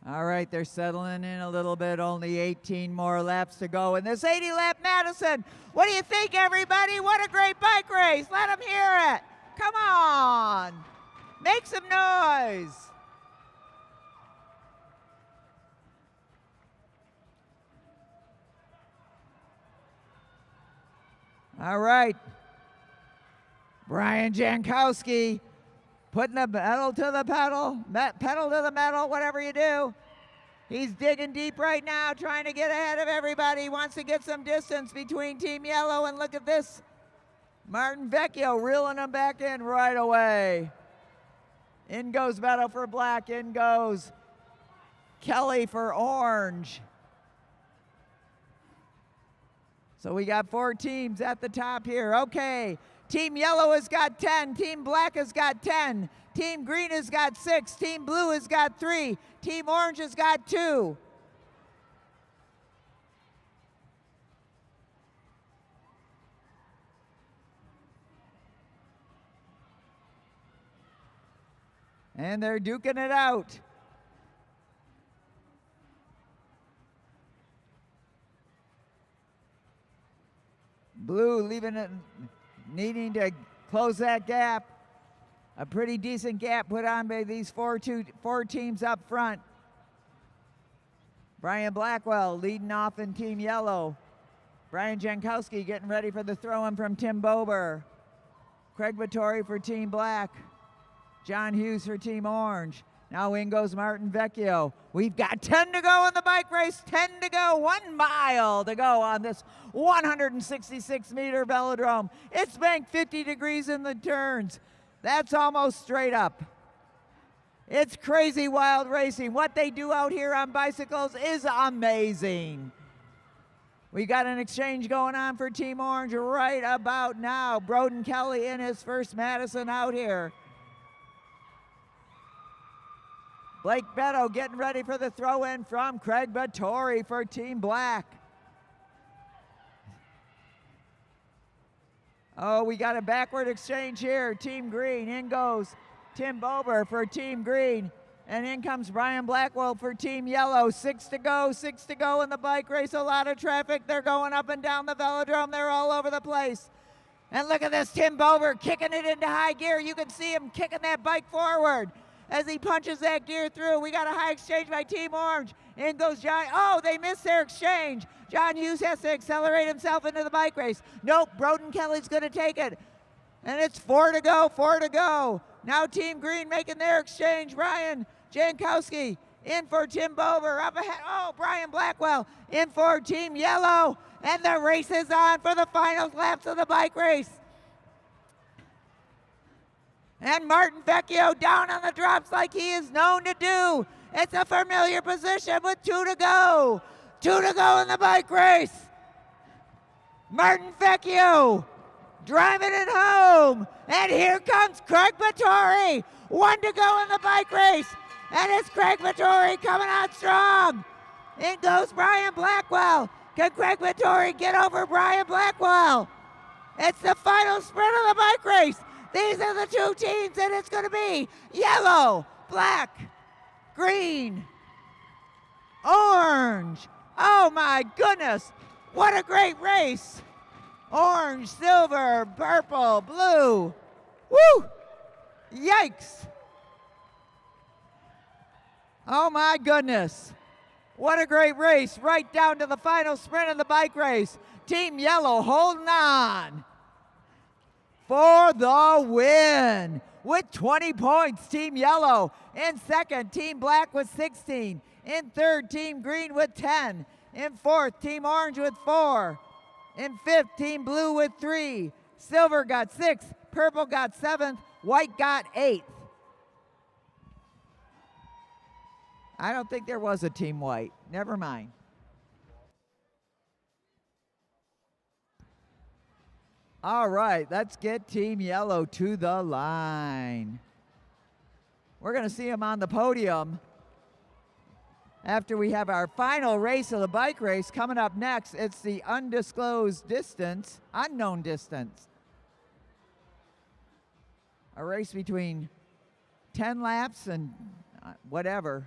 Speaker 1: All right, they're settling in a little bit. Only 18 more laps to go in this 80-lap Madison. What do you think, everybody? What a great bike race. Let them hear it. Come on. Make some noise. All right. Brian Jankowski putting the pedal to the pedal, pedal to the metal, whatever you do. He's digging deep right now, trying to get ahead of everybody. He wants to get some distance between Team Yellow, and look at this. Martin Vecchio reeling him back in right away. In goes Beto for black, in goes Kelly for orange. So we got 4 teams at the top here. Okay. Team Yellow has got 10. Team Black has got 10. Team Green has got 6. Team Blue has got 3. Team Orange has got 2. And they're duking it out. Blue leaving it, needing to close that gap. A pretty decent gap put on by these four teams up front. Brian Blackwell leading off in Team Yellow. Brian Jankowski getting ready for the throw-in from Tim Bober. Craig Vittori for Team Black. John Hughes for Team Orange. Now in goes Martin Vecchio. We've got 10 to go in the bike race, 10 to go, 1 mile to go on this 166-meter velodrome. It's banked 50 degrees in the turns. That's almost straight up. It's crazy wild racing. What they do out here on bicycles is amazing. We got an exchange going on for Team Orange right about now. Broden Kelly in his first Madison out here. Blake Beto getting ready for the throw-in from Craig Vittori for Team Black. Oh, we got a backward exchange here. Team Green, in goes Tim Bober for Team Green. And in comes Brian Blackwell for Team Yellow. 6 to go in the bike race. A lot of traffic. They're going up and down the velodrome. They're all over the place. And look at this, Tim Bober kicking it into high gear. You can see him kicking that bike forward as he punches that gear through. We got a high exchange by Team Orange. In goes John. Oh, they missed their exchange. John Hughes has to accelerate himself into the bike race. Nope, Broden Kelly's going to take it. And it's 4 to go. Now Team Green making their exchange. Brian Jankowski in for Tim Bober. Up ahead. Oh, Brian Blackwell in for Team Yellow. And the race is on for the final laps of the bike race. And Martin Vecchio down on the drops like he is known to do. It's a familiar position with 2 to go. 2 to go in the bike race. Martin Vecchio driving it home. And here comes Craig Vittori. 1 to go in the bike race. And it's Craig Vittori coming out strong. In goes Brian Blackwell. Can Craig Vittori get over Brian Blackwell? It's the final sprint of the bike race. These are the 2 teams, and it's going to be yellow, black, green, orange. Oh my goodness, what a great race. Orange, silver, purple, blue. Woo! Yikes. Oh my goodness. What a great race, right down to the final sprint of the bike race. Team Yellow holding on for the win with 20 points. Team Yellow in second, Team Black with 16. In third, Team Green with 10. In fourth, Team Orange with 4. In fifth, Team Blue with 3. Silver got 6. Purple got 7th. White got 8th. I don't think there was a Team White. Never mind. All right, let's get Team Yellow to the line. We're going to see them on the podium after we have our final race of the bike race. Coming up next, it's the undisclosed distance, unknown distance. A race between 10 laps and whatever.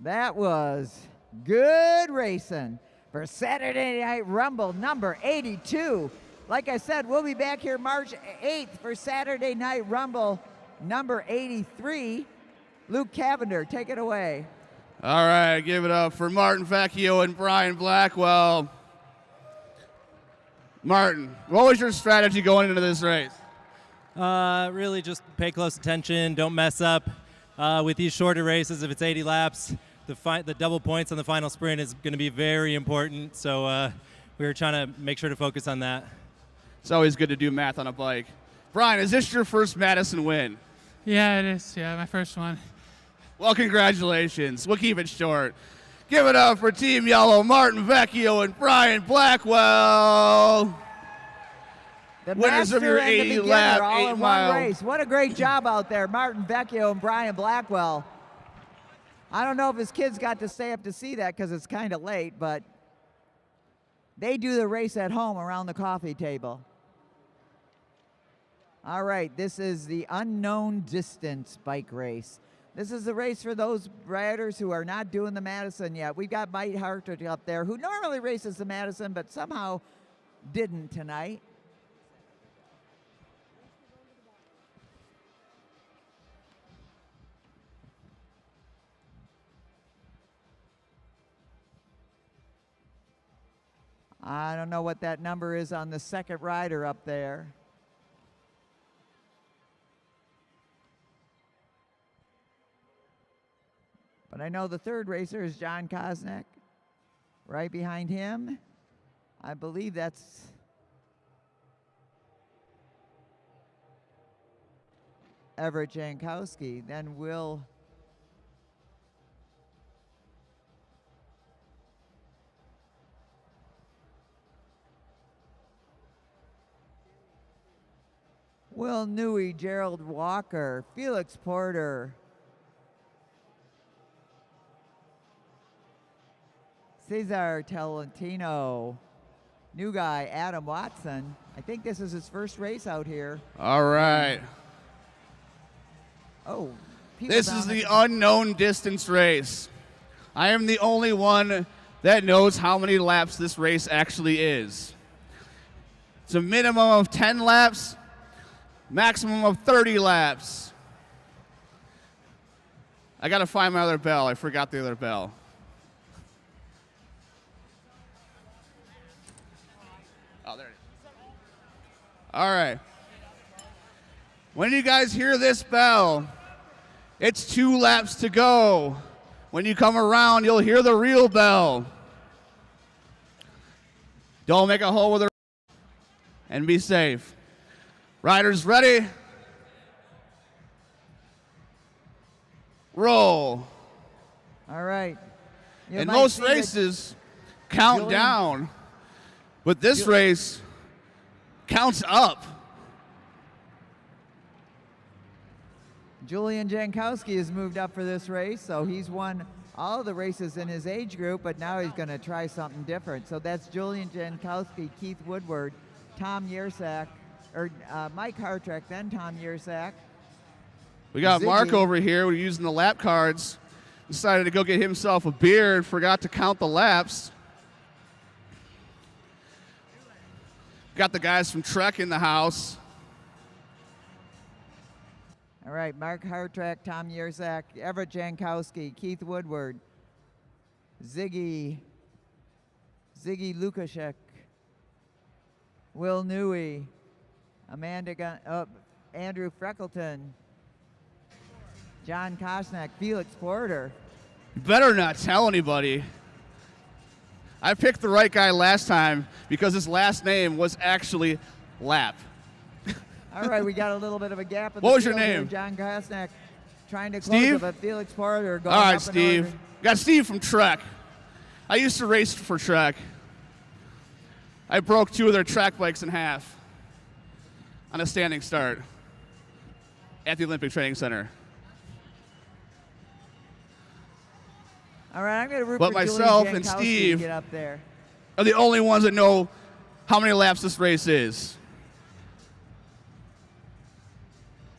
Speaker 1: That was good racing for Saturday Night Rumble number 82. Like I said, we'll be back here March 8th for Saturday Night Rumble number 83. Luke Cavender, take it away.
Speaker 3: All right, give it up for Martin Vecchio and Brian Blackwell. Martin, what was your strategy going into this race?
Speaker 5: Really just pay close attention, don't mess up. With these shorter races, if it's 80 laps, the double points on the final sprint is going to be very important, so we were trying to make sure to focus on that.
Speaker 3: It's always good to do math on a bike. Brian, is this your first Madison win?
Speaker 6: Yeah, it is. Yeah, my first one.
Speaker 3: Well, congratulations. We'll keep it short. Give it up for Team Yellow, Martin Vecchio and Brian Blackwell.
Speaker 1: The
Speaker 3: Winners of your
Speaker 1: master and the
Speaker 3: 80
Speaker 1: beginner
Speaker 3: lap,
Speaker 1: all
Speaker 3: 8
Speaker 1: in
Speaker 3: mile.
Speaker 1: one race. What a great job out there, Martin Vecchio and Brian Blackwell. I don't know if his kids got to stay up to see that because it's kind of late, but they do the race at home around the coffee table. All right, this is the unknown distance bike race. This is the race for those riders who are not doing the Madison yet. We've got Mike Hartridge up there, who normally races the Madison, but somehow didn't tonight. I don't know what that number is on the second rider up there. But I know the third racer is John Kosnick. Right behind him, I believe that's Everett Jankowski. Then Will Newey, Gerald Walker, Felix Porter, Cesar Tolentino, new guy Adam Watson. I think this is his first race out here.
Speaker 3: All right.
Speaker 1: Oh,
Speaker 3: this is the unknown distance race. I am the only one that knows how many laps this race actually is. It's a minimum of 10 laps, maximum of 30 laps. I got to find my other bell. I forgot the other bell. Oh, there it is. All right. When you guys hear this bell, it's 2 laps to go. When you come around, you'll hear the real bell. Don't make a hole with her and be safe. Riders ready? Roll.
Speaker 1: All right. You
Speaker 3: And
Speaker 1: might
Speaker 3: most
Speaker 1: see that
Speaker 3: races count
Speaker 1: Julian-
Speaker 3: down, but this race counts up.
Speaker 1: Julian Jankowski has moved up for this race, so he's won all of the races in his age group, but now he's going to try something different. So that's Julian Jankowski, Keith Woodward, Tom Yersak, or Mike Hartreck, then Tom Yersak.
Speaker 3: We got Mark
Speaker 1: Ziggy.
Speaker 3: over here. We're using the lap cards. Decided to go get himself a beer and forgot to count the laps. Got the guys from Trek in the house.
Speaker 1: All right, Mark Hartreck, Tom Yersak, Everett Jankowski, Keith Woodward, Ziggy Lukashek, Will Newey, Andrew Freckleton, John Kosnick, Felix Porter.
Speaker 3: You better not tell anybody. I picked the right guy last time because his last name was actually Lap.
Speaker 1: All right, we got a little bit of a gap in the
Speaker 3: What was your
Speaker 1: field here.
Speaker 3: name?
Speaker 1: John Kosnak trying to close
Speaker 3: Steve?
Speaker 1: it, but Felix Porter going
Speaker 3: All right,
Speaker 1: up in
Speaker 3: Steve.
Speaker 1: order.
Speaker 3: Got Steve from Trek. I used to race for Trek. I broke 2 of their track bikes in half on a standing start at the Olympic Training Center.
Speaker 1: All right, I'm going to root
Speaker 3: But
Speaker 1: for
Speaker 3: myself
Speaker 1: Julian
Speaker 3: and
Speaker 1: Jankowski
Speaker 3: Steve
Speaker 1: to get up there.
Speaker 3: Are the only ones that know how many laps this race is.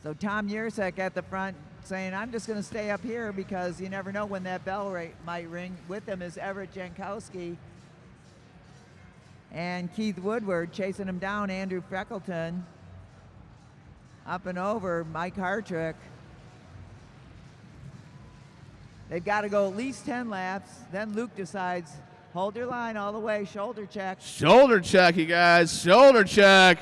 Speaker 1: So Tom Yersek at the front saying, I'm just going to stay up here because you never know when that bell might ring. With him is Everett Jankowski and Keith Woodward chasing him down, Andrew Freckleton. Up and over, Mike Hartrick. They've got to go at least 10 laps. Then Luke decides, hold your line all the way, shoulder check.
Speaker 3: Shoulder check, you guys, shoulder check.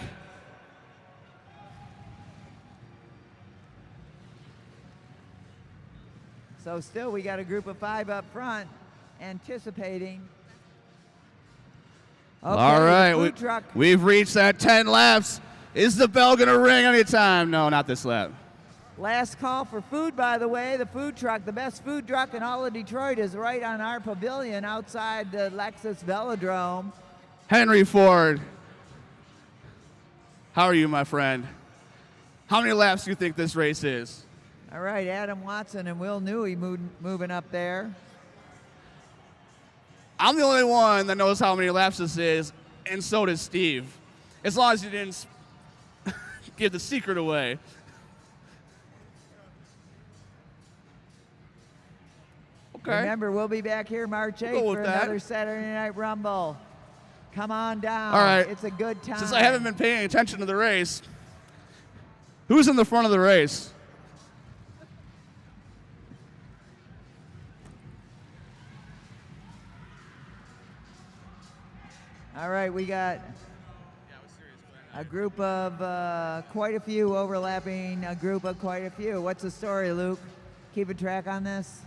Speaker 1: So still we got a group of 5 up front anticipating. Okay,
Speaker 3: All right,
Speaker 1: the food truck.
Speaker 3: we've reached that 10 laps. Is the bell going to ring any time? No, not this lap.
Speaker 1: Last call for food, by the way. The food truck, the best food truck in all of Detroit, is right on our pavilion outside the Lexus Velodrome.
Speaker 3: Henry Ford, how are you, my friend? How many laps do you think this race is?
Speaker 1: All right, Adam Watson and Will Newey moving up there.
Speaker 3: I'm the only one that knows how many laps this is, and so does Steve. As long as you didn't give the secret away. Okay.
Speaker 1: Remember, we'll be back here March 8th
Speaker 3: Go with
Speaker 1: for
Speaker 3: that.
Speaker 1: another Saturday Night Rumble. Come on down.
Speaker 3: All right.
Speaker 1: It's a good time.
Speaker 3: Since I haven't been paying attention to the race, who's in the front of the race?
Speaker 1: All right, we got a group of quite a few overlapping a group of quite a few. What's the story, Luke? Keeping track on this?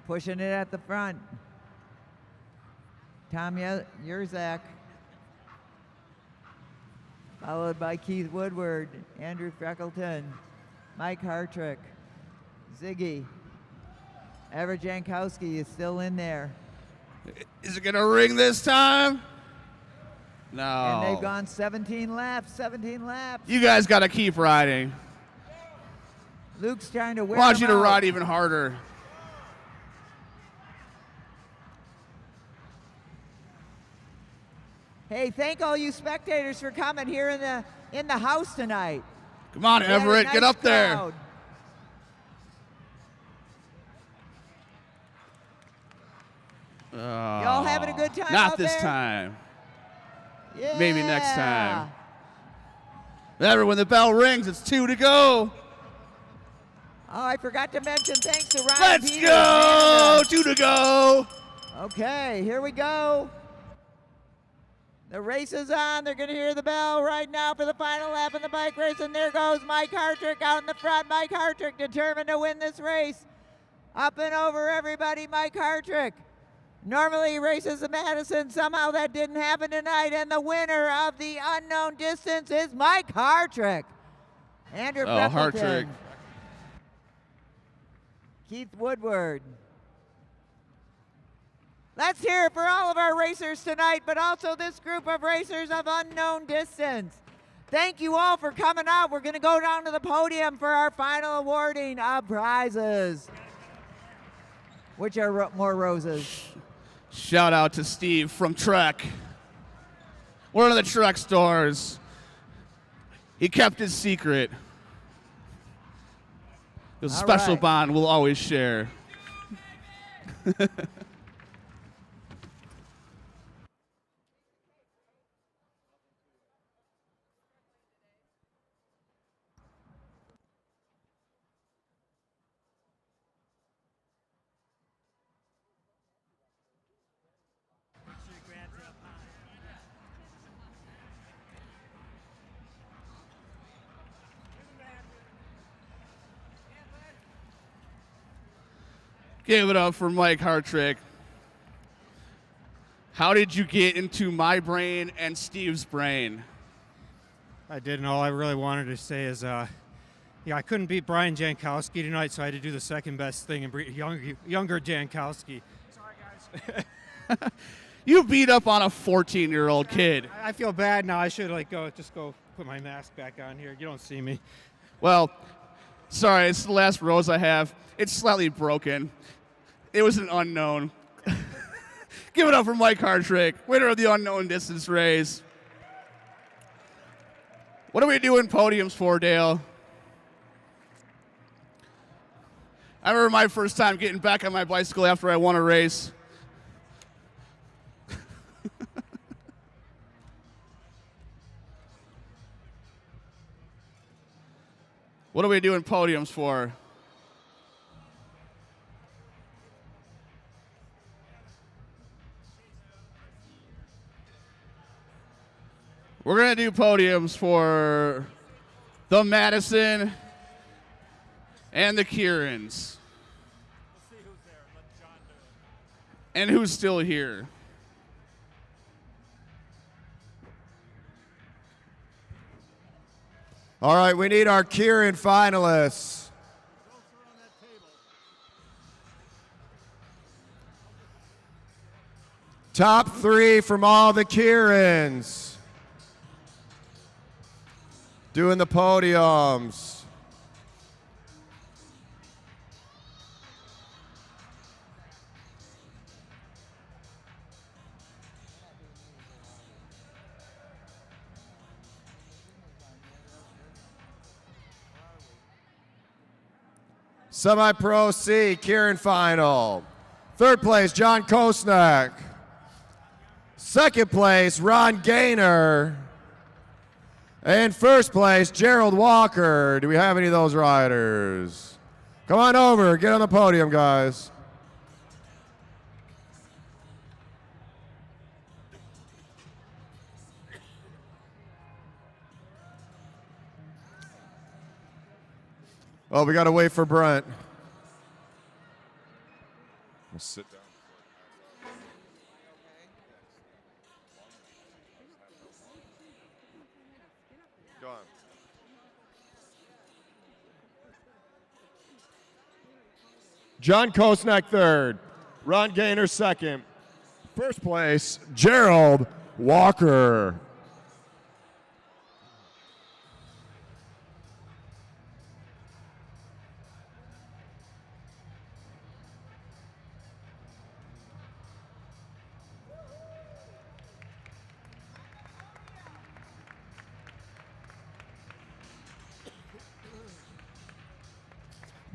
Speaker 1: Pushing it at the front. Tom Yerzak. Followed by Keith Woodward, Andrew Freckleton, Mike Hartrick, Ziggy. Everett Jankowski is still in there.
Speaker 3: Is it going to ring this time? No.
Speaker 1: And they've gone 17 laps, 17 laps.
Speaker 3: You guys got to keep riding.
Speaker 1: Luke's trying to
Speaker 3: I
Speaker 1: wear
Speaker 3: want
Speaker 1: him
Speaker 3: you to
Speaker 1: out.
Speaker 3: ride even harder.
Speaker 1: Hey, thank all you spectators for coming here in the house tonight.
Speaker 3: Come on,
Speaker 1: We had a
Speaker 3: Everett,
Speaker 1: nice
Speaker 3: get up there.
Speaker 1: crowd. Y'all having a good time
Speaker 3: Not
Speaker 1: out
Speaker 3: this
Speaker 1: there?
Speaker 3: time.
Speaker 1: Yeah.
Speaker 3: Maybe next time. Remember, when the bell rings, it's 2 to go.
Speaker 1: Oh, I forgot to mention thanks to Ryan
Speaker 3: Let's
Speaker 1: Peters.
Speaker 3: go! 2 to go.
Speaker 1: Okay, here we go. The race is on. They're going to hear the bell right now for the final lap of the bike race. And there goes Mike Hartrick out in the front. Mike Hartrick determined to win this race. Up and over everybody, Mike Hartrick. Normally he races the Madison. Somehow that didn't happen tonight. And the winner of the unknown distance is Mike Hartrick. Andrew Freckleton.
Speaker 3: Hartrick.
Speaker 1: Keith Woodward. Let's hear it for all of our racers tonight, but also this group of racers of unknown distance. Thank you all for coming out. We're going to go down to the podium for our final awarding of prizes. Which are more roses?
Speaker 3: Shout out to Steve from Trek. One of the Trek stores. He kept his secret. The
Speaker 1: All
Speaker 3: special
Speaker 1: right.
Speaker 3: bond we'll always share. Give it up for Mike Hartrick. How did you get into my brain and Steve's brain?
Speaker 11: I didn't. All I really wanted to say is, I couldn't beat Brian Jankowski tonight, so I had to do the second best thing and beat younger Jankowski. Sorry, guys.
Speaker 3: You beat up on a 14-year-old kid.
Speaker 11: I feel bad now. I should go put my mask back on here. You don't see me.
Speaker 3: Well, sorry, it's the last rose I have. It's slightly broken. It was an unknown. Give it up for Mike Hartrick, winner of the unknown distance race. What are we doing podiums for, Dale? I remember my first time getting back on my bicycle after I won a race. What are we doing podiums for? We're going to do podiums for the Madison and the Kierans. And who's still here.
Speaker 2: All right, we need our Kieran finalists. Top 3 from all the Kierans. Doing the podiums. Semi-Pro C, Kieran final. Third place, John Kosnak. Second place, Ron Gaynor. And first place, Gerald Walker. Do we have any of those riders? Come on over, get on the podium, guys. Oh, we got to wait for Brent. Let's sit down. Go on. John Kosnak third. Ron Gaynor second. First place, Gerald Walker.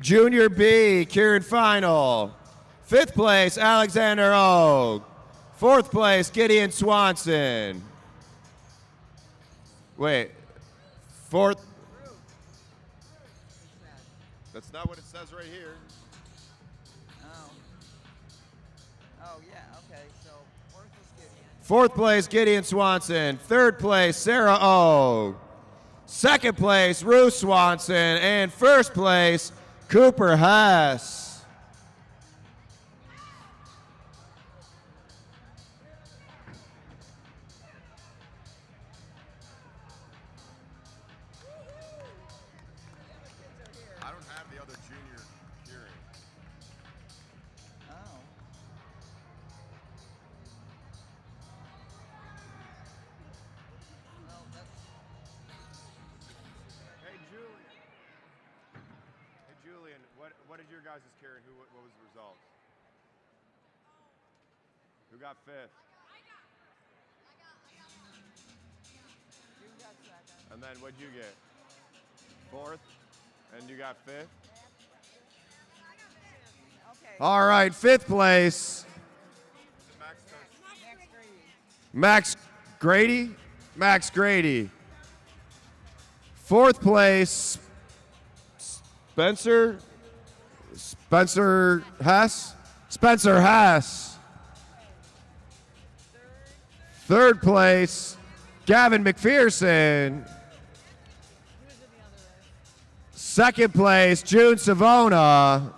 Speaker 2: Junior B, Kieran final. Fifth place, Alexander Og. Fourth place, Gideon Swanson. Wait, fourth. That's not what it says right here.
Speaker 1: Oh. Oh, yeah, okay. So fourth is Gideon.
Speaker 2: Fourth place, Gideon Swanson. Third place, Sarah Og. Second place, Ruth Swanson. And first place, Cooper Haas. I don't have the other junior hearing.
Speaker 1: Oh. Well, that's...
Speaker 2: Hey, Julian. Hey, Julian, what did your guys' Karen? What was the results? Who got fifth?
Speaker 1: You got second.
Speaker 2: And then what'd you get? Fourth? And you got fifth?
Speaker 1: Okay.
Speaker 2: All right, fifth place. Max Grady? Max Grady. Fourth place, Spencer Hess? Spencer Hess. Third place, Gavin McPherson. Second place, June Savona.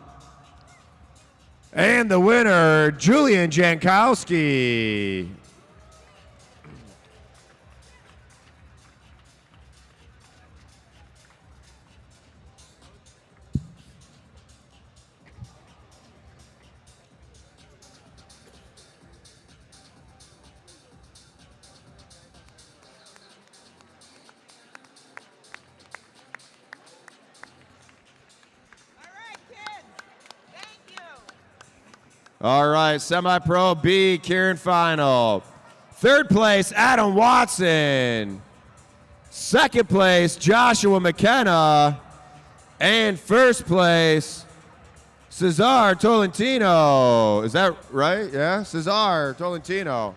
Speaker 2: And the winner, Julian Jankowski. All right, semi-pro B, Kieran final. Third place, Adam Watson. Second place, Joshua McKenna. And first place, Cesar Tolentino. Is that right? Yeah, Cesar Tolentino.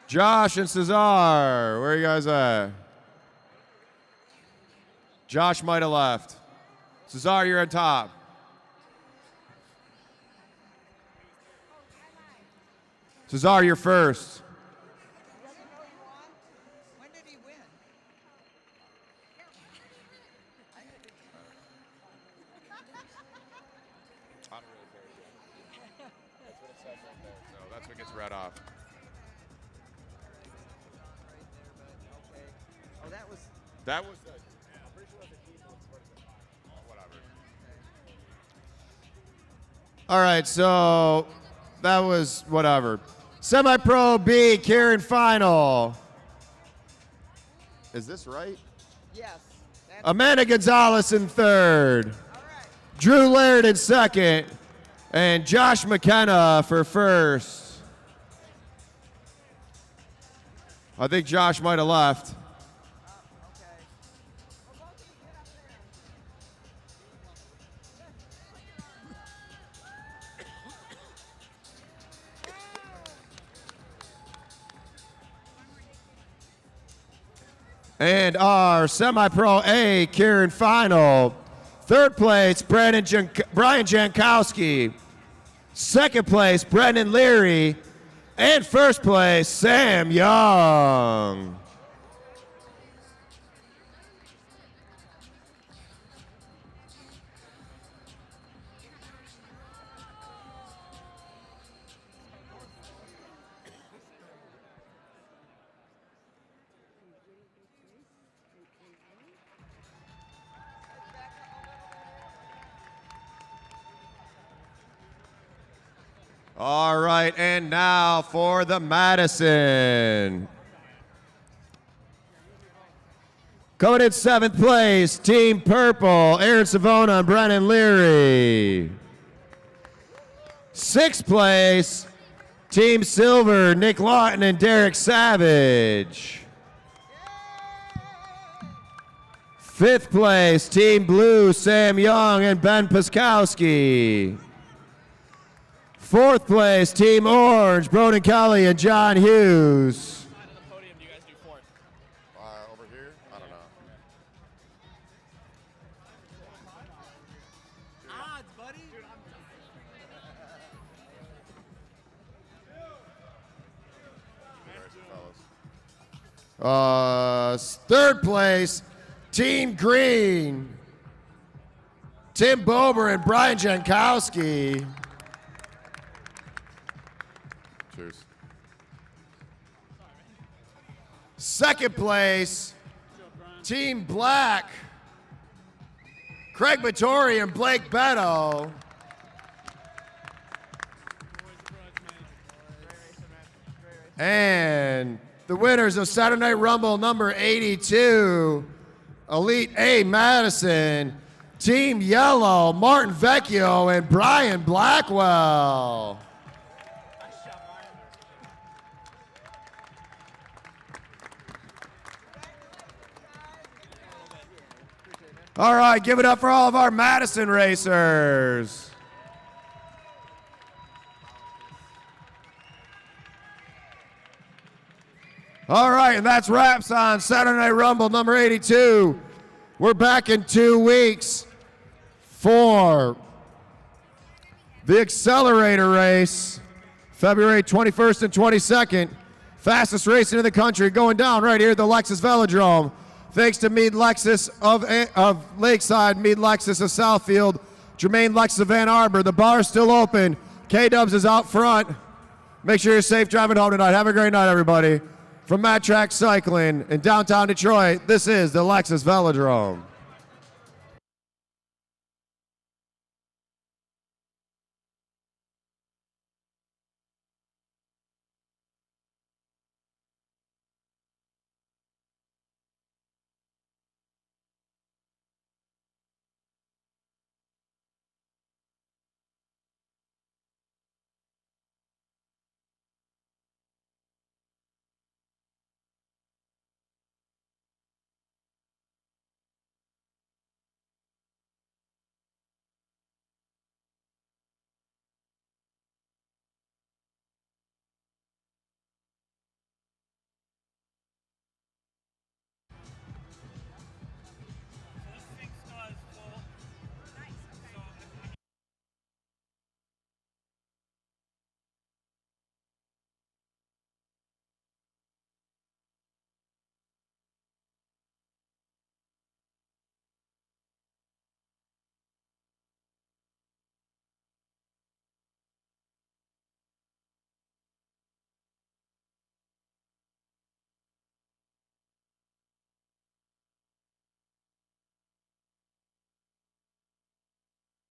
Speaker 2: Josh and Cesar, where are you guys at? Josh might have left. Cesar, you're on top. Cesar, you're first.
Speaker 1: When did he win?
Speaker 2: That's what it says right there. So that's what gets read off.
Speaker 1: Oh, that was.
Speaker 2: That was the. I'm pretty sure that's a keyboard. Whatever. All right, so that was whatever. Semi-pro B, Kieran final. Is this right?
Speaker 1: Yes.
Speaker 2: Amanda Gonzalez in third. Drew Laird in second. And Josh McKenna for first. I think Josh might have left. And our semi-pro A, Kieran final. Third place, Brian Jankowski. Second place, Brendan Leary. And first place, Sam Young. All right, and now for the Madison. Coming in seventh place, Team Purple, Aaron Savona and Brennan Leary. Sixth place, Team Silver, Nick Lawton and Derek Savage. Fifth place, Team Blue, Sam Young and Ben Piskowski. Fourth place, Team Orange, Broden Kelly and John Hughes. Over here? I don't know.
Speaker 12: Odds, buddy.
Speaker 2: Third place, Team Green, Tim Bober and Brian Jankowski. Cheers. Second place, Team Black, Craig Vittori and Blake Beto. And the winners of Saturday Night Rumble number 82, Elite A Madison, Team Yellow, Martin Vecchio and Brian Blackwell. All right, give it up for all of our Madison racers. All right, and that's wraps on Saturday Night Rumble number 82. We're back in 2 weeks for the Accelerator race, February 21st and 22nd. Fastest racing in the country going down right here at the Lexus Velodrome. Thanks to Mead Lexus of Lakeside, Mead Lexus of Southfield, Jermaine Lexus of Ann Arbor. The bar's still open. K-Dubs is out front. Make sure you're safe driving home tonight. Have a great night, everybody. From Matt Track Cycling in downtown Detroit, this is the Lexus Velodrome.